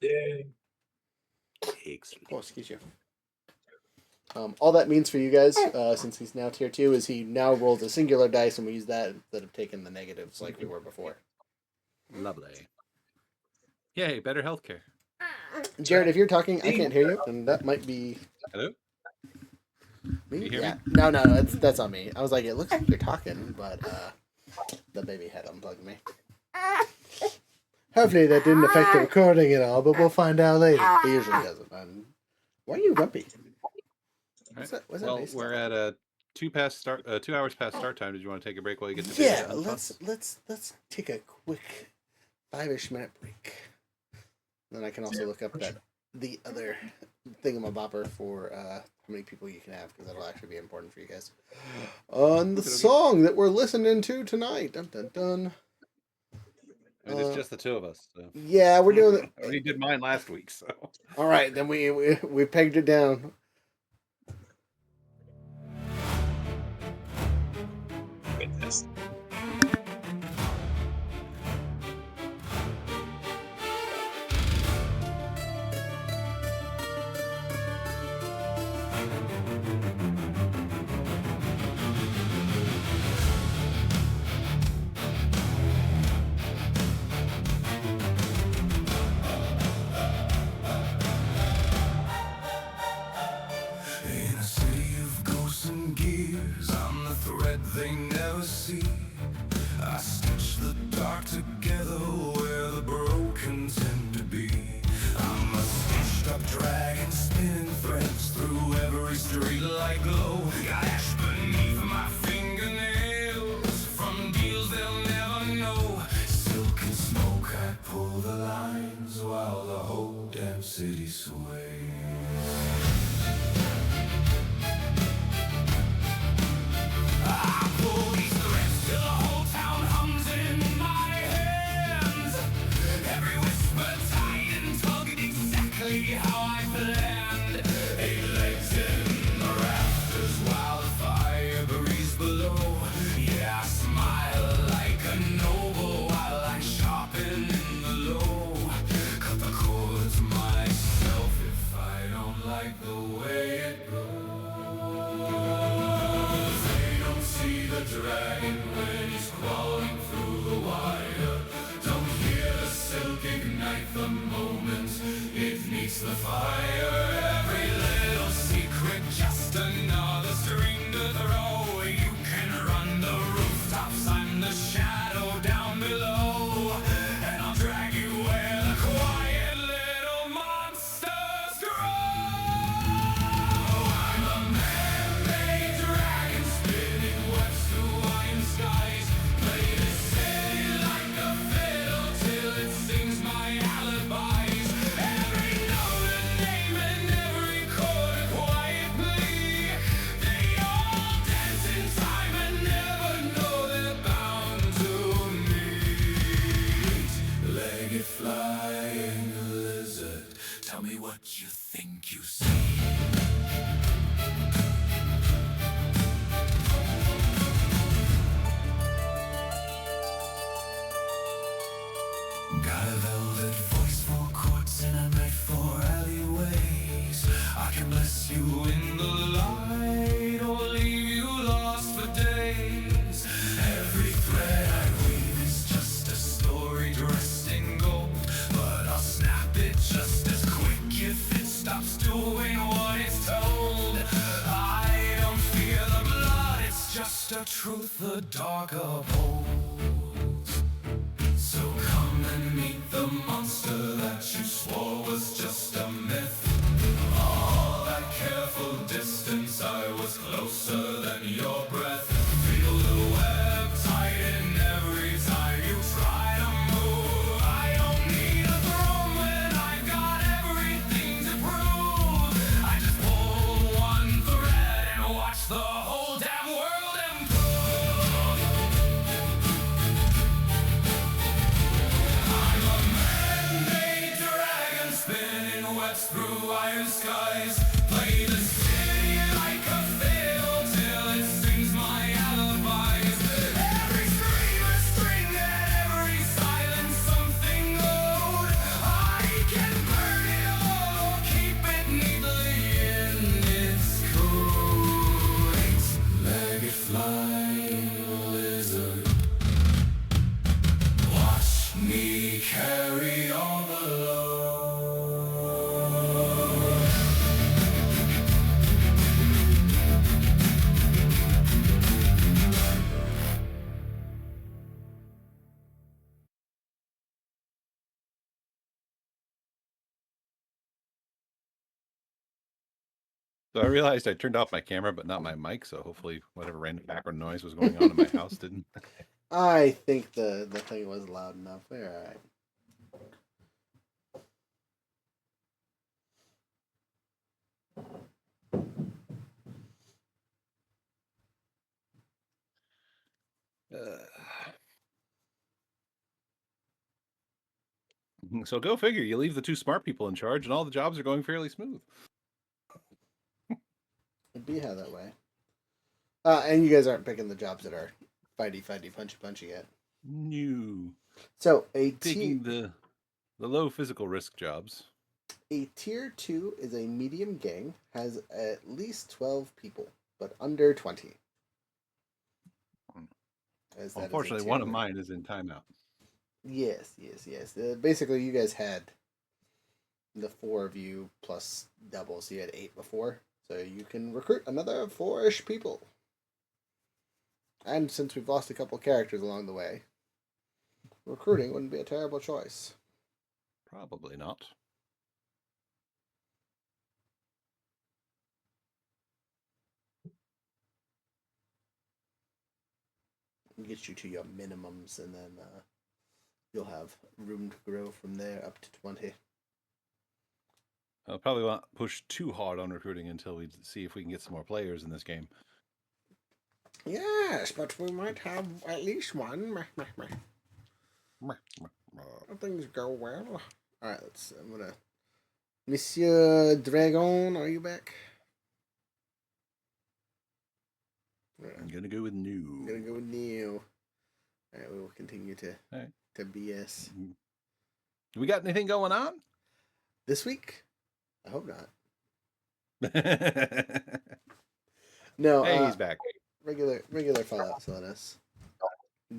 Yay. Oh, excuse you. All that means for you guys, since he's now tier 2, is he now rolls a singular dice, and we use that instead of taking the negatives like we were before. Lovely. Yay, better healthcare. Jared, if you're talking, I can't hear you, and that might be... Hello? Me? You hear Yeah. me? No, that's on me. I was like, it looks like you're talking, but the baby had unplugged me. Hopefully that didn't affect the recording at all, but we'll find out later. It usually doesn't. Why are you grumpy? Right. What's Well, based we're on? at 2 hours past start time. Did you want to take a break while you get to Yeah, the let's take a quick 5-ish minute break. Then I can also look up the other thingamabopper for how many people you can have, because that'll actually be important for you guys. On the song that we're listening to tonight. Dun dun dun. And it's just the two of us. So. Yeah, we're doing it. I already did mine last week, so. All right, then we pegged it down. Fantastic. In a city of ghosts and gears, I'm the thread they never see. I stitch the dark together where the broken tend to be. I'm a stitched up dragon spinning threads through every streetlight glow. Got ash beneath my fingernails from deals they'll never know. Silk and smoke, I pull the lines while the whole damn city sways. I pull these threads till the whole town hums in my hands. Every whisper tied and tugged exactly how I planned. 8 legs in the rafters while the fire breathes below. Yeah, I smile like a noble while I sharpen in the low. Cut the cords myself if I don't like the way it goes. See the dragon when he's crawling through the wire. Don't hear the silk ignite the moment it meets the fire. Every little secret, just another string to throw. You can run the rooftops, I'm the shadow down below. And I'll drag you where the quiet little monsters grow. I'm a man-made dragon spinning webs through iron skies. Play this city like a fiddle till it sings my flying lizard, tell me what you think you see. Got a velvet voice for courts and a knife for alleyways. I can bless you in the light or leave you lost for days. Every thread I weave is just a story dressed in gold, but I'll snap it just as quick if it stops doing what it's told. I don't fear the blood, it's just a truth the dark upholds. So come and meet the monster that you swore was just a myth. All that careful distance, I was closer than your breath. Feel the web tighten every time you try to move. I don't need a throne when I've got everything to prove. I just pull one thread and watch the whole damn world improve. Spinning webs through iron skies. Play the city like a fiddle till it sings my alibis. Every scream a string and every silence something old. I can burn it all or keep it neatly in its code. Eight-legged flying lizard, watch me carry all the load. So I realized I turned off my camera, but not my mic. So hopefully, whatever random background noise was going on in my house didn't. I think the thing was loud enough. All right. So go figure. You leave the two smart people in charge, and all the jobs are going fairly smooth. It'd be how that way. And you guys aren't picking the jobs that are fighty, punchy yet. New. So Taking the low physical risk jobs. A tier 2 is a medium gang, has at least 12 people, but under 20. As that is a Unfortunately, tier one of 1. mine is in timeout. Yes. Basically, you guys had the 4 of you plus double, so you had 8 before. So you can recruit another 4-ish people. And since we've lost a couple characters along the way, recruiting wouldn't be a terrible choice. Probably not. Get you to your minimums, and then you'll have room to grow from there up to 20. I'll probably won't push too hard on recruiting until we see if we can get some more players in this game. Yes, but we might have at least one. Things go well. Alright, I'm gonna... Monsieur Dragon, are you back? I'm gonna go with new. I'm gonna go with new. Alright, we will continue to BS. We got anything going on? This week? I hope not. No, hey, he's back. Regular Fallout Solace.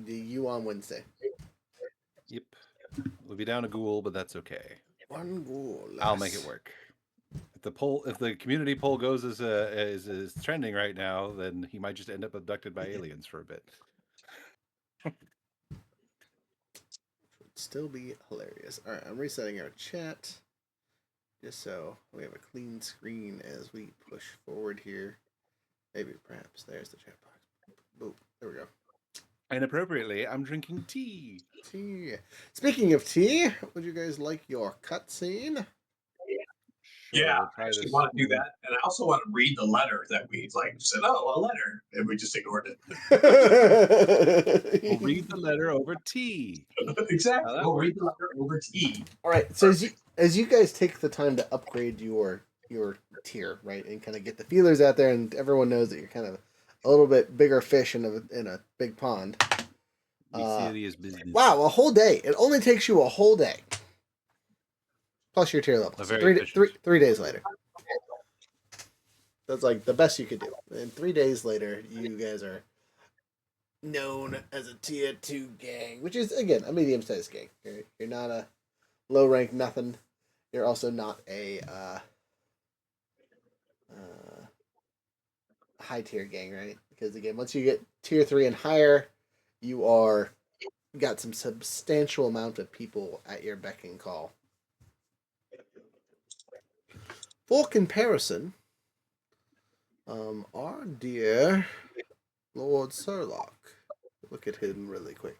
You on Wednesday. Yep. We'll be down a ghoul, but that's okay. One ghoul. I'll make it work. If the community poll goes as is trending right now, then he might just end up abducted by aliens for a bit. Would still be hilarious. All right, I'm resetting our chat just so we have a clean screen as we push forward here. Maybe perhaps there's the chat box. Boop. There we go. And appropriately, I'm drinking tea. Tea. Speaking of tea, would you guys like your cutscene? Sure, Yeah, we'll I try actually this. want to do that, and I also want to read the letter that we said. Oh, a letter, and we just ignored it. We'll read the letter over tea. Exactly. Now that We'll read works. the letter over tea. All right. So as you guys take the time to upgrade your tier, right, and kind of get the feelers out there, and everyone knows that you're kind of a little bit bigger fish in a big pond. Be serious business. Wow, a whole day. It only takes you a whole day. Plus your tier levels. Very efficient. 3 days later. That's like the best you could do. And 3 days later, you guys are known as a tier 2 gang, which is, again, a medium-sized gang. You're not a low rank nothing. You're also not a high tier gang, right? Because, again, once you get tier 3 and higher, you are got some substantial amount of people at your beck and call. For comparison, our dear Lord Surlock. Look at him really quick.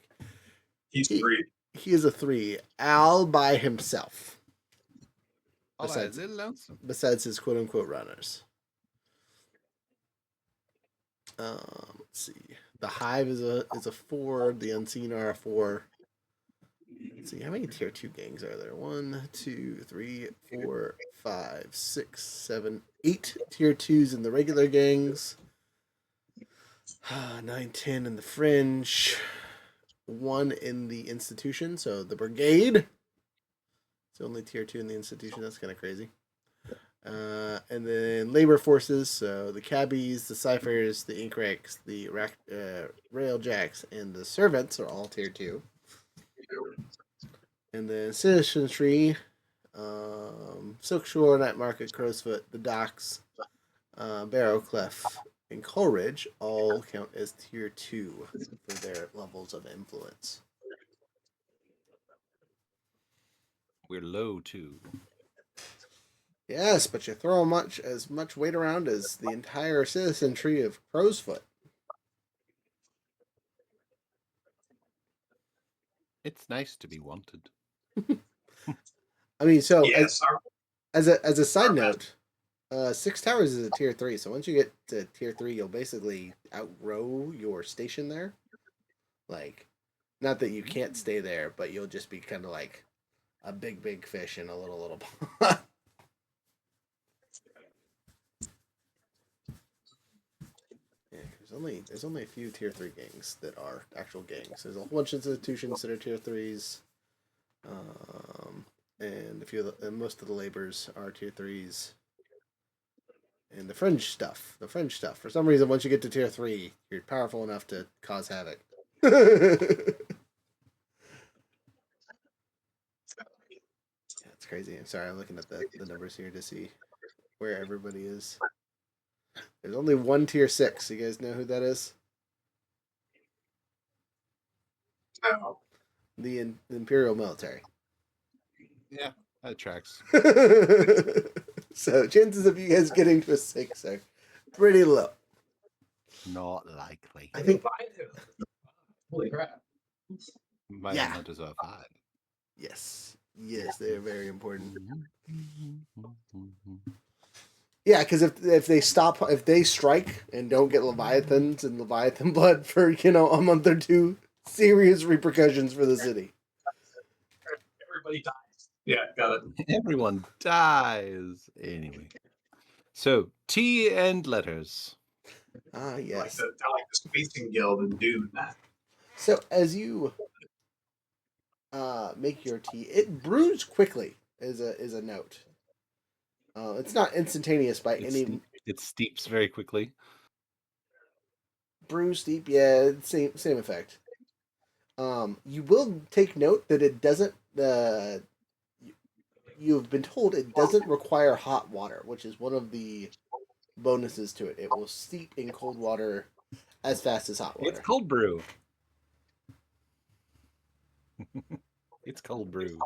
He's 3. He is a 3, all by himself. All right, a little lonesome. Besides his quote unquote runners. Let's see. The Hive is a 4. The Unseen are a 4. Let's see, how many tier 2 gangs are there? 1, 2, 3, 4, 5, 6, 7, 8 tier 2s in the regular gangs. 9, 10 in the Fringe. 1 in the institution, so the Brigade. It's only tier 2 in the institution. That's kind of crazy. And then labor forces, so the cabbies, the ciphers, the ink rakes, the railjacks, and the servants are all tier 2. And then citizenry, Silkshore, Night Market, Crowsfoot, the docks, Barrowclef, and Coleridge all count as tier 2 for their levels of influence. We're low too. Yes, but you throw as much weight around as the entire citizenry of Crowsfoot. It's nice to be wanted. I mean, so Yes, as a side note, 6 Towers is a tier 3, so once you get to tier 3, you'll basically outgrow your station there. Like, not that you can't stay there, but you'll just be kind of like a big fish in a little pond. Yeah, there's only a few tier 3 gangs that are actual gangs. There's a whole bunch of institutions that are tier 3s, and most of the labors are tier 3s. And the fringe stuff. For some reason, once you get to tier 3, you're powerful enough to cause havoc. That's crazy. I'm sorry, I'm looking at the numbers here to see where everybody is. There's only 1 tier 6. You guys know who that is? no. The Imperial military. Yeah, that tracks. So chances of you guys getting to a 6 are pretty low. Not likely. I think. Holy crap. My Yeah. hunters are 5. Yes, they are very important. Mm-hmm. Yeah, because if they strike and don't get Leviathans and Leviathan blood for a month or 2, serious repercussions for the city. Everybody dies. Yeah, got it. Everyone dies. Anyway. So, tea and letters. Ah, yes. Like the Spacing Guild and Dune. So as you make your tea, it brews quickly. Is a note. It's not instantaneous by any. It steeps very quickly. Brew steep, yeah, same effect. You will take note that it doesn't. You've been told it doesn't require hot water, which is one of the bonuses to it. It will steep in cold water as fast as hot water. It's cold brew. It's cold brew.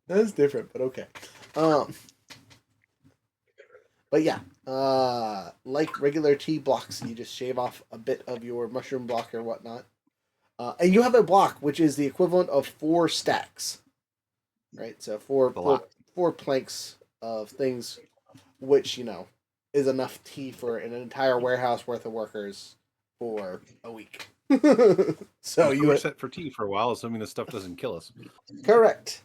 That's different, but okay. But yeah, like regular tea blocks, you just shave off a bit of your mushroom block or whatnot. And you have a block, which is the equivalent of 4 stacks. Right? So 4 4 planks of things, which is enough tea for an entire warehouse worth of workers for a week. So we're set for tea for a while, assuming this stuff doesn't kill us. Correct.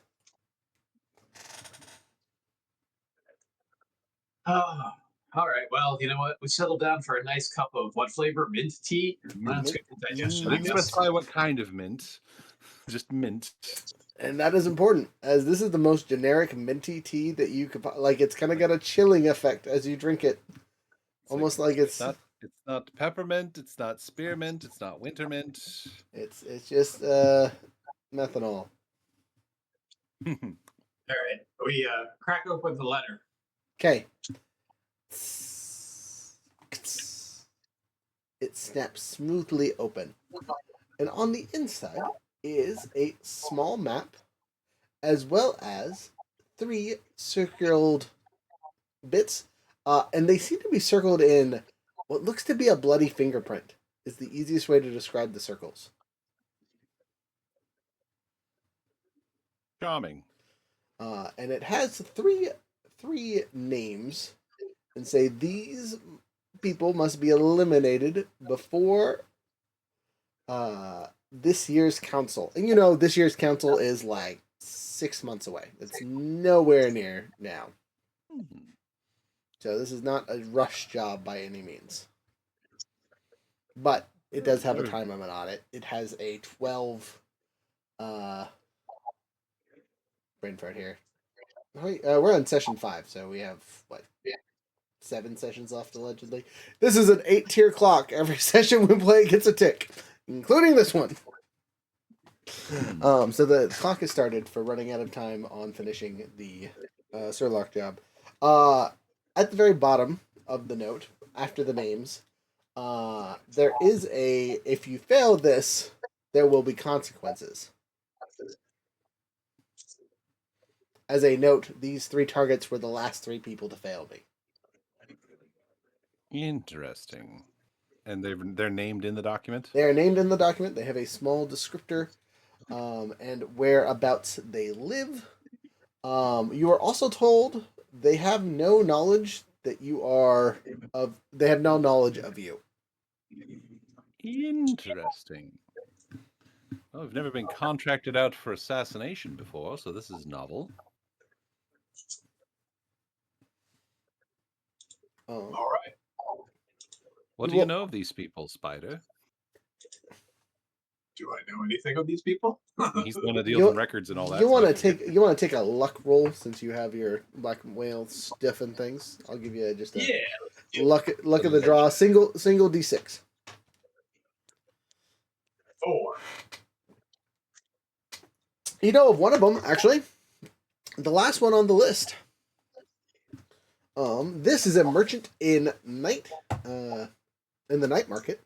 All right. Well, you know what? We settled down for a nice cup of what flavor? Mint tea? That's good for digestion, I Didn't guess. specify what kind of mint. Just mint. And that is important, as this is the most generic minty tea that you could like. It's kind of got a chilling effect as you drink it, almost like it's not peppermint. It's not spearmint. It's not wintermint. It's just methanol. All right. We crack open the letter. Okay. It snaps smoothly open. And on the inside is a small map, as well as 3 circled bits. And they seem to be circled in what looks to be a bloody fingerprint, is the easiest way to describe the circles. Charming. And it has three names, and say these people must be eliminated before this year's council. And this year's council is like 6 months away. It's nowhere near now. So this is not a rush job by any means. But it does have a time limit on it. It has a 12 brain fart here. We're on session 5, so we have 7 sessions left allegedly. This is an 8-tier clock. Every session we play gets a tick, including this one. So the clock has started for running out of time on finishing the Sherlock job. At the very bottom of the note, after the names, there is if you fail this, there will be consequences. As a note, these 3 targets were the last 3 people to fail me. Interesting. And they're named in the document? They are named in the document. They have a small descriptor and whereabouts they live. You are also told they have no knowledge that you are of. They have no knowledge of you. Interesting. Well, I've never been contracted out for assassination before, so this is novel. All right. What do you know of these people, Spider? Do I know anything of these people? He's the one that deals in records and all that. You want to take a luck roll since you have your black whale stiff and things. I'll give you just a luck of the draw. Single d6. 4. You know of one of them actually. The last one on the list. This is a merchant in the night market.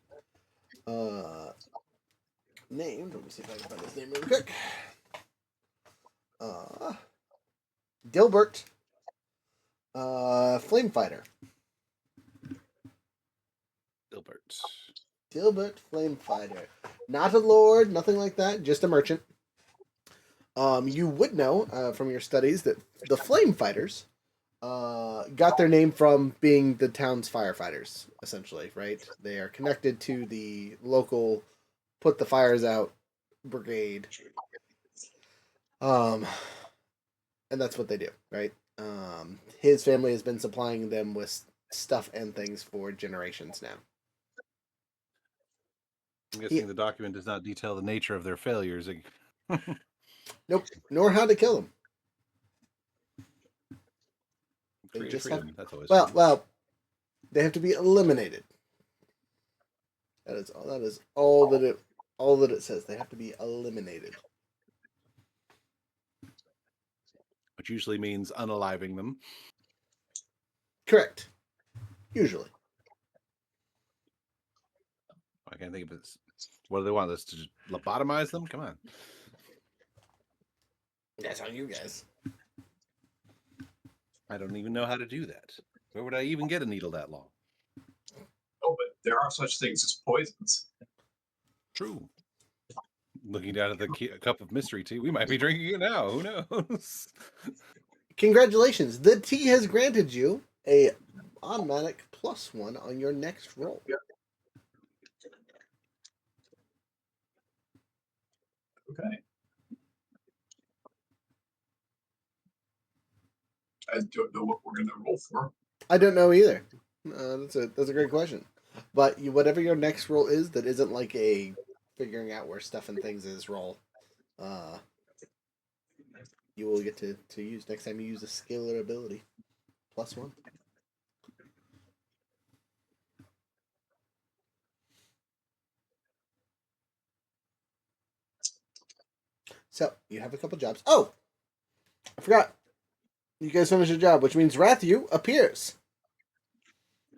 Named. Let me see if I can find his name really quick. Dilbert. Flame Fighter. Dilbert Flame Fighter. Not a lord, nothing like that. Just a merchant. You would know from your studies that the Flame Fighters got their name from being the town's firefighters, essentially, right? They are connected to the local put the fires out brigade. And that's what they do, right? His family has been supplying them with stuff and things for generations now. I'm guessing the document does not detail the nature of their failures. Nope, nor how to kill them. They just have, That's always well, they have to be eliminated. That is all that it says. They have to be eliminated. Which usually means unaliving them. Correct. Usually. I can't think of it. What do they want us to lobotomize them? Come on. That's on you guys. I don't even know how to do that. Where would I even get a needle that long? Oh, but there are such things as poisons. True. Looking down at the cup of mystery tea, we might be drinking it now. Who knows? Congratulations. The T has granted you a automatic +1 on your next roll. Okay. I don't know what we're going to roll for. I don't know either. That's a great question. But whatever your next roll is, that isn't like a figuring out where stuff and things is roll. You will get to use next time you use a skill or ability. +1. So you have a couple jobs. Oh, I forgot. You guys finished your job, which means Rathu appears.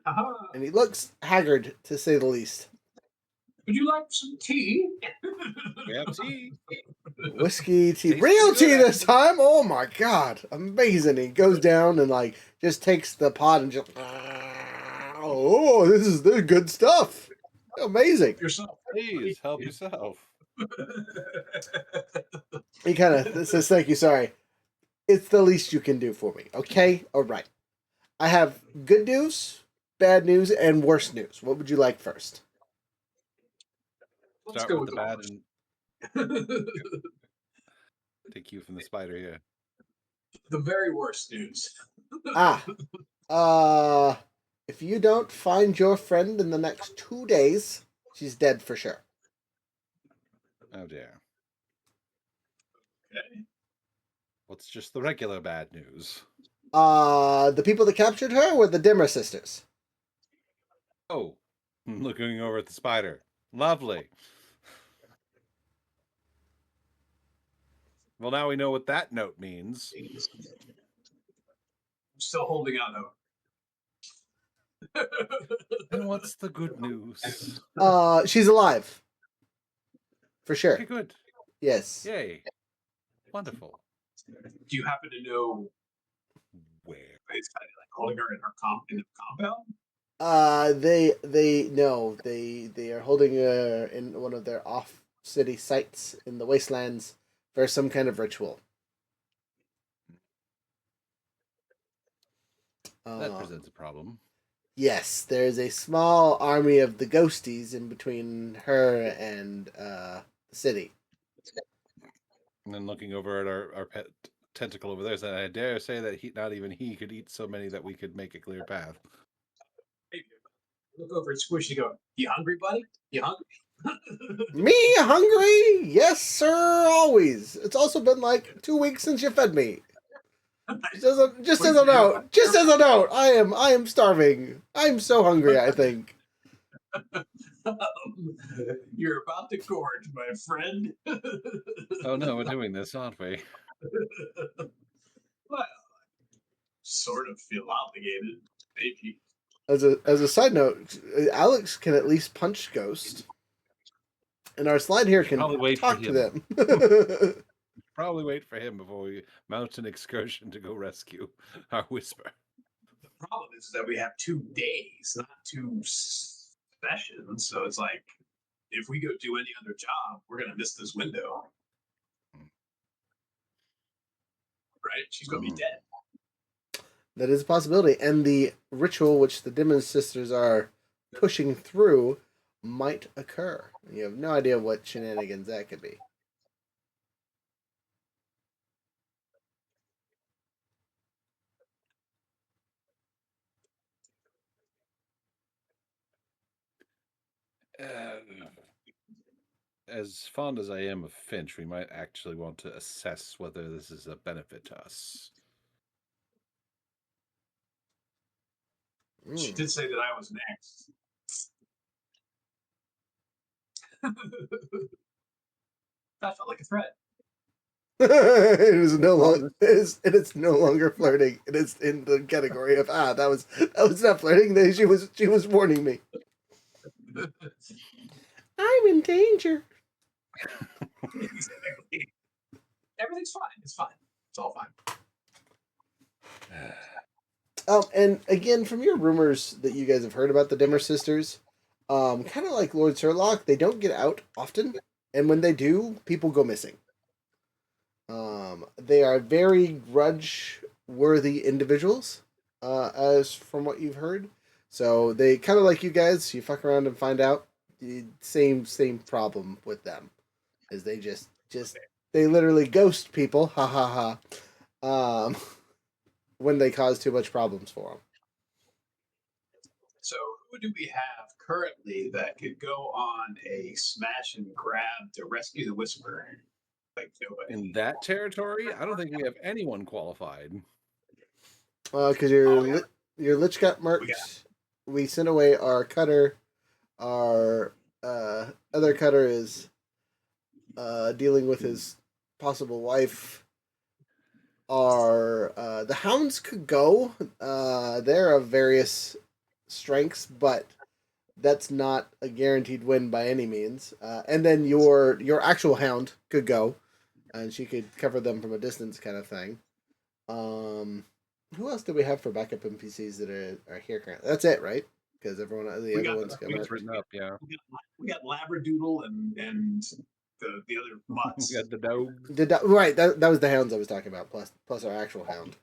Aha. And he looks haggard, to say the least. Would you like some tea? We have tea. Whiskey tea. Tastes Real good, tea this actually. time! Oh my god. Amazing. He goes down and like just takes the pot and just oh, this is good stuff. Amazing. Yourself. Please help yourself. He kind of says, "Thank you, sorry. It's the least you can do for me." Okay? Alright. I have good news, bad news, and worse news. What would you like first? Let's Start go with with the bad and take you from the spider. Yeah. the very worst news. If you don't find your friend in the next 2 days, she's dead for sure. Oh dear. Okay. What's just the regular bad news? The people that captured her were the Dimmer sisters. Oh, looking over at the spider. Lovely. Well, now we know what that note means. I'm still holding out hope. And what's the good news? She's alive. For sure. Okay, good. Yes. Yay. Wonderful. Do you happen to know Where? it's kind of like holding her in her in the compound? They are holding her in one of their off-city sites in the wastelands for some kind of ritual. That presents a problem. Yes, there's a small army of the ghosties in between her and the city. And then looking over at our pet tentacle over there, said, I dare say that not even he could eat so many that we could make a clear path. Maybe. Look over at Squishy and go, "You hungry, buddy? You hungry?" Me hungry? Yes, sir, always. It's also been like 2 weeks since you fed me. Just as a note, I am starving. I'm so hungry, I think. You're about to gorge, my friend. Oh no, we're doing this, aren't we? Well, sort of feel obligated, maybe. As a side note, Alex can at least punch Ghost, and our slide here can Probably wait talk for to him. them. Probably wait for him before we mount an excursion to go rescue our Whisper. The problem is that we have 2 days, not 2 sessions. So it's like, if we go do any other job, we're gonna miss this window. Right? She's gonna be dead. That is a possibility, and the ritual which the Dimon sisters are pushing through might occur. You have no idea what shenanigans that could be. As fond as I am of Finch, we might actually want to assess whether this is a benefit to us. She did say that I was next. That felt like a threat. It is no longer it's no longer flirting. It is in the category of that was not flirting. She was warning me. I'm in danger. Exactly. Everything's fine. It's fine. It's all fine. And again, from your rumors that you guys have heard about the Dimmer sisters, kind of like Lord Sherlock, they don't get out often, and when they do, people go missing. They are very grudge worthy individuals, as from what you've heard. So they kind of like you guys. You fuck around and find out the same problem with them, is they just they literally ghost people. Ha ha ha. When they cause too much problems for them. So who do we have currently that could go on a smash and grab to rescue the Whisperer? Like nobody. In that territory, I don't think we have anyone qualified. Because Oh, yeah. your lich got We got murked. We sent away our cutter. Our other cutter is dealing with his possible wife. Our the hounds could go. They're of various strengths, but that's not a guaranteed win by any means. And then your actual hound could go, and she could cover them from a distance, kind of thing. Who else do we have for backup NPCs that are here currently? That's it, right? Because everyone the We other got ones the- got we got It's marked. written up, yeah. we got Labradoodle and the other We mutts. got the dogs. Right, that was the hounds I was talking about. Plus our actual hound.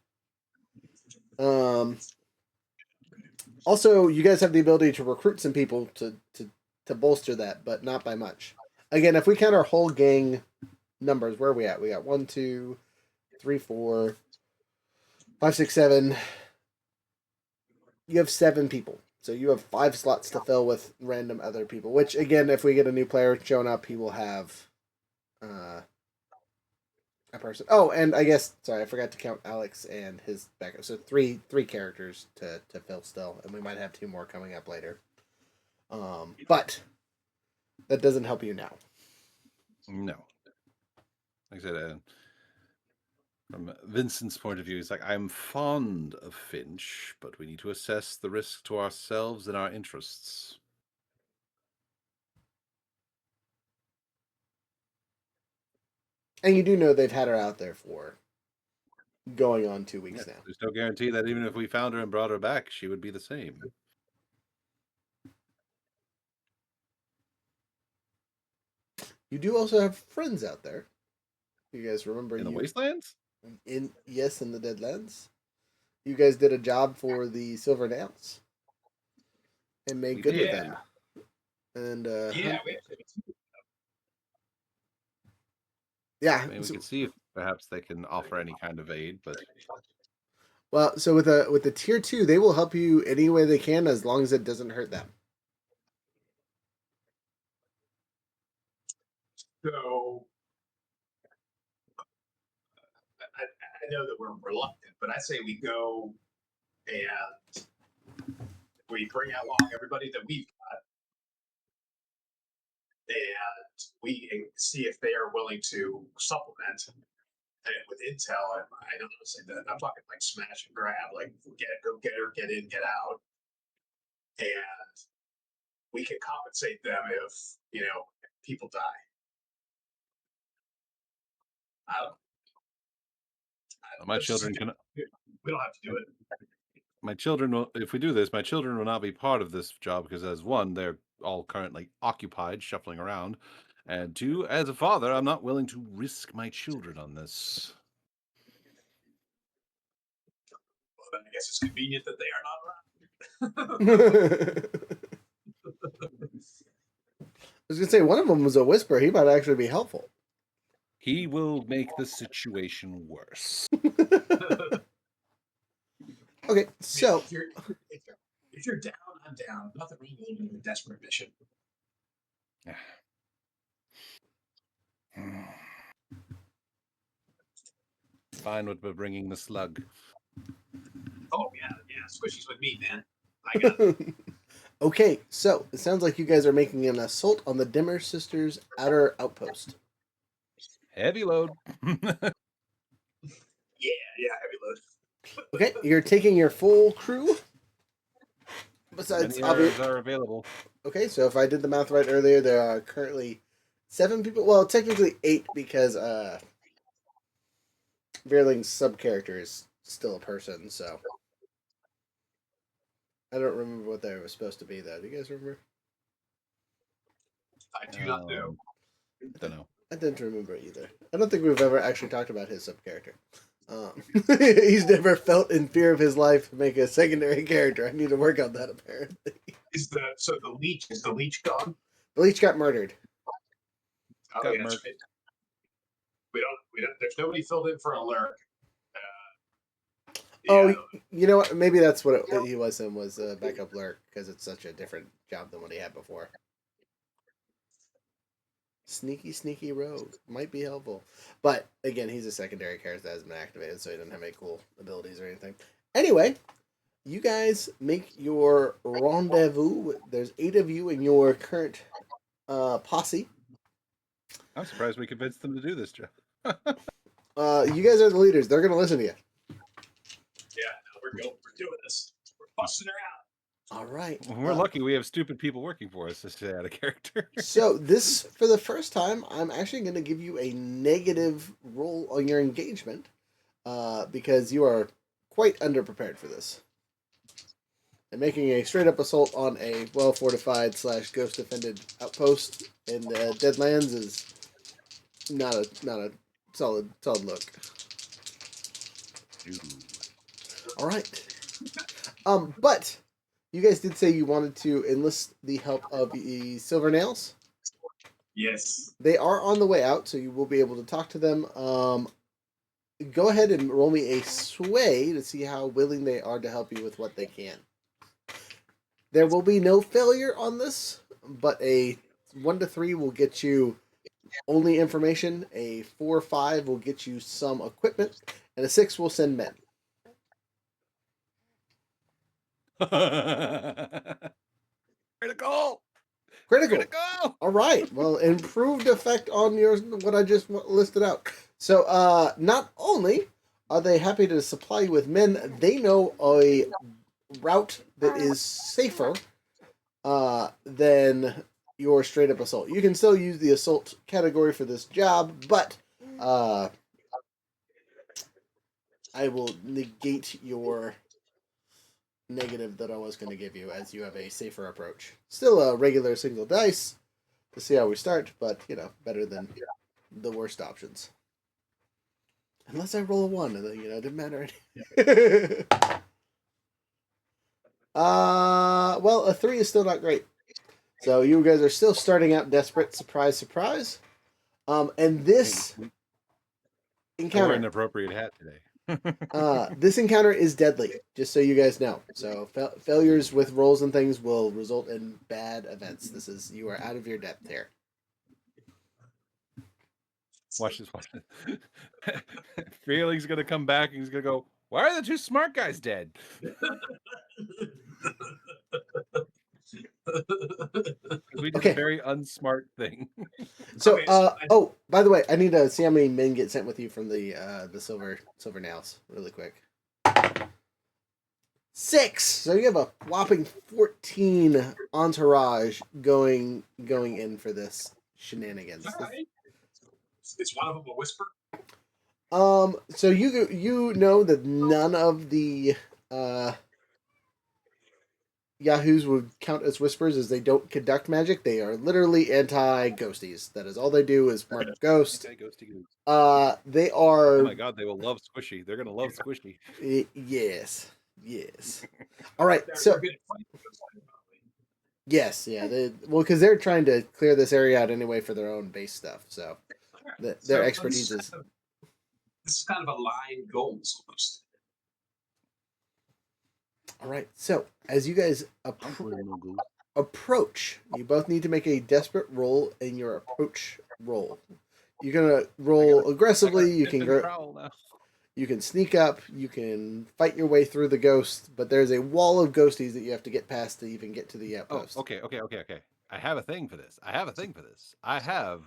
Also, you guys have the ability to recruit some people to bolster that, but not by much. Again, if we count our whole gang numbers, where are we at? We got 1, 2, 3, 4, 5, 6, 7. You have 7 people. So you have 5 slots to fill with random other people. Which, again, if we get a new player showing up, he will have a person. Oh, and I guess, sorry, I forgot to count Alex and his backup. So three characters to fill still, and we might have 2 more coming up later. But that doesn't help you now. No. Like I said, from Vincent's point of view, he's like, I'm fond of Finch, but we need to assess the risk to ourselves and our interests. And you do know they've had her out there for going on 2 weeks now. There's no guarantee that even if we found her and brought her back, she would be the same. You do also have friends out there. You guys remember In the you wastelands? in the Deadlands. You guys did a job for the Silver Nails and made We good with did. them. And Yeah, we actually yeah. I mean, we So, could see if perhaps they can offer any kind of aid, but well, so with the tier 2, they will help you any way they can as long as it doesn't hurt them. so I know that we're reluctant, but I say we go and we bring along everybody that we've got, and we see if they are willing to supplement it with intel. And I don't know, say that I'm talking like smash and grab, like go get her, get in, get out, and we can compensate them if people die. I don't. my children can. We don't have to do it. My children will, if we do this, my children will not be part of this job because, as one, they're all currently occupied shuffling around, and 2, as a father, I'm not willing to risk my children on this. Well, then I guess it's convenient that they are not around. I was gonna say one of them was a whisper. He might actually be helpful. He will make the situation worse. Okay, so if you're down, I'm down. Nothing really in a desperate mission. Fine with bringing the slug. Oh yeah, squishies with me, man. I got it. okay, so it sounds like you guys are making an assault on the Dimmer Sisters' outer outpost. Heavy load. Yeah, heavy load. Okay, you're taking your full crew. Besides, Many areas are available. okay, so if I did the math right earlier, there are currently 7 people. Well, technically 8 because Veerling's sub character is still a person. So I don't remember what they were supposed to be though. Do you guys remember? I do not know. Don't know. I didn't remember either. I don't think we've ever actually talked about his sub character. He's never felt in fear of his life to make a secondary character. I need to work on that, apparently. So the leech gone? The leech got murdered. Oh, Got yeah, that's murked. right. We don't. There's nobody filled in for a lurk. Oh, Yeah, you know what? Maybe that's what he was in, was a backup lurk, because it's such a different job than what he had before. Sneaky rogue. Might be helpful. But, again, he's a secondary character that hasn't been activated, so he doesn't have any cool abilities or anything. Anyway, you guys make your rendezvous. There's 8 of you in your current posse. I'm surprised we convinced them to do this, Joe. You guys are the leaders. They're going to listen to you. yeah. No, we're doing this. We're busting her out. All right. We're lucky we have stupid people working for us to stay out of character. So this, for the first time, I'm actually going to give you a negative roll on your engagement, because you are quite underprepared for this. And making a straight up assault on a well fortified / ghost defended outpost in the Deadlands is not a solid look. Ooh. All right. But you guys did say you wanted to enlist the help of the Silver Nails. Yes. They are on the way out, so you will be able to talk to them. Go ahead and roll me a sway to see how willing they are to help you with what they can. There will be no failure on this, but a 1 to 3 will get you only information, a 4 or 5 will get you some equipment, and a 6 will send men. Critical! Critical! All right. Well, improved effect on yours, what I just listed out. So, not only are they happy to supply you with men, they know a route that is safer than your straight up assault. You can still use the assault category for this job, but I will negate your negative that I was going to give you, as you have a safer approach. Still a regular single dice to see how we start, but better than the worst options. Unless I roll a 1, and then it didn't matter. Well, a 3 is still not great. So you guys are still starting out desperate. Surprise, surprise. And this I wore encounter, an appropriate hat today. this encounter is deadly. Just so you guys know. So failures with rolls and things will result in bad events. You are out of your depth here. Watch this. Feeling's gonna come back and he's gonna go, "Why are the 2 smart guys dead?" We did a very unsmart thing. So, Okay, by the way, I need to see how many men get sent with you from the silver nails really quick. 6. So you have a whopping 14 entourage going in for this shenanigans. all right. Is one of them a whisper? So you know that none of the Yahoos would count as whispers, as they don't conduct magic. They are literally anti-ghosties. That is all they do, is mark ghost. Ghosty goose. They are. Oh my god, they will love Squishy. They're gonna love Squishy. Yes. All right. So They're good at fighting, probably. yes, yeah. Because they're trying to clear this area out anyway for their own base stuff. So their expertise is. This is kind of a line goals almost. All right. So as you guys approach, you both need to make a desperate roll in your approach roll. You're gonna roll aggressively. You can sneak up. You can fight your way through the ghost, but there's a wall of ghosties that you have to get past to even get to the outpost. Oh, okay. I have a thing for this. I have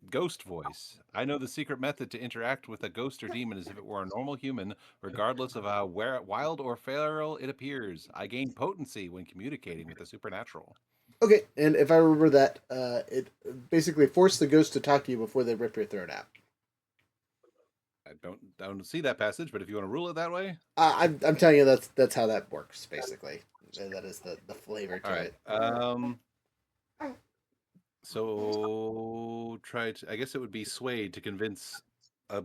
ghost voice. I know the secret method to interact with a ghost or demon as if it were a normal human, regardless of how wild or feral it appears. I gain potency when communicating with the supernatural. Okay, and if I remember that, it basically forced the ghost to talk to you before they rip your throat out. I don't see that passage, but if you want to rule it that way, I'm telling you that's how that works. Basically, that is the flavor to it. So I guess it would be swayed to convince a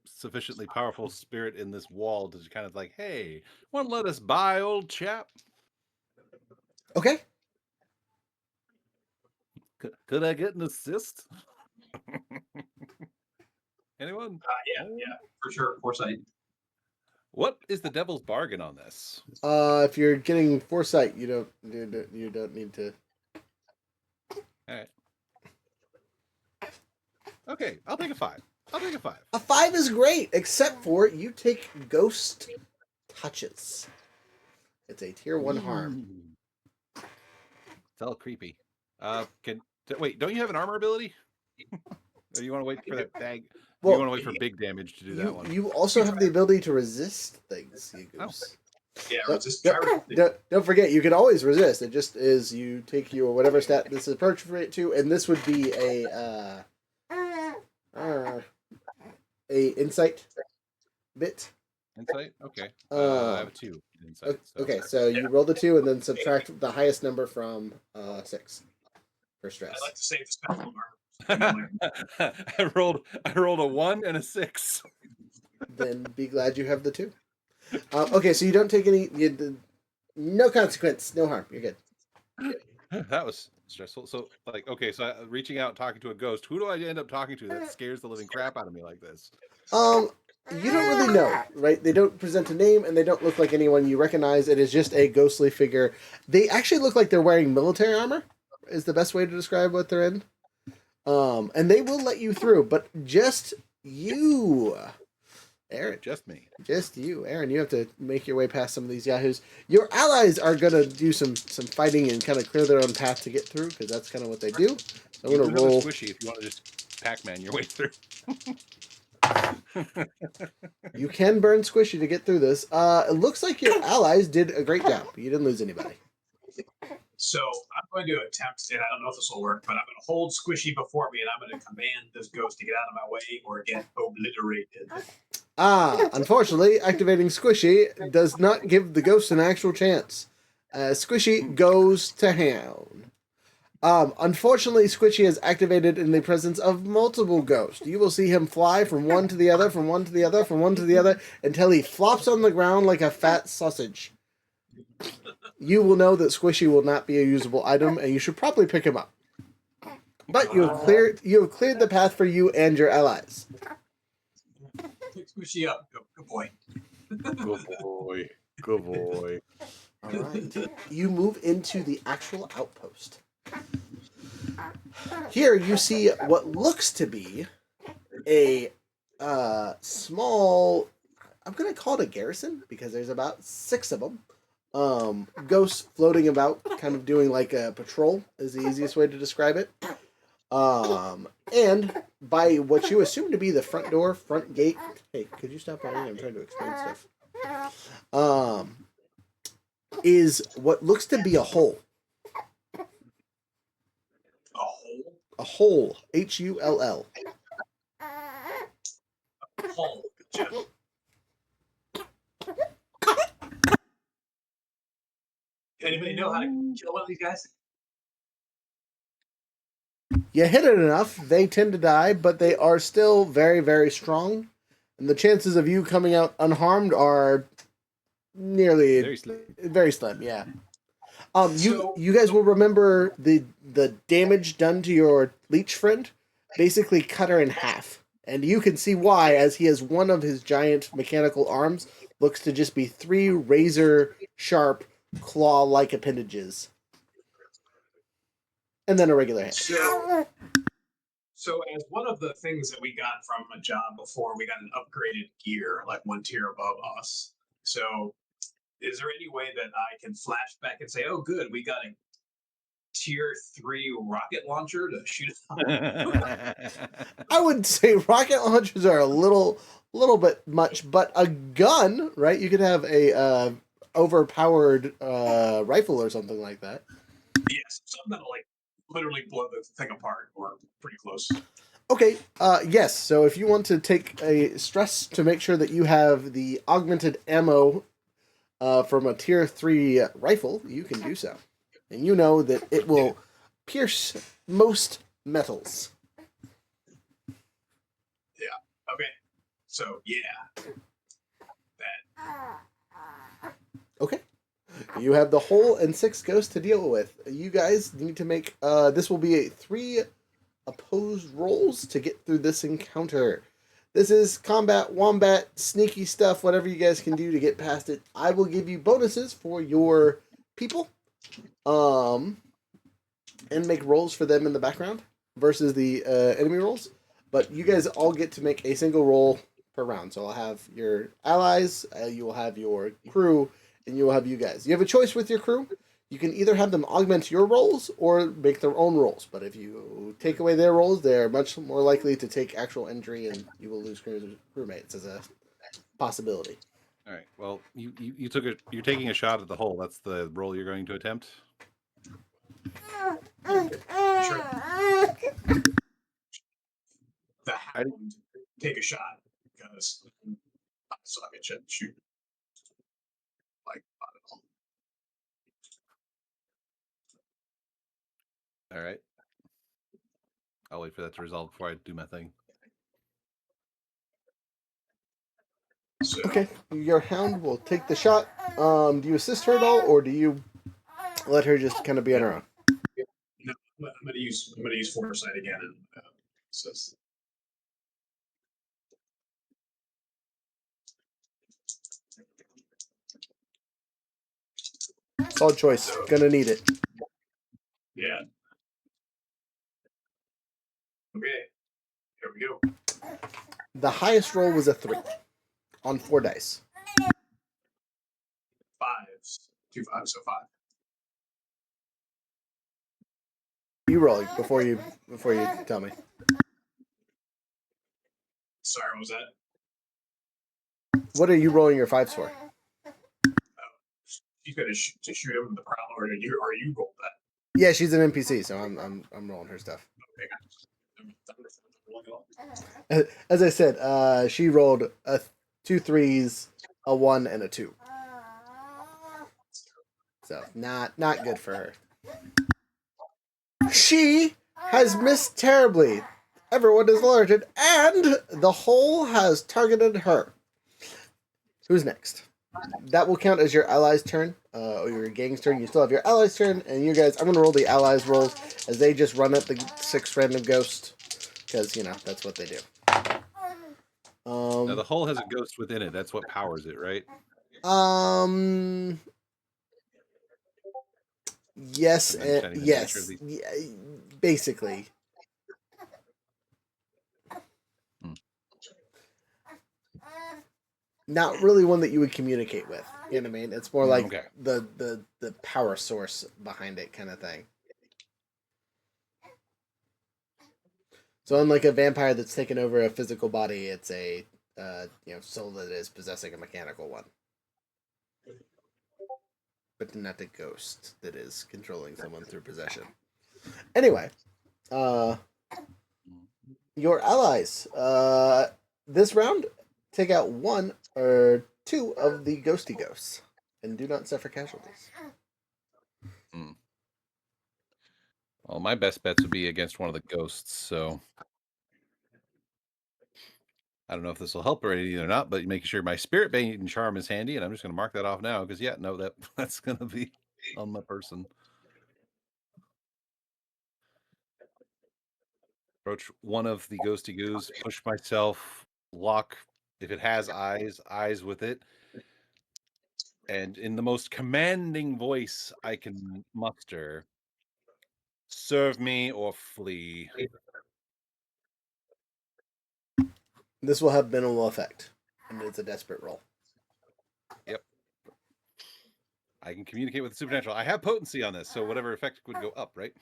sufficiently powerful spirit in this wall to kind of like, hey, want to let us by, old chap? Okay. Could I get an assist? Anyone? Yeah, for sure. Foresight. What is the devil's bargain on this? If you're getting foresight, you don't need to. All right. Okay, I'll take a 5. A 5 is great, except for you take ghost touches. It's a tier 1 harm. It's all creepy. Wait, don't you have an armor ability? Or do you want to wait for that bag? Well, you want to wait for big damage to do that one? You also have the ability to resist things, you goose. Yeah, Don't forget, you can always resist. It just is you take your whatever stat this is appropriate to, and this would be a insight bit. Insight? Okay. I have a 2 insight. Okay, so you roll the 2 and then subtract the highest number from 6 for stress. I like to save the special armor. I rolled a 1 and a 6. Then be glad you have the 2. Okay, so you don't take any. No consequence, no harm. You're good. That was stressful. So, like, okay, so reaching out, talking to a ghost. Who do I end up talking to that scares the living crap out of me like this? You don't really know, right? They don't present a name, and they don't look like anyone you recognize. It is just a ghostly figure. They actually look like they're wearing military armor. Is the best way to describe what they're in. And they will let you through, but just you, Aaron. Just me. Just you, Aaron. You have to make your way past some of these yahoos. Your allies are gonna do some fighting and kind of clear their own path to get through, because that's kind of what they do. So I'm gonna roll. Squishy if you want to just Pac-Man your way through. You can burn Squishy to get through this. It looks like your allies did a great job. You didn't lose anybody. So I'm going to attempt, and I don't know if this will work, but I'm going to hold Squishy before me, and I'm going to command this ghost to get out of my way or get obliterated. Unfortunately, activating Squishy does not give the ghost an actual chance. Squishy goes to town. Unfortunately, Squishy is activated in the presence of multiple ghosts. You will see him fly from one to the other, from one to the other, from one to the other, until he flops on the ground like a fat sausage. You will know that Squishy will not be a usable item, and you should probably pick him up. But you have cleared the path for you and your allies. Pick Squishy up. Good boy. Good boy. Good boy. All right. You move into the actual outpost. Here you see what looks to be a small, I'm going to call it a garrison, because there's about 6 of them. Ghosts floating about, kind of doing like a patrol is the easiest way to describe it. And by what you assume to be the front gate. Hey, could you stop running? I'm trying to explain stuff. Is what looks to be a hole. A hole? A hole. Hull. A hole. Gotcha. Anybody know how to kill one of these guys? You hit it enough, they tend to die, but they are still very, very strong. And the chances of you coming out unharmed are nearly very slim, yeah. You guys will remember the damage done to your leech friend basically cut her in half. And you can see why, as he has one of his giant mechanical arms looks to just be 3 razor sharp claw-like appendages. And then a regular hand. So as one of the things that we got from a job before, we got an upgraded gear, like 1 tier above us. So is there any way that I can flash back and say, oh, good, we got a tier 3 rocket launcher to shoot I would say rocket launchers are a little bit much, but a gun, right? You could have a overpowered rifle or something like that. Yes, something that'll like literally blow the thing apart or pretty close. Okay, yes. So if you want to take a stress to make sure that you have the augmented ammo from a tier 3 rifle, you can do so. And you know that it will pierce most metals. Yeah, okay. So yeah, that Okay. You have the hole and 6 ghosts to deal with. You guys need to make. This will be 3 opposed rolls to get through this encounter. This is combat, wombat, sneaky stuff, whatever you guys can do to get past it. I will give you bonuses for your people. And make rolls for them in the background versus the enemy rolls. But you guys all get to make a single roll per round. So I'll have your allies, you will have your crew, and you will have you guys. You have a choice with your crew. You can either have them augment your rolls or make their own rolls. But if you take away their rolls, they're much more likely to take actual injury, and you will lose crewmates as a possibility. All right. Well, you took a you're taking a shot at the hole. That's the roll you're going to attempt. sure the hound take a shot because I suck at shooting. Like not at all. All right. I'll wait for that to resolve before I do my thing. So, Okay, your hound will take the shot. Do you assist her at all, or do you let her just kind of be on her own? no, I'm gonna use foresight again and assist. Solid choice. Gonna need it. Yeah. Okay. Here we go. The highest roll was a 3 on 4 dice. 5s. 2 5s, so 5. You roll before you tell me. Sorry, what was that? What are you rolling your 5s for? She's gonna to shoot him with the prowler, or you rolled that. Yeah, she's an NPC, so I'm rolling her stuff. Okay. As I said, she rolled 2 3s, a 1, and a 2. So not good for her. She has missed terribly. Everyone is alerted, and the hole has targeted her. Who's next? That will count as your allies' turn, or your gang's turn. You still have your allies' turn, and you guys, I'm going to roll the allies' rolls as they just run up the 6 random ghosts, because, that's what they do. Now the hole has a ghost within it. That's what powers it, right? Yes, Understanding the nature of yes, these- yeah, basically. Not really one that you would communicate with. You know what I mean? It's more like Okay. the power source behind it kind of thing. So unlike a vampire that's taken over a physical body, it's a soul that is possessing a mechanical one. But not a ghost that is controlling someone through possession. Anyway, your allies. This round, take out 1 or 2 of the ghosty ghosts, and do not suffer casualties. Well, my best bets would be against one of the ghosts, so I don't know if this will help or anything or not, but making sure my spirit bane charm is handy, and I'm just going to mark that off now because that's going to be on my person. Approach one of the ghosty goos, push myself, lock if it has eyes with it, and in the most commanding voice I can muster, serve me or flee. This will have minimal effect, and it's a desperate roll. Yep. I can communicate with the supernatural. I have potency on this, so whatever effect would go up, right?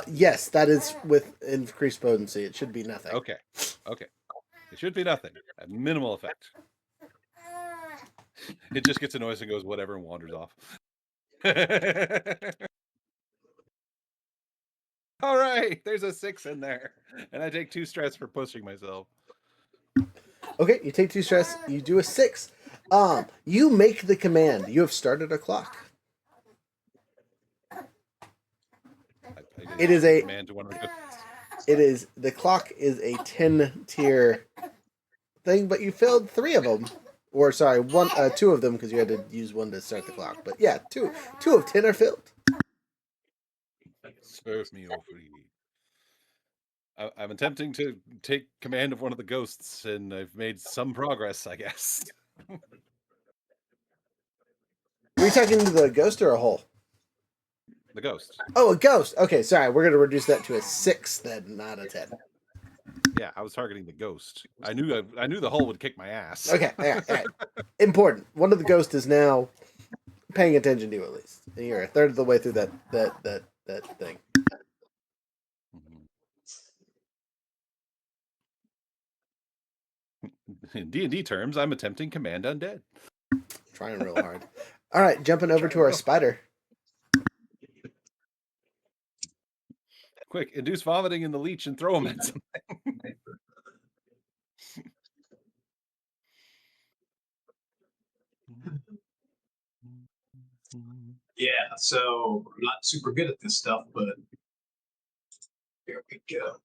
Yes, that is with increased potency. It should be nothing. Okay. It should be nothing. A minimal effect. It just gets annoyed and goes whatever and wanders off. All right, there's a 6 in there, and I take 2 stress for pushing myself. Okay, you take 2 stress. You do a 6. You make the command. You have started a clock. It is a command to one of the It is the clock is a 10-tier thing, but you filled 3 of them. Or sorry, 2 of them because you had to use 1 to start the clock. But yeah, two of 10 are filled. Serve me, O free. I'm attempting to take command of one of the ghosts, and I've made some progress, I guess. Were you talking to the ghost or a hole? The ghost. Oh, a ghost. Okay, sorry. We're gonna reduce that to a 6 then, not a 10. Yeah, I was targeting the ghost. I knew the hull would kick my ass. Okay, all right. Important. One of the ghosts is now paying attention to you at least. And you're a third of the way through that thing. In D&D terms, I'm attempting command undead. Trying real hard. All right, jumping over to our spider. Quick, induce vomiting in the leech and throw him at something. Yeah, so I'm not super good at this stuff, but here we go.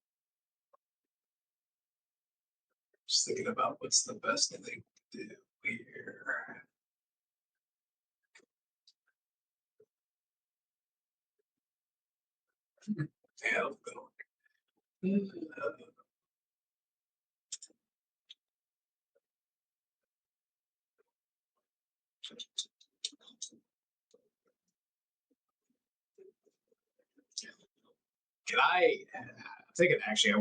Just thinking about what's the best thing to do here. Yeah, I'll go. Can I'm thinking actually,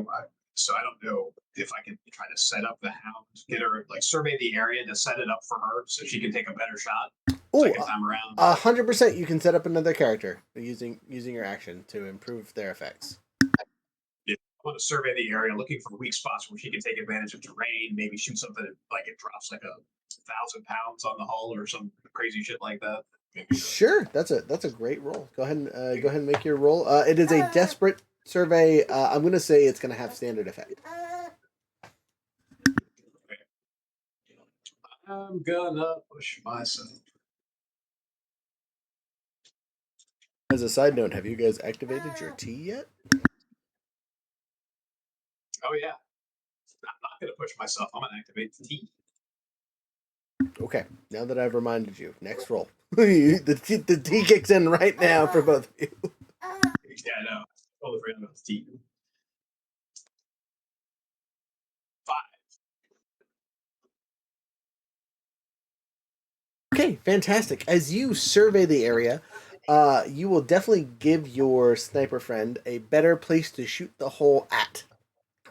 so I don't know if I can try to set up the hound, get her like survey the area to set it up for her so she can take a better shot second time around. 100% you can set up another character using your action to improve their effects. Yeah, I want to survey the area, looking for weak spots where she can take advantage of terrain, maybe shoot something like it drops like 1,000 pounds on the hull or some crazy shit like that. Sure, that's a great roll. Go ahead and make your roll. It is a desperate survey. I'm gonna say it's gonna have standard effect. I'm gonna push myself. As a side note, have you guys activated your T yet? Oh yeah, I'm not gonna push myself. I'm gonna activate the T. Okay, now that I've reminded you, next roll. the T kicks in right now for both of you. Yeah, I know. Totally forgot about the T. 5. Okay, fantastic. As you survey the area, you will definitely give your sniper friend a better place to shoot the hole at.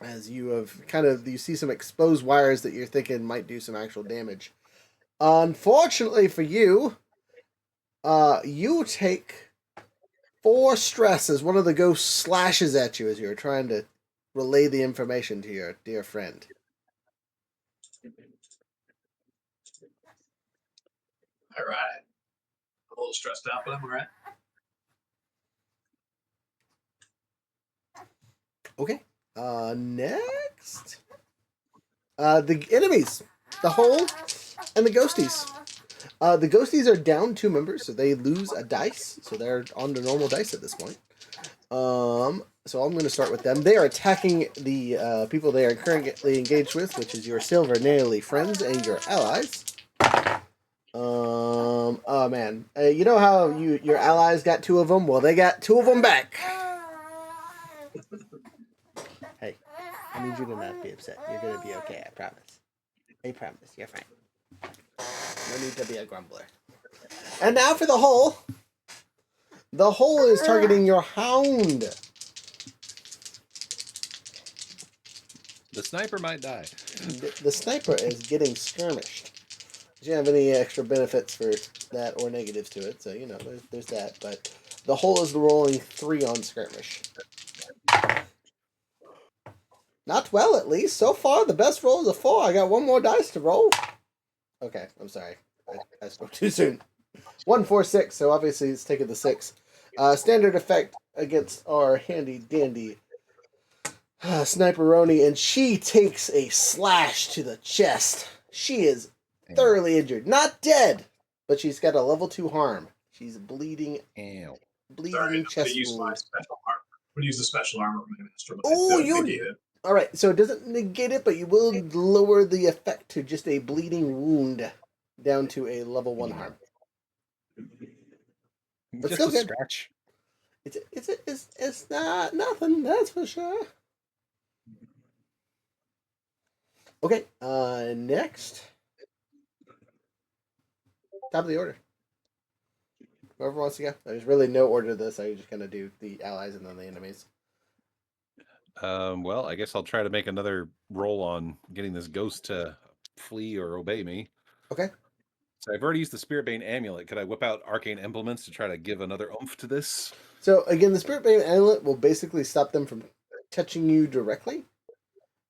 As you have you see some exposed wires that you're thinking might do some actual damage. Unfortunately for you, you take 4 stress as one of the ghosts slashes at you as you're trying to relay the information to your dear friend. All right. A little stressed out, but I'm all right. Okay. Next. The enemies. The hole and the ghosties. The ghosties are down 2 members, so they lose a dice. So they're on the normal dice at this point. So I'm going to start with them. They are attacking the people they are currently engaged with, which is your silver nearly friends and your allies. Oh man, you know how your allies got 2 of them? Well, they got 2 of them back. Hey, I need you to not be upset. You're gonna be okay. I promise. I promise. You're fine. No need to be a grumbler. And now for the hole. The hole is targeting your hound. The sniper might die. The sniper is getting skirmished. Do you have any extra benefits for that or negatives to it? So, you know, there's that. But the hole is rolling 3 on skirmish. Not well, at least. So far, the best roll is a 4. I got 1 more dice to roll. Okay, I'm sorry. I spoke too soon. 1, 4, 6. So obviously it's taking the 6. Standard effect against our handy dandy Sniperoni, and she takes a slash to the chest. She is thoroughly injured. Not dead, but she's got a level 2 harm. She's bleeding. Ew. Bleeding Sorry, chest use my wound. special armor. I'm gonna use the special armor of my master. Oh, you All right, so it doesn't negate it, but you will lower the effect to just a bleeding wound down to a level 1 harm. But Just still a good. scratch. It's not nothing, that's for sure. Okay, next. Top of the order. Whoever wants to go. There's really no order to this. I just kind of do the allies and then the enemies. Well, I guess I'll try to make another roll on getting this ghost to flee or obey me. Okay. So I've already used the Spiritbane amulet. Could I whip out arcane implements to try to give another oomph to this? So again, the Spirit Bane amulet will basically stop them from touching you directly.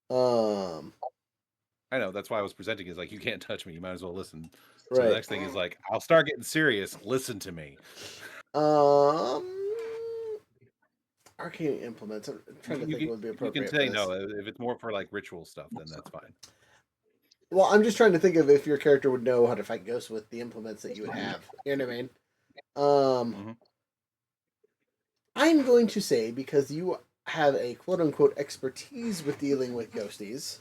I know, that's why I was presenting is like, you can't touch me, you might as well listen. Right. So the next thing is like, I'll start getting serious, listen to me. Arcane implements. I'm trying to think what would be appropriate. You can say no, if it's more for like ritual stuff, then that's fine. Well, I'm just trying to think of if your character would know how to fight ghosts with the implements that you would have. You know what I mean? I'm going to say, because you have a quote-unquote expertise with dealing with ghosties,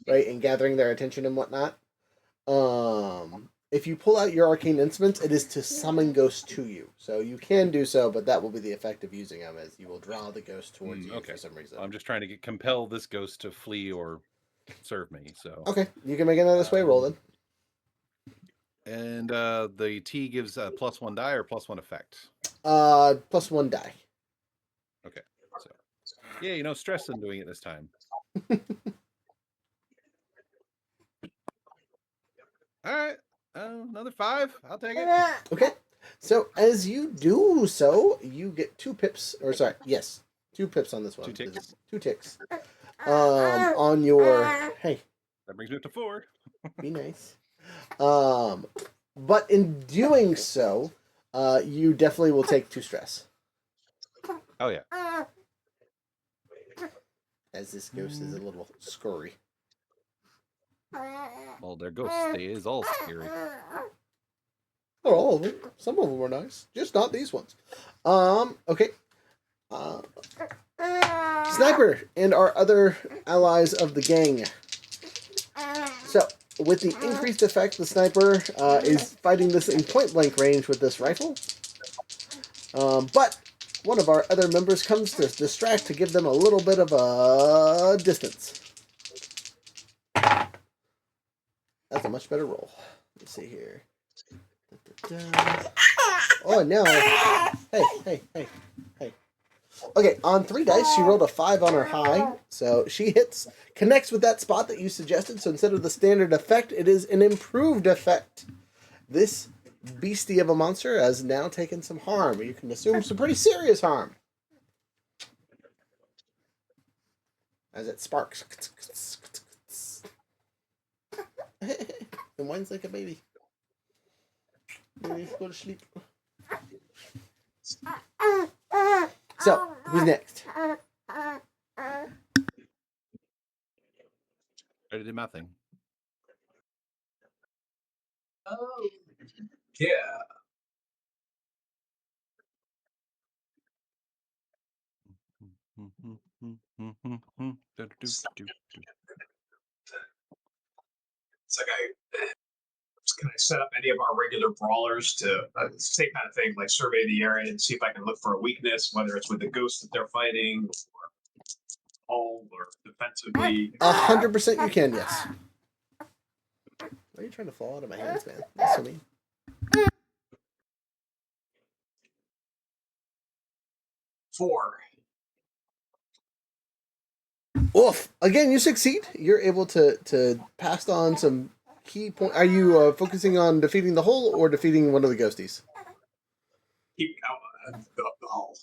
right, and gathering their attention and whatnot, if you pull out your arcane instruments, it is to summon ghosts to you. So you can do so, but that will be the effect of using them, as you will draw the ghost towards you for some reason. I'm just trying to compel this ghost to flee or serve me. So okay, you can make another sway roll then. And the T gives a +1 die or +1 effect. +1 die. Okay, so yeah, no stress in doing it this time. All right, another 5. I'll take it. Okay, so as you do so, you get 2 pips, or sorry, yes, 2 pips on this one. 2 ticks. 2 ticks. On your hey. That brings me up to 4. Be nice. But in doing so, you definitely will take 2 stress. Oh yeah. As this ghost is a little scurry. Well, their ghost is all scary. Not all of them. Some of them were nice. Just not these ones. Okay. Sniper and our other allies of the gang. So, with the increased effect, the sniper is fighting this in point-blank range with this rifle. But one of our other members comes to distract to give them a little bit of a distance. That's a much better roll. Let's see here. Oh, no. Hey. Okay, on 3 dice, she rolled a 5 on her high. So she hits, connects with that spot that you suggested. So instead of the standard effect, it is an improved effect. This beastie of a monster has now taken some harm. You can assume some pretty serious harm. As it sparks. And whines like a baby. Baby, go to sleep. So, who's next? I did my thing. Oh, yeah. It's like can I set up any of our regular brawlers to same kind of thing, like survey the area and see if I can look for a weakness, whether it's with the ghost that they're fighting, or home, or defensively. 100% you can, yes. Why are you trying to fall out of my hands, man? That's so mean. Four. Oof! Again, you succeed. You're able to pass on some key point. Are you focusing on defeating the whole or defeating one of the ghosties? Keep the whole.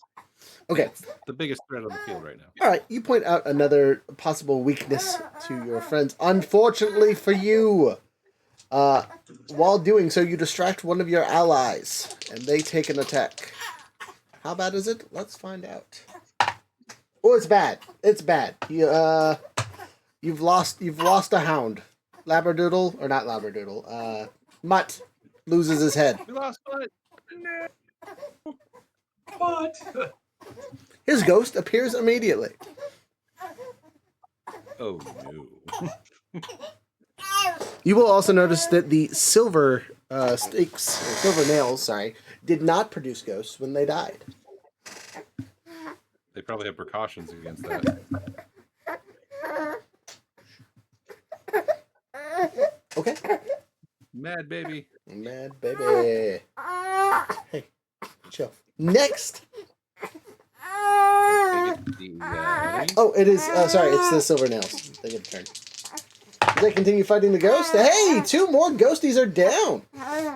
Okay. It's the biggest threat on the field right now. All right. You point out another possible weakness to your friends. Unfortunately for you, while doing so, you distract one of your allies, and they take an attack. How bad is it? Let's find out. Oh, it's bad. It's bad. You've lost a hound. Labradoodle, or not Labradoodle. Mutt loses his head. We lost Mutt. No. What? His ghost appears immediately. Oh no. You will also notice that the silver stakes, or silver nails, sorry, did not produce ghosts when they died. They probably have precautions against that. Okay. Mad baby. Mad baby. Hey, chill. Next. I get the enemy. Oh, it is. Sorry, it's the silver nails. They get a turn. They continue fighting the ghost. Hey, 2 more ghosties are down.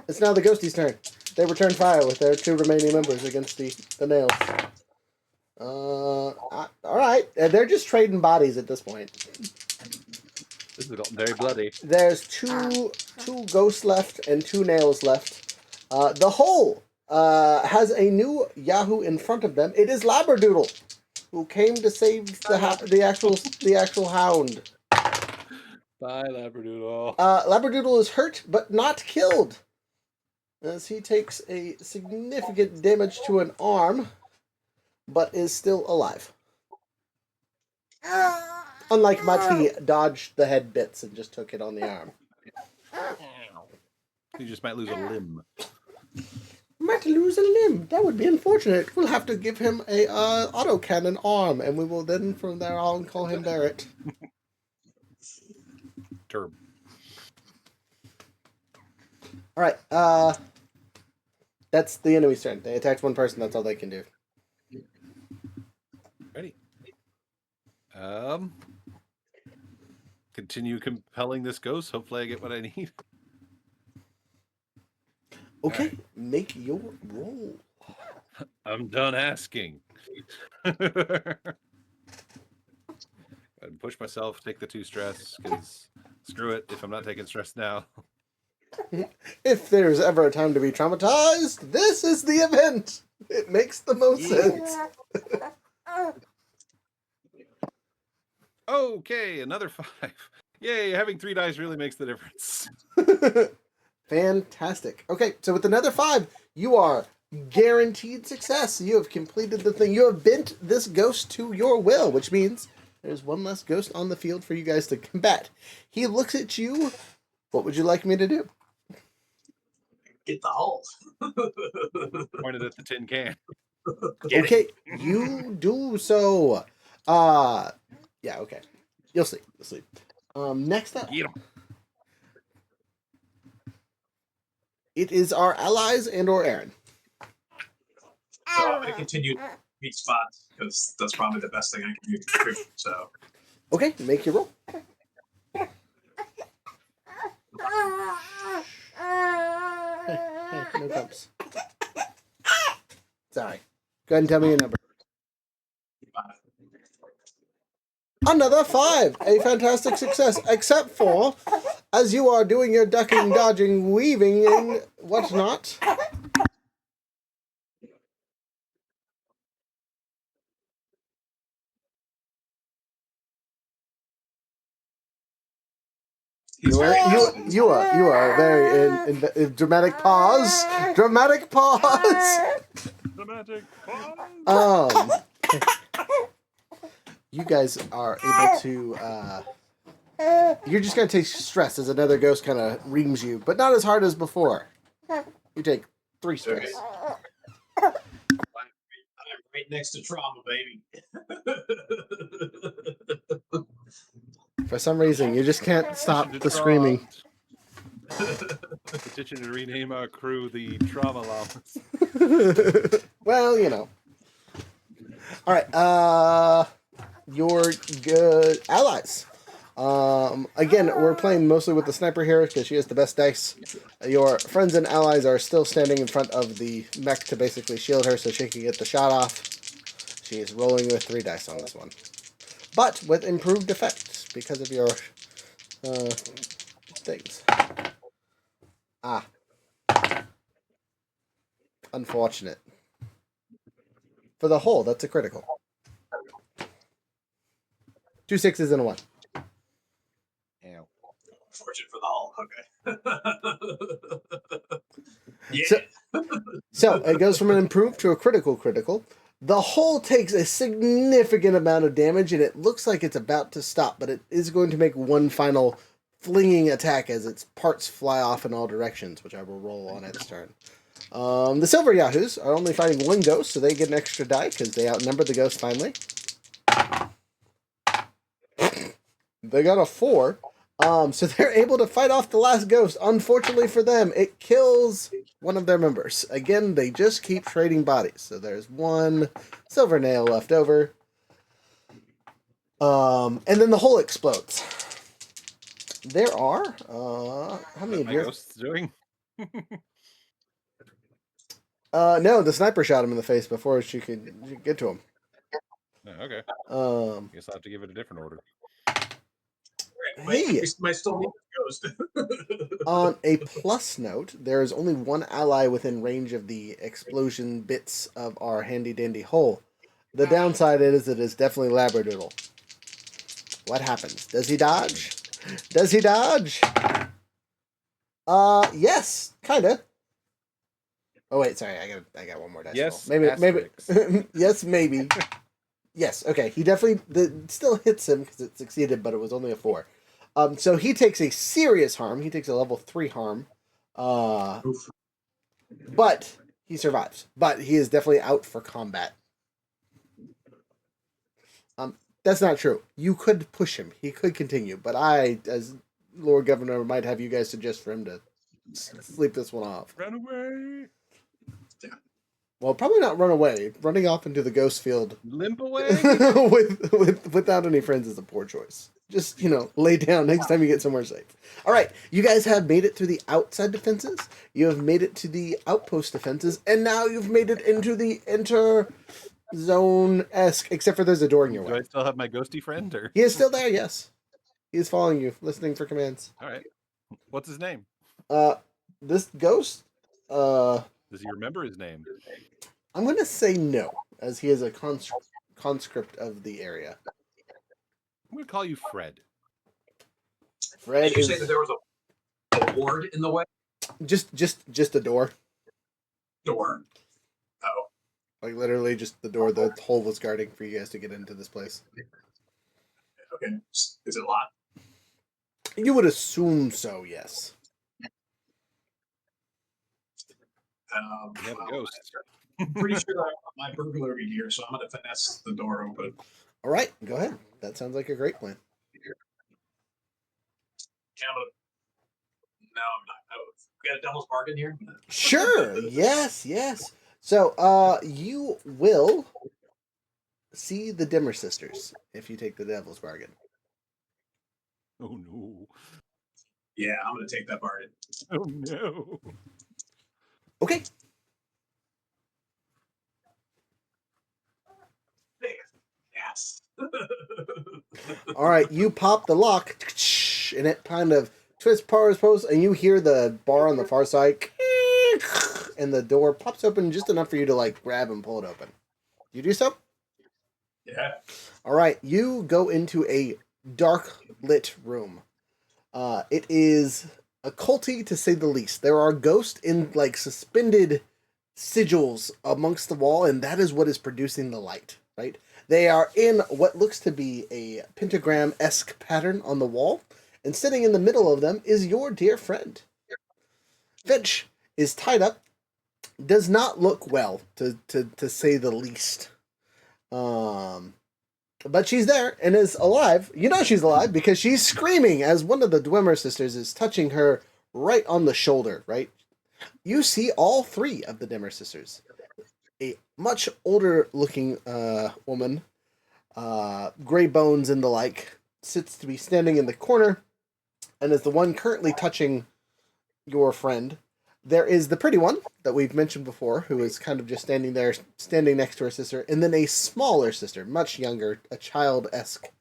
It's now the ghosties' turn. They return fire with their 2 remaining members against the nails. All right. They're just trading bodies at this point. This is very bloody. There's two ghosts left and 2 nails left. The whole has a new Yahoo in front of them. It is Labradoodle, who came to save the actual hound. Bye, Labradoodle. Labradoodle is hurt but not killed, as he takes a significant damage to an arm, but is still alive. Unlike Mutt, he dodged the head bits and just took it on the arm. You just might lose a limb. Might lose a limb. That would be unfortunate. We'll have to give him a autocannon arm, and we will then from there on call him Barrett. Term. All right. That's the enemy's turn. They attacked 1 person. That's all they can do. Ready. Continue compelling this ghost. Hopefully I get what I need. Okay, make your roll. I'm done asking. And push myself, take the 2 stress, because screw it if I'm not taking stress now. If there's ever a time to be traumatized, this is the event. It makes the most sense. Okay, another 5. Yay, having 3 dice really makes the difference. Fantastic. Okay, so with another 5, you are guaranteed success. You have completed the thing. You have bent this ghost to your will, which means there's 1 less ghost on the field for you guys to combat. He looks at you. What would you like me to do? Get the hull. Pointed at the tin can. Okay, you do so. Yeah, okay. You'll see. You'll see. Next up, Get him. it is our allies and or Aaron. So I'm going to continue to meet spots because that's probably the best thing I can do. So Okay, make your roll. Hey, no bumps. Sorry. Go ahead and tell me your number. Another 5. A fantastic success, except for as you are doing your ducking, dodging, weaving, and whatnot. You are very in dramatic pause. Dramatic pause. Dramatic pause. You guys are able to. You're just gonna take stress as another ghost kind of reams you, but not as hard as before. You take 3 stress. I'm right next to trauma, baby. For some reason, you just can't stop the screaming. Petition to rename our crew the Trauma Llamas. Well, you know. All right. Your good allies. Again, we're playing mostly with the sniper here because she has the best dice. Your friends and allies are still standing in front of the mech to basically shield her so she can get the shot off. She is rolling with 3 dice on this one, but with improved effects because of your things. Unfortunate. For the whole, that's a critical. 2 6s and a 1. Ow. Fortune for the hull. Okay. Yeah. So it goes from an improved to a critical. The hole takes a significant amount of damage, and it looks like it's about to stop, but it is going to make one final flinging attack as its parts fly off in all directions, which I will roll on its turn. The Silver Yahoos are only fighting one ghost, so they get an extra die because they outnumbered the ghost finally. They got a 4. So they're able to fight off the last ghost. Unfortunately for them, it kills one of their members. Again, they just keep trading bodies. So there's one silver nail left over. And then the hole explodes. There are how many of my your ghosts doing? no, the sniper shot him in the face before she could get to him. Oh, okay. Guess I'll have to give it a different order. Hey, We might still need a ghost. on a plus note, there is only one ally within range of the explosion bits of our handy dandy hole. The downside is it is definitely Labradoodle. What happens? Does he dodge? Does he dodge? Yes, kinda. Oh wait, sorry, I got one more dice Yes, roll. Maybe asterisks. yes, maybe. Yes, okay. He definitely still hits him because it succeeded, but it was only a 4. So he takes a serious harm. He takes a level 3 harm. But he survives. But he is definitely out for combat. That's not true. You could push him. He could continue, but I, as Lord Governor, might have you guys suggest for him to sleep this one off. Run away. Well, probably not run away. Running off into the ghost field Limp away. without any friends is a poor choice. Just, lay down next time you get somewhere safe. All right, you guys have made it through the outside defenses. You have made it to the outpost defenses, and now you've made it into the zone-esque, except for there's a door in your way. Do I still have my ghosty friend? Or? He is still there, yes. He is following you, listening for commands. All right. What's his name? This ghost, Does he remember his name? I'm going to say no, as he is a conscript of the area. I'm going to call you Fred. Fred Did you is say that there was a ward in the way? just a door. Door. Oh. Like literally just the door the hole was guarding for you guys to get into this place. Okay. Is it locked? You would assume so, yes. We have a ghost. I'm pretty sure I have my burglary gear, so I'm going to finesse the door open. All right, go ahead. That sounds like a great plan. No, I'm not. Oh, we got a devil's bargain here? Sure. Yes. So, you will see the Dimmer sisters if you take the devil's bargain. Oh no. Yeah, I'm going to take that bargain. Oh no. Okay. Yes. All right, you pop the lock, and it kind of twists, powers, posts, and you hear the bar on the far side, and the door pops open just enough for you to grab and pull it open. You do so? Yeah. All right, you go into a dark lit room. It is occulty to say the least. There are ghosts in suspended sigils amongst the wall, and that is what is producing the light, right? They are in what looks to be a pentagram-esque pattern on the wall, and sitting in the middle of them is your dear friend. Finch is tied up, does not look well, to say the least. But she's there and is alive. You know she's alive because she's screaming as one of the Dwemer sisters is touching her right on the shoulder, right? You see all 3 of the Dimmer sisters. A much older looking woman, gray bones and the like, sits to be standing in the corner and is the one currently touching your friend. There is the pretty one that we've mentioned before, who is kind of just standing next to her sister, and then a smaller sister, much younger, a child-esque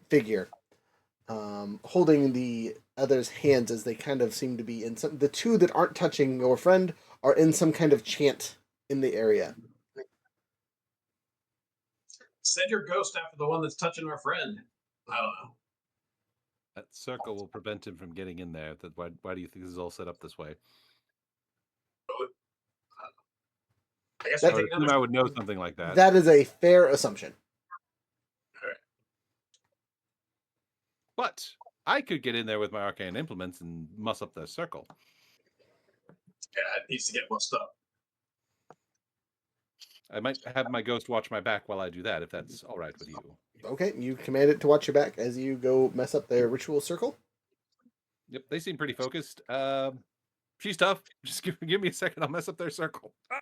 figure, holding the other's hands as they kind of seem to be in some. The 2 that aren't touching your friend are in some kind of chant in the area. Send your ghost after the one that's touching our friend. I don't know. That circle will prevent him from getting in there. Why do you think this is all set up this way? I guess That- I I take would assume I would know something like that. That is a fair assumption. But I could get in there with my arcane implements and muss up the circle. Yeah, it needs to get mussed up. I might have my ghost watch my back while I do that, if that's all right with you. Okay, you command it to watch your back as you go mess up their ritual circle. Yep, they seem pretty focused. She's tough. Just give me a second. I'll mess up their circle. Ah!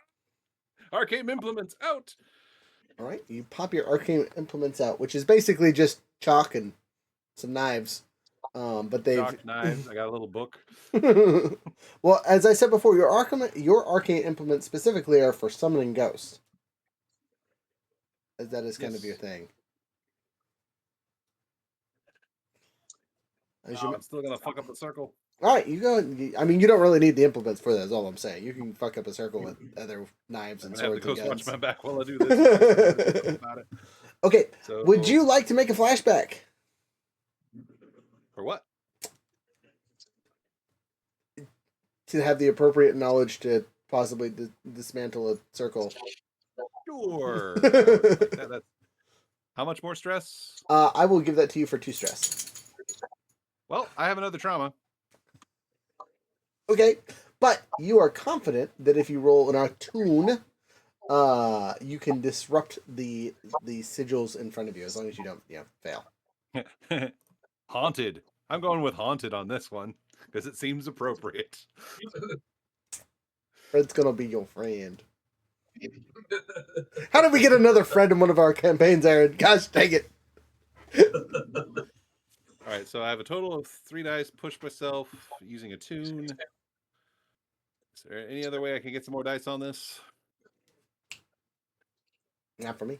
Arcane implements out. All right, you pop your arcane implements out, which is basically just chalk and some knives. But they've Chalk, knives. I got a little book. well, as I said before, your arcane implements specifically are for summoning ghosts, as that is kind of your thing. I'm still gonna fuck up the circle. All right, you go. I mean, you don't really need the implements for that. Is all I'm saying. You can fuck up a circle with other knives I'm and gonna have the swords and ghost guns. watch my back while I do this. About it. Okay. So, Would you like to make a flashback? For what? To have the appropriate knowledge to possibly dismantle a circle. Sure. That's, how much more stress? I will give that to you for 2 stress. Well, I have another trauma. Okay, but you are confident that if you roll an attune, you can disrupt the sigils in front of you as long as you don't, fail. Haunted. I'm going with haunted on this one because it seems appropriate. Fred's gonna be your friend. How did we get another friend in one of our campaigns, Aaron? Gosh dang it! All right, so I have a total of 3 dice. Push myself using a tune. Is there any other way I can get some more dice on this? Not for me.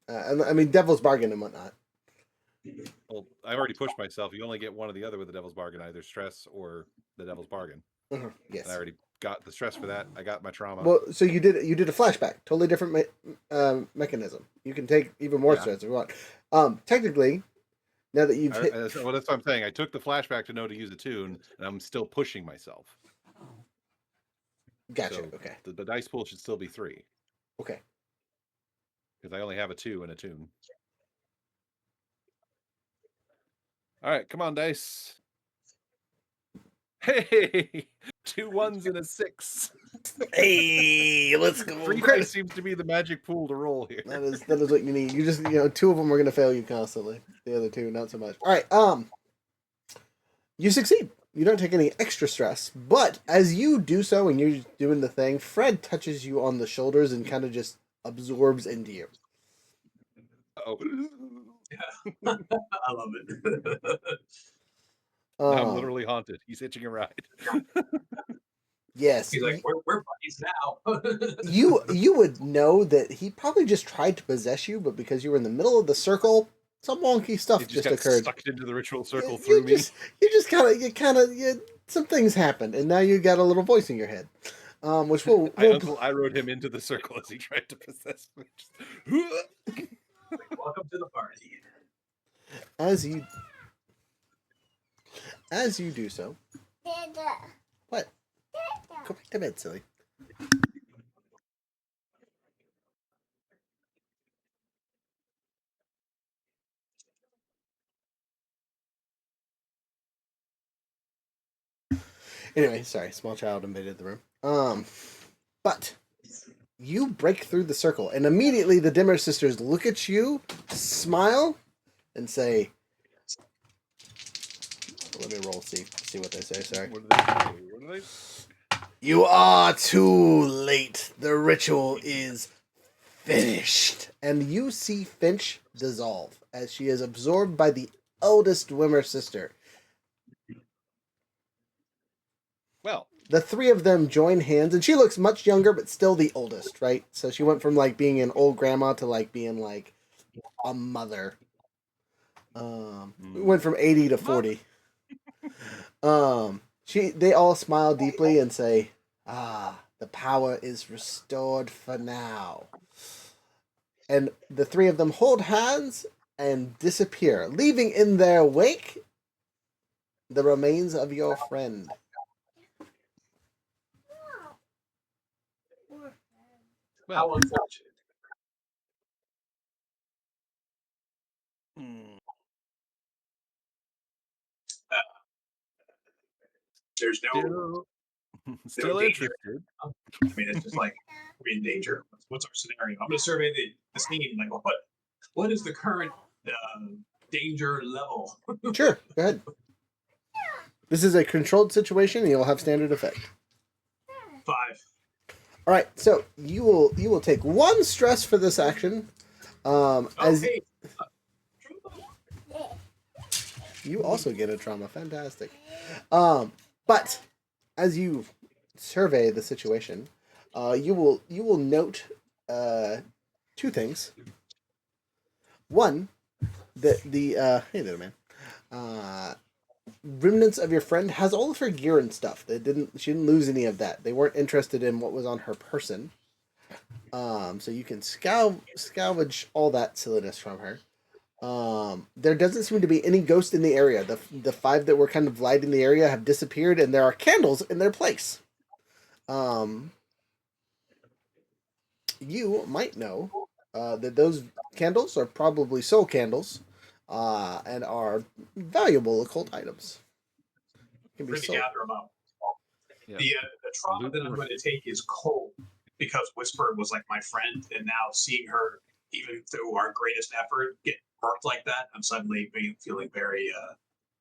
I mean, Devil's Bargain and whatnot. Well, I've already pushed myself. You only get one or the other with the Devil's Bargain, either stress or the Devil's Bargain. Yes. And I already got the stress for that. I got my trauma. Well, so you did a flashback, totally different mechanism. You can take even more stress if you want. Technically, now that you've hit, well, that's what I'm saying. I took the flashback to know to use a tune, and I'm still pushing myself. Gotcha. So Okay. The dice pool should still be 3. Okay. Because I only have a 2 and a tune. All right, come on, dice. Hey, 2 1s and a 6. Hey, let's go. 3 dice seems to be the magic pool to roll here. That is what you need. You just 2 of them are gonna fail you constantly. The other 2 not so much. All right. You succeed. You don't take any extra stress, but as you do so and you're doing the thing, Fred touches you on the shoulders and kind of just absorbs into you. Oh, I love it. I'm literally haunted. He's hitching a ride. Yes. He's like, we're buddies now. you would know that he probably just tried to possess you, but because you were in the middle of the circle, some wonky stuff It just got occurred. sucked into the ritual circle You through me. some things happened, and now you got a little voice in your head, which I rode him into the circle as he tried to possess me. Welcome to the party. as you do so. What? Go back to bed, silly. Anyway, sorry, small child invaded the room. But you break through the circle, and immediately the Dimmer sisters look at you, smile, and say, "Let me roll, see what they say." Sorry. What do they say? You are too late. The ritual is finished. And you see Finch dissolve as she is absorbed by the eldest Dwimmer sister. Well, The 3 of them join hands, and she looks much younger, but still the oldest, right? So she went from being an old grandma to being a mother. Went from 80 to 40. They all smile deeply and say, the power is restored for now. And the 3 of them hold hands and disappear, leaving in their wake the remains of your friend. How unfortunate. Uh, there's no still danger. interested. I mean, it's just like we're in danger. What's our scenario? I'm going to survey the scene. Like, what is the current danger level? Sure, go ahead. This is a controlled situation, and you'll have standard effect. 5. All right, so you will take 1 stress for this action. As Okay. you also get a trauma, fantastic. But as you survey the situation, you will note 2 things. One, that the hey there, man. Remnants of your friend has all of her gear and stuff. She didn't lose any of that. They weren't interested in what was on her person. So you can salvage all that silliness from her. There doesn't seem to be any ghost in the area. The 5 that were kind of lighting the area have disappeared, and there are candles in their place. You might know that those candles are probably soul candles, and are valuable occult items. Can be We're going to sold. gather them up. Yeah. The trauma that I'm going to take is cold because Whisper was like my friend, and now seeing her, even through our greatest effort, get hurt like that, I'm suddenly feeling very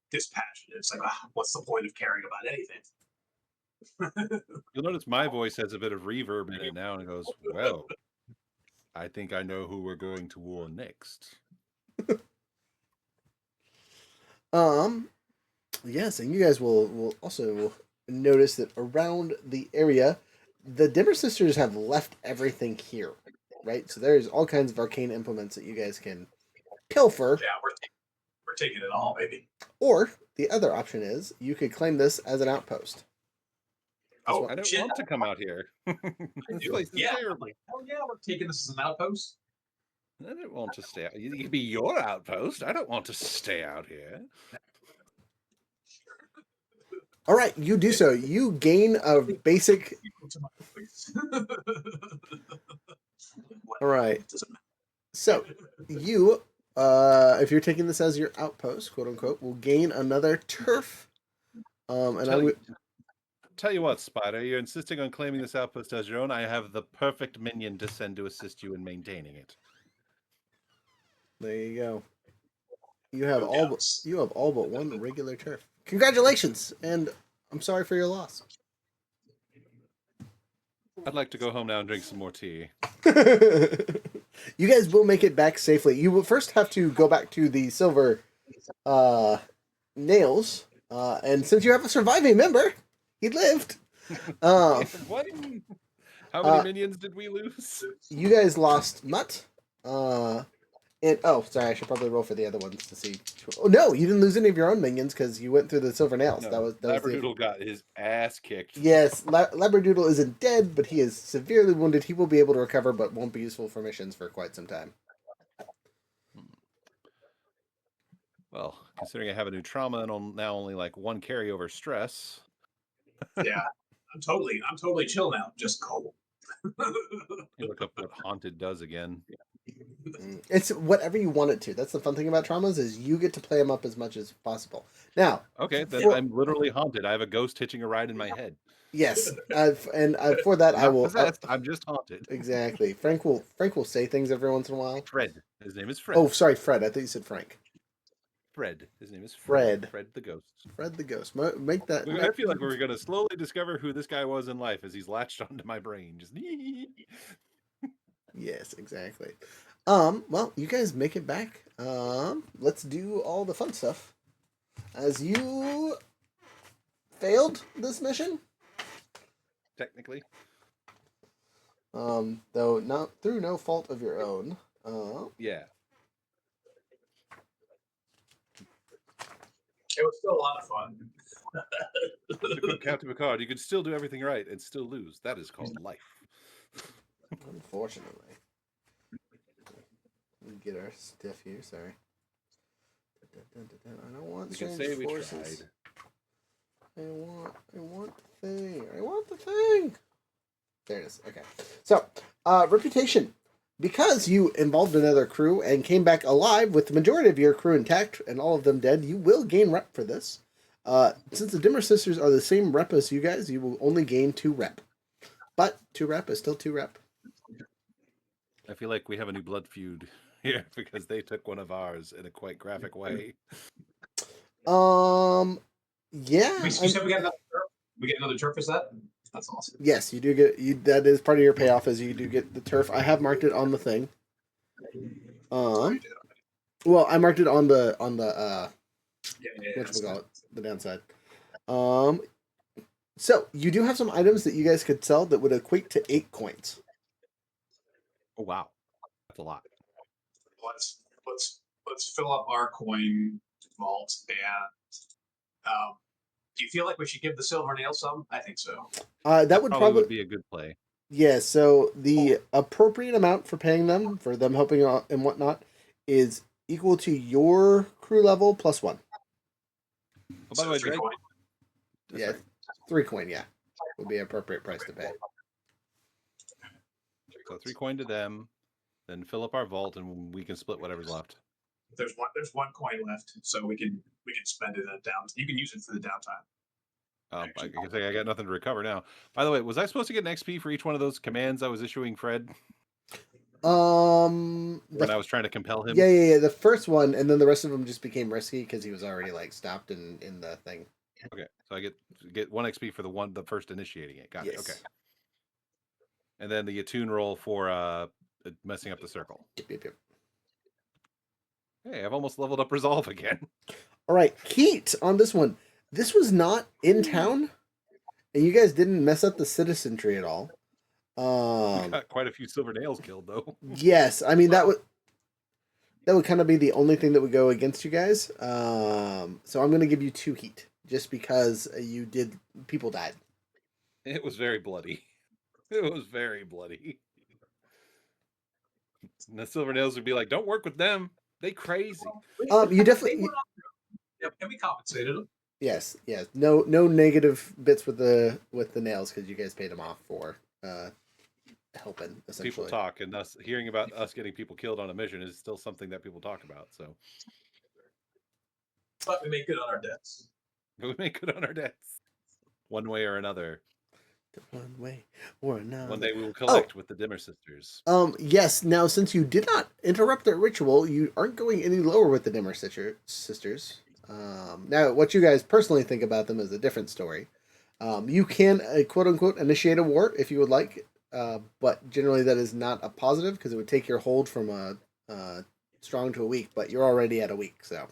dispassionate. It's like, what's the point of caring about anything? You'll notice my voice has a bit of reverb in it now, and it goes, "Well, I think I know who we're going to war next." Yes, and you guys will also notice that around the area, the Dimmer Sisters have left everything here, right? So there's all kinds of arcane implements that you guys can pilfer. Yeah, we're taking it all, baby. Or the other option is you could claim this as an outpost. Oh, I don't shit. want to come out here. This place is terrible. Oh yeah, we're taking this as an outpost. I don't want to stay out. You can be your outpost. I don't want to stay out here. All right, you do so. You gain a basic. All right. So you, if you're taking this as your outpost, quote unquote, will gain another turf. And I would tell you what, Spider, you're insisting on claiming this outpost as your own. I have the perfect minion to send to assist you in maintaining it. There you go. You have all but 1 regular turf. Congratulations, and I'm sorry for your loss. I'd like to go home now and drink some more tea. You guys will make it back safely. You will first have to go back to the silver nails, and since you have a surviving member, he lived. What? How many minions did we lose? You guys lost Mutt. And sorry, I should probably roll for the other ones to see. Oh no, you didn't lose any of your own minions because you went through the silver nails. No, that was Labradoodle got his ass kicked. Yes, Labradoodle isn't dead, but he is severely wounded. He will be able to recover, but won't be useful for missions for quite some time. Well, considering I have a new trauma and now only like 1 carryover stress. Yeah, I'm totally chill now. Just cold. You look up what haunted does again. It's whatever you want it to. That's the fun thing about traumas is you get to play them up as much as possible. Now, okay, then I'm literally haunted. I have a ghost hitching a ride in my head. Yes, for that I'm I will. I'm just haunted. Exactly. Frank will say things every once in a while. Fred. His name is Fred. Oh, sorry, Fred. I thought you said Frank. Fred. His name is Fred. Fred the ghost. Fred the ghost. Make that. I feel like we're going to slowly discover who this guy was in life as he's latched onto my brain. Just Yes, exactly. Well, you guys make it back. Let's do all the fun stuff. As you failed this mission, technically, though not through no fault of your own. Yeah. It was still a lot of fun. To quote Captain Picard, you can still do everything right and still lose. That is called life. Unfortunately. Let me get our stuff here, sorry. I don't want strange forces. I want the thing. I want the thing. There it is. Okay. So, Reputation. Because you involved another crew and came back alive with the majority of your crew intact and all of them dead, you will gain rep for this. Since the Dimmer Sisters are the same rep as you guys, you will only gain 2 rep. But 2 rep is still 2 rep. I feel like we have a new blood feud here because they took one of ours in a quite graphic way. Yeah. You said we got another turf? We get another turf, is that? That's awesome. Yes, you do get that is part of your payoff is you do get the turf. I have marked it on the thing. Well, I marked it on the whatchamacallit, the downside. So you do have some items that you guys could sell that would equate to 8 coins. Oh wow, that's a lot. Let's fill up our coin vault and do you feel like we should give the silver nail some? I think so. That would probably be a good play. Yeah, so the appropriate amount for paying them, for them helping out and whatnot, is equal to your crew level plus 1. Oh, by the way, 3 coin. Yeah, 3 coin, yeah. Would be an appropriate price to pay. So 3 coin to them, then fill up our vault and we can split whatever's left. There's one coin left, so we can spend it at down. You can use it for the downtime. I guess I got nothing to recover now. By the way, was I supposed to get an XP for each one of those commands I was issuing Fred? When I was trying to compel him? Yeah. The first one, and then the rest of them just became risky because he was already like stopped in the thing. Okay, so I get 1 XP for the first initiating it. Got it. Okay. And then the attune roll for messing up the circle. Yep. Hey, I've almost leveled up resolve again. All right, heat on this one. This was not in town, and you guys didn't mess up the citizenry at all. We got quite a few silver nails killed, though. Yes, I mean that would kind of be the only thing that would go against you guys. So I'm going to give you 2 heat just because people died. It was very bloody. It was very bloody. And the silver nails would be like, "Don't work with them. They crazy." You definitely. And we compensated them. Yes. No negative bits with the nails because you guys paid them off for helping. Essentially, people talk, and us hearing about us getting people killed on a mission is still something that people talk about. So, but we make good on our debts. One way or another. One way or another. One day we will collect with the Dimmer Sisters. Yes. Now, since you did not interrupt their ritual, you aren't going any lower with the Dimmer Sisters. Now, what you guys personally think about them is a different story. You can, quote unquote, initiate a war if you would like, but generally that is not a positive because it would take your hold from a strong to a weak, but you're already at a weak, so.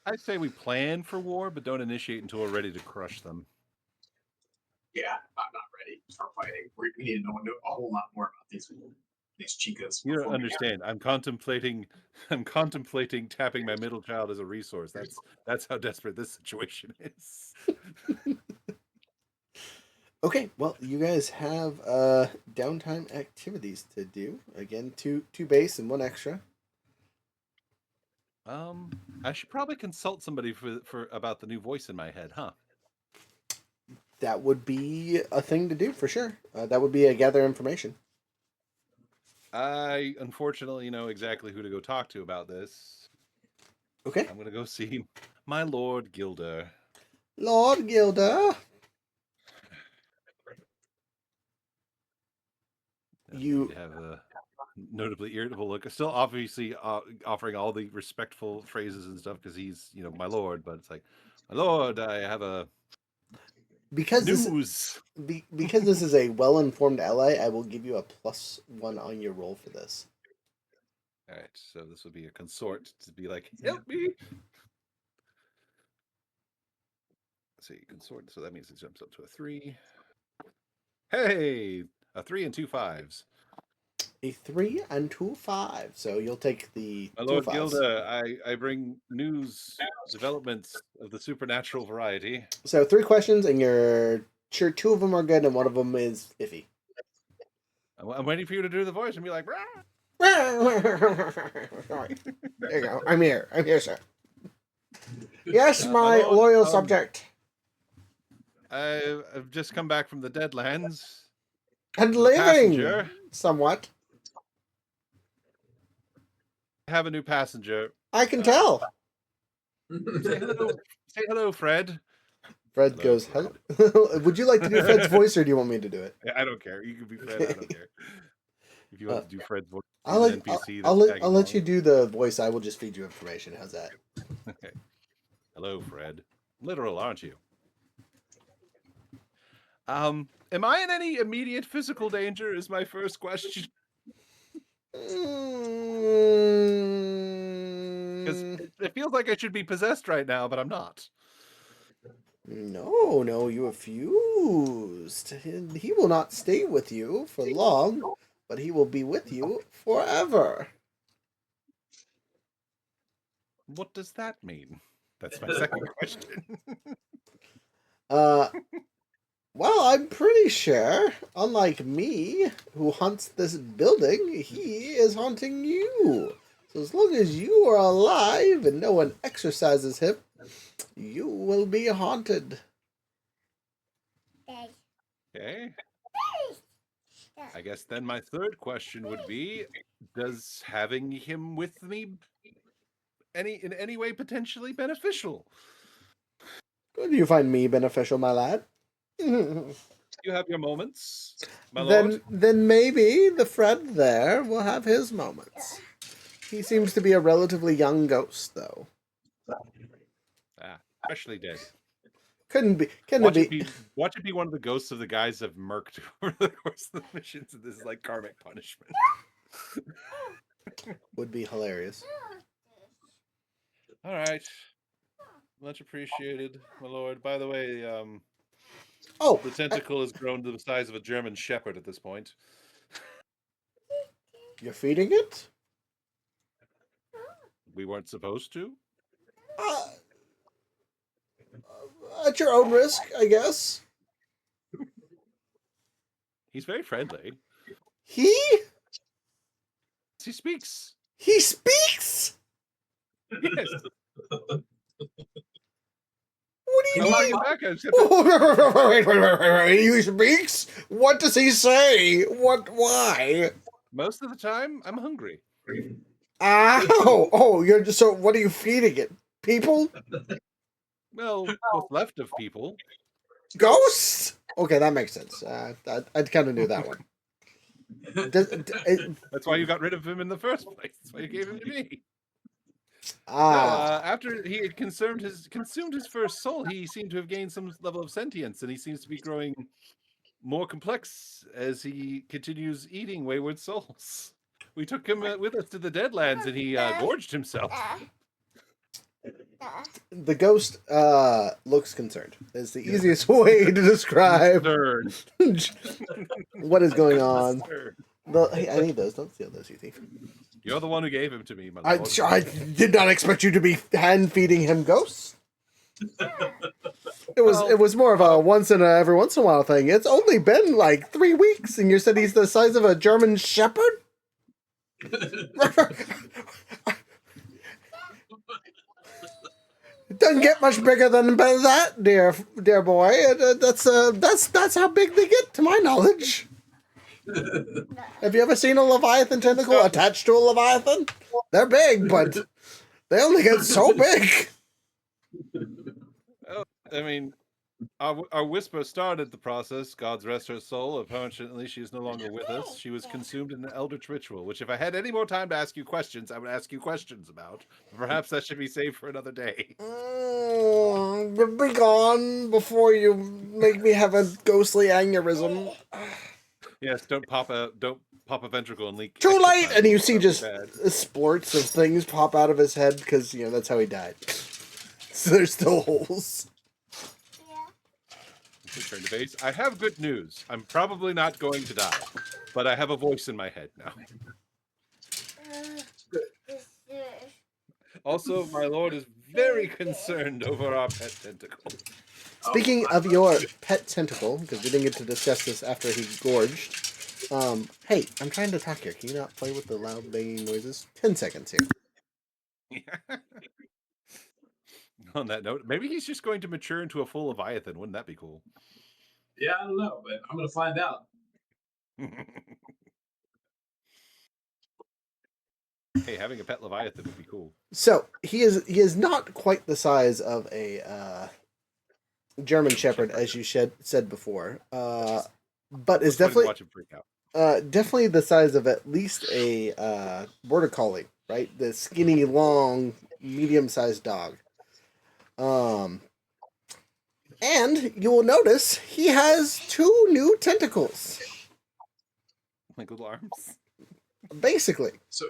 I'd say we plan for war, but don't initiate until we're ready to crush them. Yeah, I'm not ready for fighting. We need to know a whole lot more about these chicas. You don't understand. I'm contemplating tapping my middle child as a resource. That's how desperate this situation is. Okay, well, you guys have downtime activities to do. Again, two base and 1 extra. I should probably consult somebody for about the new voice in my head, huh? That would be a thing to do for sure. That would be a gather information. I unfortunately know exactly who to go talk to about this. Okay. I'm going to go see my Lord Gilder. Lord Gilder. You have a notably irritable look. Still obviously offering all the respectful phrases and stuff because he's, my Lord, but it's like, my Lord, I have a because news. Because this is a well-informed ally, I will give you a +1 on your roll for this. All right, so this would be a consort to be like, help me. Let's see, consort. So that means it jumps up to a 3. Hey, a 3 and 2 5s. A 3 and 2 5s. So you'll take the my Lord Gilda. I bring news, developments of the supernatural variety. So 3 questions, and you're sure 2 of them are good, and 1 of them is iffy. I'm waiting for you to do the voice and be like, rah! Sorry. There you go. I'm here, sir. Yes, my loyal subject. I've just come back from the Deadlands. And living passenger. somewhat. I have a new passenger. I can tell. Say hello. Say hello, Fred. Fred Hello, goes, Fred. Would you like to do Fred's voice or do you want me to do it? I don't care. You can be Fred. I don't care. If you want to do Fred's voice, I'll he's an let, NPC. I'll that's let you do the voice. I will just feed you information. How's that? Okay. Hello, Fred. Literal, aren't you? Am I in any immediate physical danger? Is my first question. Because it feels like I should be possessed right now, but I'm not. No, you are fused. He will not stay with you for long, but he will be with you forever. What does that mean? That's my second question. Well, I'm pretty sure, unlike me, who hunts this building, he is hunting you. So as long as you are alive and no one exercises him, you will be haunted. Okay. I guess then my third question would be, does having him with me in any way potentially beneficial? Do you find me beneficial, my lad? You have your moments, my lord. Then maybe the Fred there will have his moments. He seems to be a relatively young ghost, though. Freshly dead. Couldn't be. Watch it be one of the ghosts of the guys have murked over the course of the missions, and this is like karmic punishment. Would be hilarious. All right. Much appreciated, my lord. By the way, the tentacle has grown to the size of a German Shepherd at this point. You're feeding it? We weren't supposed to? At your own risk, I guess. He's very friendly. He speaks. He speaks? Yes. What do you mean? Back, he speaks? What does he say? Why? Most of the time, I'm hungry. Ow! Oh, you're just so. What are you feeding it? People? Well, what's left of people. Ghosts? Okay, that makes sense. I kind of knew that one. That's why you got rid of him in the first place. That's why you gave him to me. After he had consumed his first soul, he seemed to have gained some level of sentience, and he seems to be growing more complex as he continues eating wayward souls. We took him with us to the Deadlands, and he gorged himself. The ghost looks concerned. It's the easiest way to describe what is going on. I need those. Don't steal those, you thief. You're the one who gave him to me, my lord. I did not expect you to be hand feeding him ghosts. It was more of a every once in a while thing. It's only been like 3 weeks, and you said he's the size of a German Shepherd. It doesn't get much bigger than that, dear boy. That's how big they get, to my knowledge. Have you ever seen a Leviathan tentacle attached to a Leviathan? They're big, but they only get so big. I mean, our whisper started the process. God's rest her soul. Unfortunately, she is no longer with us. She was consumed in the eldritch ritual, which if I had any more time to ask you questions, I would ask you questions about. Perhaps that should be saved for another day. Be gone before you make me have a ghostly aneurysm. Yes, don't pop a ventricle and leak. Too late, and you see just splorts of things pop out of his head because that's how he died. So there's still holes. Return to base. I have good news. I'm probably not going to die, but I have a voice in my head now. Also, my lord is very concerned over our pet tentacle. Speaking of your pet tentacle, because we didn't get to discuss this after he gorged. Hey, I'm trying to talk here. Can you not play with the loud banging noises? 10 seconds here. On that note, maybe he's just going to mature into a full Leviathan. Wouldn't that be cool? Yeah, I don't know, but I'm going to find out. Hey, having a pet Leviathan would be cool. So he is not quite the size of a German Shepherd, as you said before, but is It's funny to definitely watch him freak out. definitely the size of at least a border collie, right? The skinny, long, medium-sized dog. And you will notice he has 2 new tentacles. Like little arms. Basically, So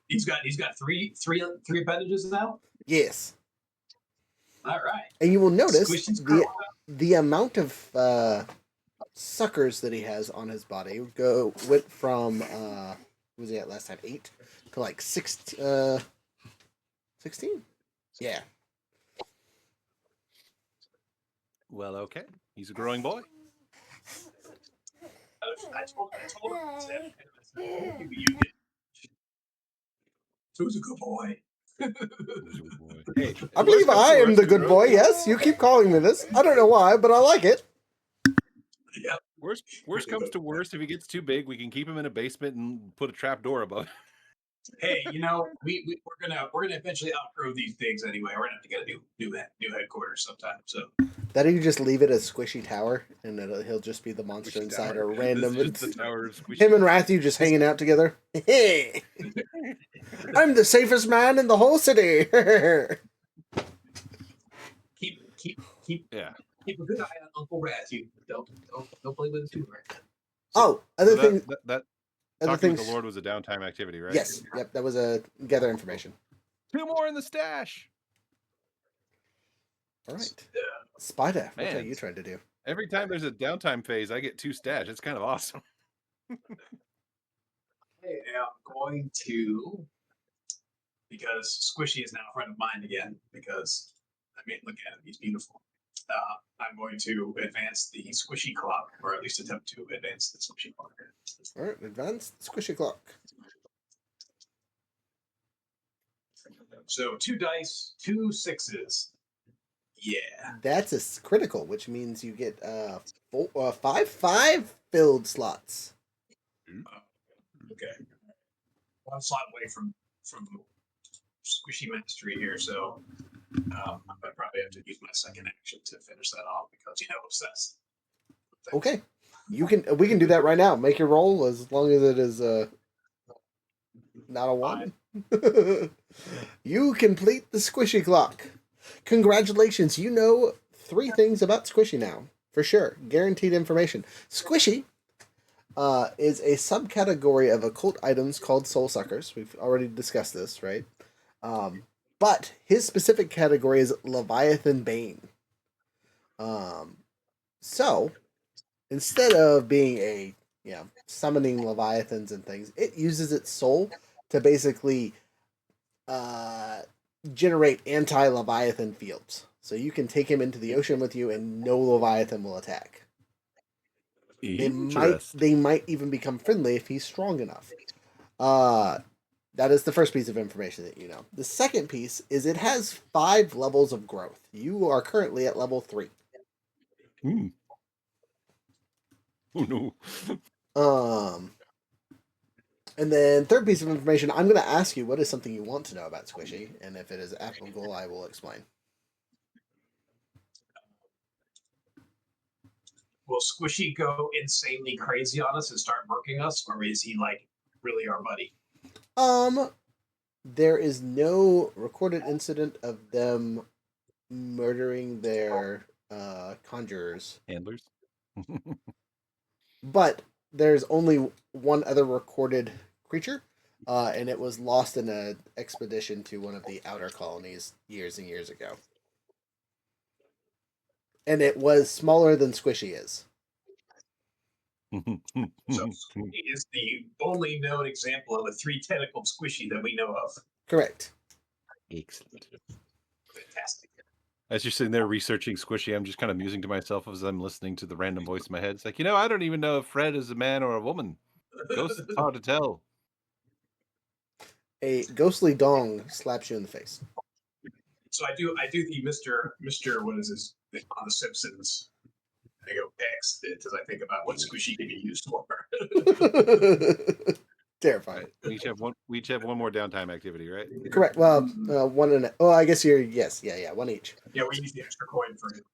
he's got three appendages now. yes. All right. And you will notice Squishy's growing up. the amount of suckers that he has on his body went from what was he at last time, 8 to like 16. Yeah. Well, okay. He's a growing boy. I told him that you get. So he's a good boy. Hey, I believe I am the good boy. Yes, you keep calling me this. I don't know why, but I like it. Yeah. Worst comes to worst, if he gets too big, we can keep him in a basement and put a trap door above. Hey, we're gonna eventually outgrow these things anyway. We're gonna have to get a new headquarters sometime. So That you just leave it as Squishy Tower, and he'll just be the monster Squishy inside, tower. or random. This is just the tower of Squishy. Him and Rathu just hanging out together. Hey, I'm the safest man in the whole city. keep Yeah. keep a good eye on Uncle Raz. You don't play with him too hard. Oh, other thing. That Other talking with things. the Lord was a downtime activity, right? Yes. Yep. That was a gather information. 2 more in the stash. All right. Spider, what are Man. you trying to do? Every time there's a downtime phase, I get 2 stash. It's kind of awesome. I am going to, because Squishy is now a friend of mine again, because, I mean, look at him, he's beautiful. I'm going to advance the Squishy clock, or at least attempt to advance the Squishy clock. All right, advanced Squishy clock. So 2 dice, 2 6s. Yeah. That's a critical, which means you get 5 filled slots. Okay. 1 slot away from Squishy Mastery here, so I probably have to use my second action to finish that off because obsessed. Okay, we can do that right now. Make your roll as long as it is not a 1. You complete the Squishy clock. Congratulations, you know 3 things about Squishy now. For sure. Guaranteed information. Squishy is a subcategory of occult items called soul suckers. We've already discussed this, right? But his specific category is Leviathan Bane. So, instead of being a summoning leviathans and things, it uses its soul to basically generate anti-leviathan fields. So you can take him into the ocean with you, and no leviathan will attack. They might even become friendly if he's strong enough. That is the first piece of information that you know. The second piece is it has 5 levels of growth. You are currently at level 3. Oh no. And then third piece of information, I'm going to ask you what is something you want to know about Squishy, and if it is applicable, I will explain. Will Squishy go insanely crazy on us and start murking us, or is he like really our buddy? There is no recorded incident of them murdering their conjurers. Handlers. But there's only one other recorded creature, and it was lost in an expedition to one of the outer colonies years and years ago. And it was smaller than Squishy is. So Squishy is the only known example of a 3-tentacled Squishy that we know of. Correct. Excellent. Fantastic. As you're sitting there researching Squishy, I'm just kind of musing to myself as I'm listening to the random voice in my head. It's like, I don't even know if Fred is a man or a woman. Ghost, it's hard to tell. A ghostly dong slaps you in the face. So I do the Mr. What is this on The Simpsons? I go X because I think about what squishy can be used for. Terrifying. Right. We each have one more downtime activity, right? Correct. Well, one and I guess you're yes, yeah, one each. Yeah, we use the extra coin for it.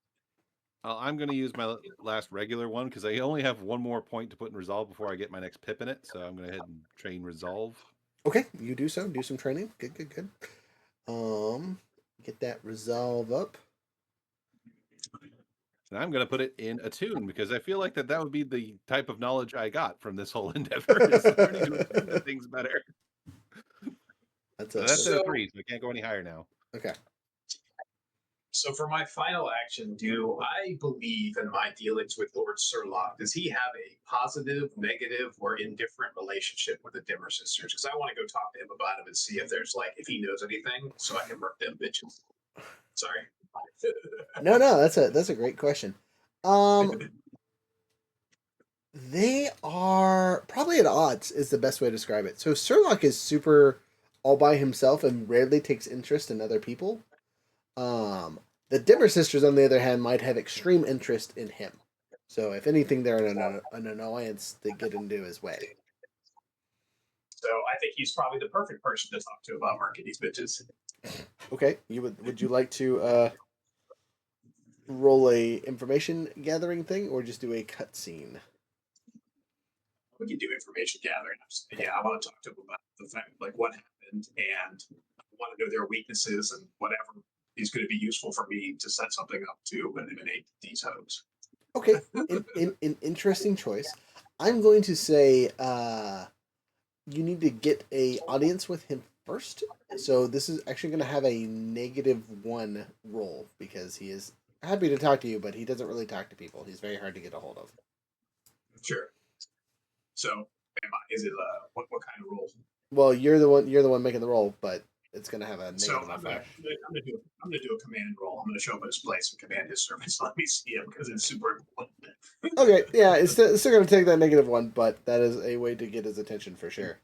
I'm going to use my last regular one because I only have one more point to put in resolve before I get my next pip in it. So I'm going to head and train resolve. Okay, you do so. Do some training. Good. Get that resolve up. And I'm going to put it in attune because I feel like that would be the type of knowledge I got from this whole endeavor is learning to attune to things better. That's a 3, so I can't go any higher now. Okay. So for my final action, do I believe in my dealings with Lord Surlock? Does he have a positive, negative, or indifferent relationship with the Dimmer sisters? Because I want to go talk to him about him and see if there's if he knows anything, so I can murk them bitches. Sorry. No, that's a great question. They are probably at odds is the best way to describe it. So Surlock is super all by himself and rarely takes interest in other people. The Dimmer sisters, on the other hand, might have extreme interest in him. So if anything, they're an annoyance to get into his way. So I think he's probably the perfect person to talk to about marking these bitches. Okay, would you like to roll a information gathering thing or just do a cutscene? We can do information gathering. Yeah, I want to talk to them about the fact, what happened, and I want to know their weaknesses and whatever is going to be useful for me to set something up to eliminate these hoes. Okay, an interesting choice. I'm going to say you need to get a audience with him first. So this is actually going to have a -1 roll because he is happy to talk to you, but he doesn't really talk to people. He's very hard to get a hold of. Sure. So, is it what kind of roll? Well, you're the one making the roll, but it's going to have a negative. So I'm gonna do a command roll. I'm gonna show up at his place and command his servants. Let me see him because it's super important. Okay, yeah, it's still going to take that -1, but that is a way to get his attention for sure.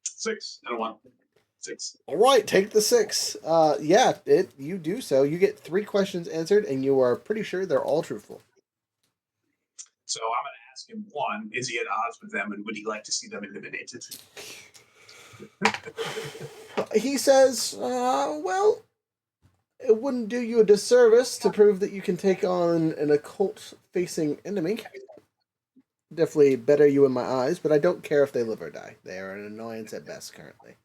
6 and a 1. 6. All right, take the 6. Yeah, you do so. You get 3 questions answered, and you are pretty sure they're all truthful. So I'm going to ask him, 1, is he at odds with them, and would he like to see them eliminated? He says, well, it wouldn't do you a disservice to prove that you can take on an occult-facing enemy. Definitely better you in my eyes, but I don't care if they live or die. They are an annoyance at best currently.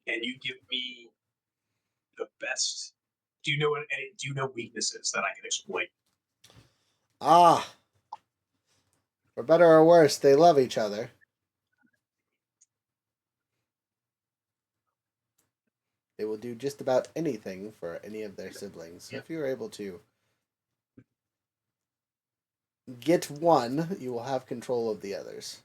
Can you give me the best? Do you know weaknesses that I can exploit? Ah, for better or worse, they love each other. They will do just about anything for any of their siblings. So if you're able to get one, you will have control of the others.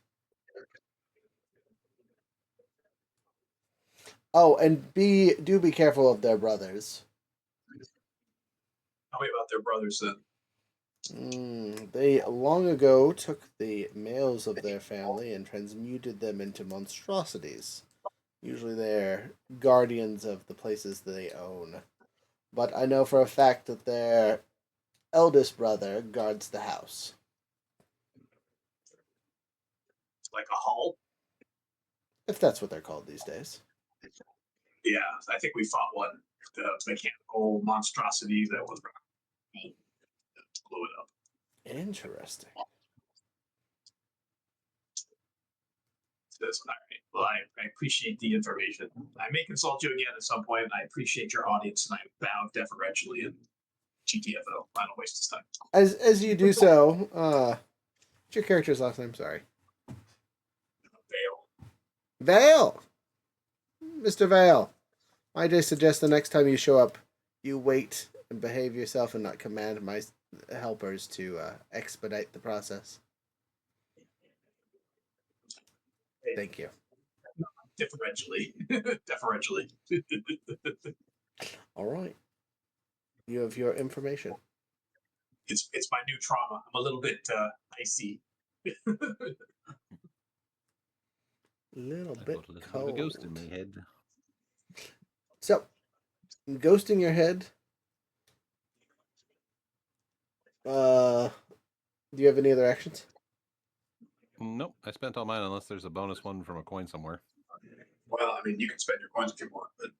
Oh, and do be careful of their brothers. Tell me about their brothers then. They long ago took the males of their family and transmuted them into monstrosities. Usually they're guardians of the places they own. But I know for a fact that their eldest brother guards the house. Like a hull? If that's what they're called these days. Yeah, I think we fought one. The mechanical monstrosity that was blew it up. Interesting. All right. Well, I appreciate the information. I may consult you again at some point. I appreciate your audience, and I bow deferentially in GTFO. I don't waste his time. As you do so, what's your character's last name? Sorry. Vale! Mr. Vale, might I suggest the next time you show up, you wait and behave yourself and not command my helpers to expedite the process. Thank you. Deferentially. Deferentially. All right. You have your information. It's my new trauma. I'm a little bit icy. Little I bit got a little bit of cold. a ghost in my head. So, Ghosting your head. Do you have any other actions? Nope, I spent all mine unless there's a bonus one from a coin somewhere. Well, I mean, you can spend your coins if you want, but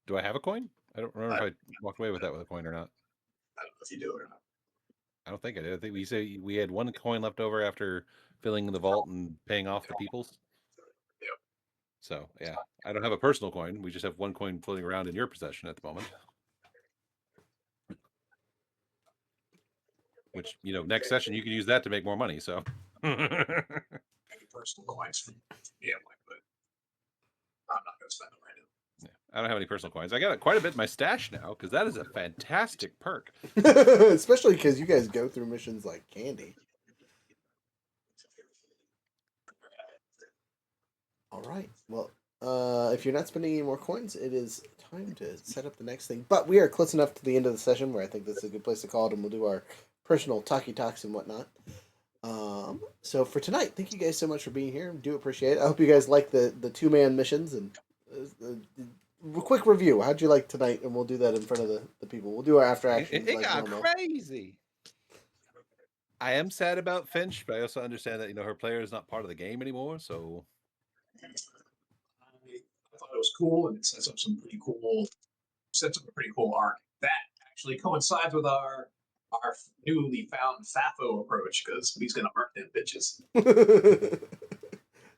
Do I have a coin? I don't remember if I walked away with that with a coin or not. I don't know if you do or not. I don't think I did. I think we say we had one coin left over after filling the vault and paying off the people's. Yep. So yeah, I don't have a personal coin. We just have one coin floating around in your possession at the moment. Which, next session you can use that to make more money. So Maybe personal coins from gambling, but I'm not going to spend them right now. I don't have any personal coins. I got quite a bit in my stash now because that is a fantastic perk. Especially because you guys go through missions like candy. All right. Well, if you're not spending any more coins, it is time to set up the next thing. But we are close enough to the end of the session where I think this is a good place to call it, and we'll do our personal talkie talks and whatnot. So for tonight, thank you guys so much for being here. Do appreciate it. I hope you guys like the 2-man missions and a quick review. How'd you like tonight? And we'll do that in front of the people. We'll do our after action. It got crazy. I am sad about Finch, but I also understand that her player is not part of the game anymore. So I thought it was cool, and it sets up a pretty cool arc. That actually coincides with our newly found FAFO approach, because he's gonna murk them bitches.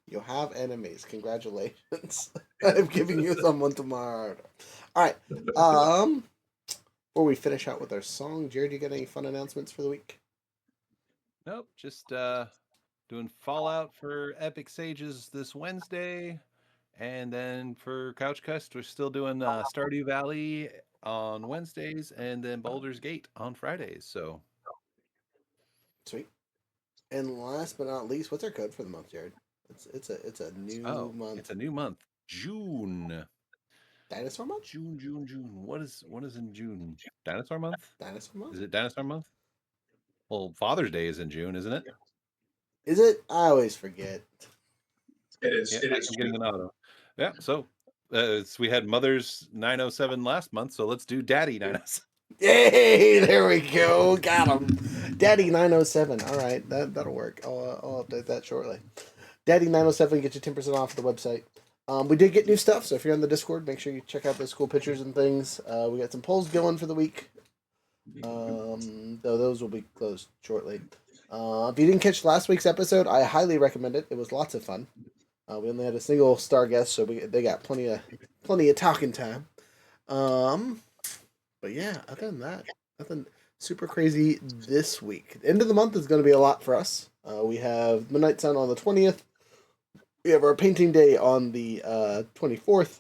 You'll have enemies. Congratulations. I'm giving you someone tomorrow. All right. Before we finish out with our song, Jared, you got any fun announcements for the week? Nope, just doing Fallout for Epic Sages this Wednesday. And then for Couch Quest, we're still doing Stardew Valley on Wednesdays and then Baldur's Gate on Fridays. So sweet. And last but not least, what's our code for the month, Jared? It's a new month. It's a new month. June. Dinosaur month? June. What is in June? Dinosaur month? Dinosaur month? Is it Dinosaur month? Well, Father's Day is in June, isn't it? Is it? I always forget. It is. Yeah, it is. I'm getting an auto. Yeah, so we had Mother's 907 last month, so let's do Daddy 907. Yay! There we go. Got him. Daddy 907. All right, that'll work. I'll update that shortly. Daddy 907 get you 10% off the website. We did get new stuff, so if you're on the Discord, make sure you check out those cool pictures and things. We got some polls going for the week. Though those will be closed shortly. If you didn't catch last week's episode, I highly recommend it. It was lots of fun. We only had a single star guest, so they got plenty of talking time. But yeah, other than that, nothing super crazy this week. The end of the month is going to be a lot for us. We have Midnight Sun on the 20th. We have our painting day on the 24th.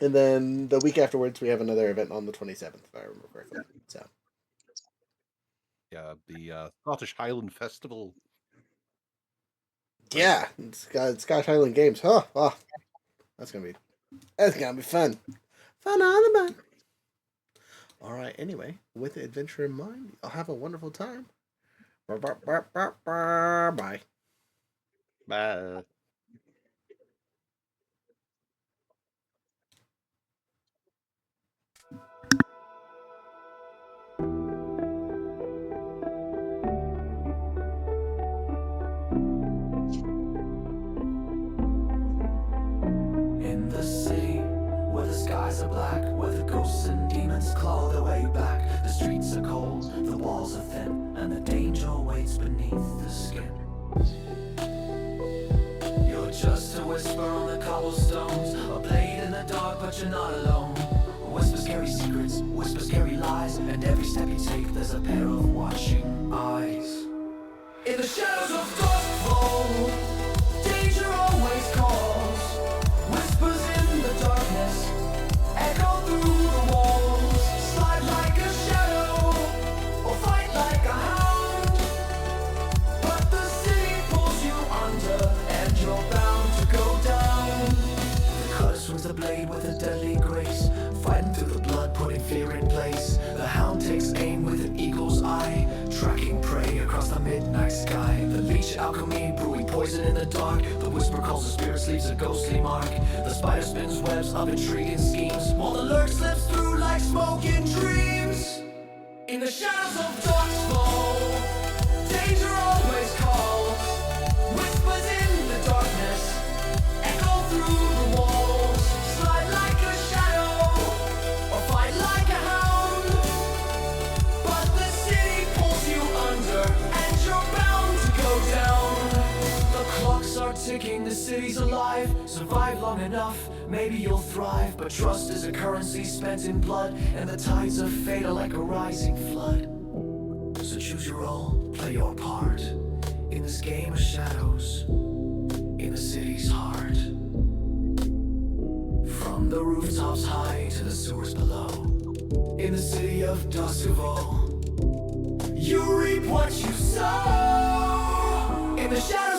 And then the week afterwards, we have another event on the 27th, if I remember correctly. So, yeah, the Scottish Highland Festival. yeah, Scottish Highland Games. Huh? Oh, that's gonna be fun. Fun on the bun. All right. Anyway, with the adventure in mind, I'll have a wonderful time. Bye. Bye. In the city, where the skies are black, where the ghosts and demons claw their way back. The streets are cold, the walls are thin, and the danger waits beneath the skin. You're just a whisper on the cobblestones, a blade in the dark, but you're not alone. Whispers carry secrets, whispers carry lies, and every step you take, there's a pair of watching eyes. In the shadows of duskfall, danger always calls. Whispers in the darkness echo through the walls. Slide like a shadow or fight like a hound, but the city pulls you under and you're bound to go down. The cutter swings the blade with a deadly grace, fighting through the blood, putting fear in place. The hound takes aim with an eagle's eye, tracking prey across the midnight sky. The ancient alchemy, brewing poison in the dark. The whisper calls, the spirit sleeps a ghostly mark. The spider spins webs of intriguing schemes, while the lurk slips through like smoke in dreams. In the shadows of Darksfall, danger always calls. Whispers in the darkness echo through the walls. Slide like a shadow, or fight like a hound. But the city pulls you under, and you're bound to go down. The clocks are ticking, the city's alive. Survive long enough, maybe you'll thrive. But trust is a currency spent in blood, and the tides of fate are like a rising flood. So choose your role, play your part in this game of shadows, in the city's heart. From the rooftops high to the sewers below, in the city of Duskovo, you reap what you sow. In the shadows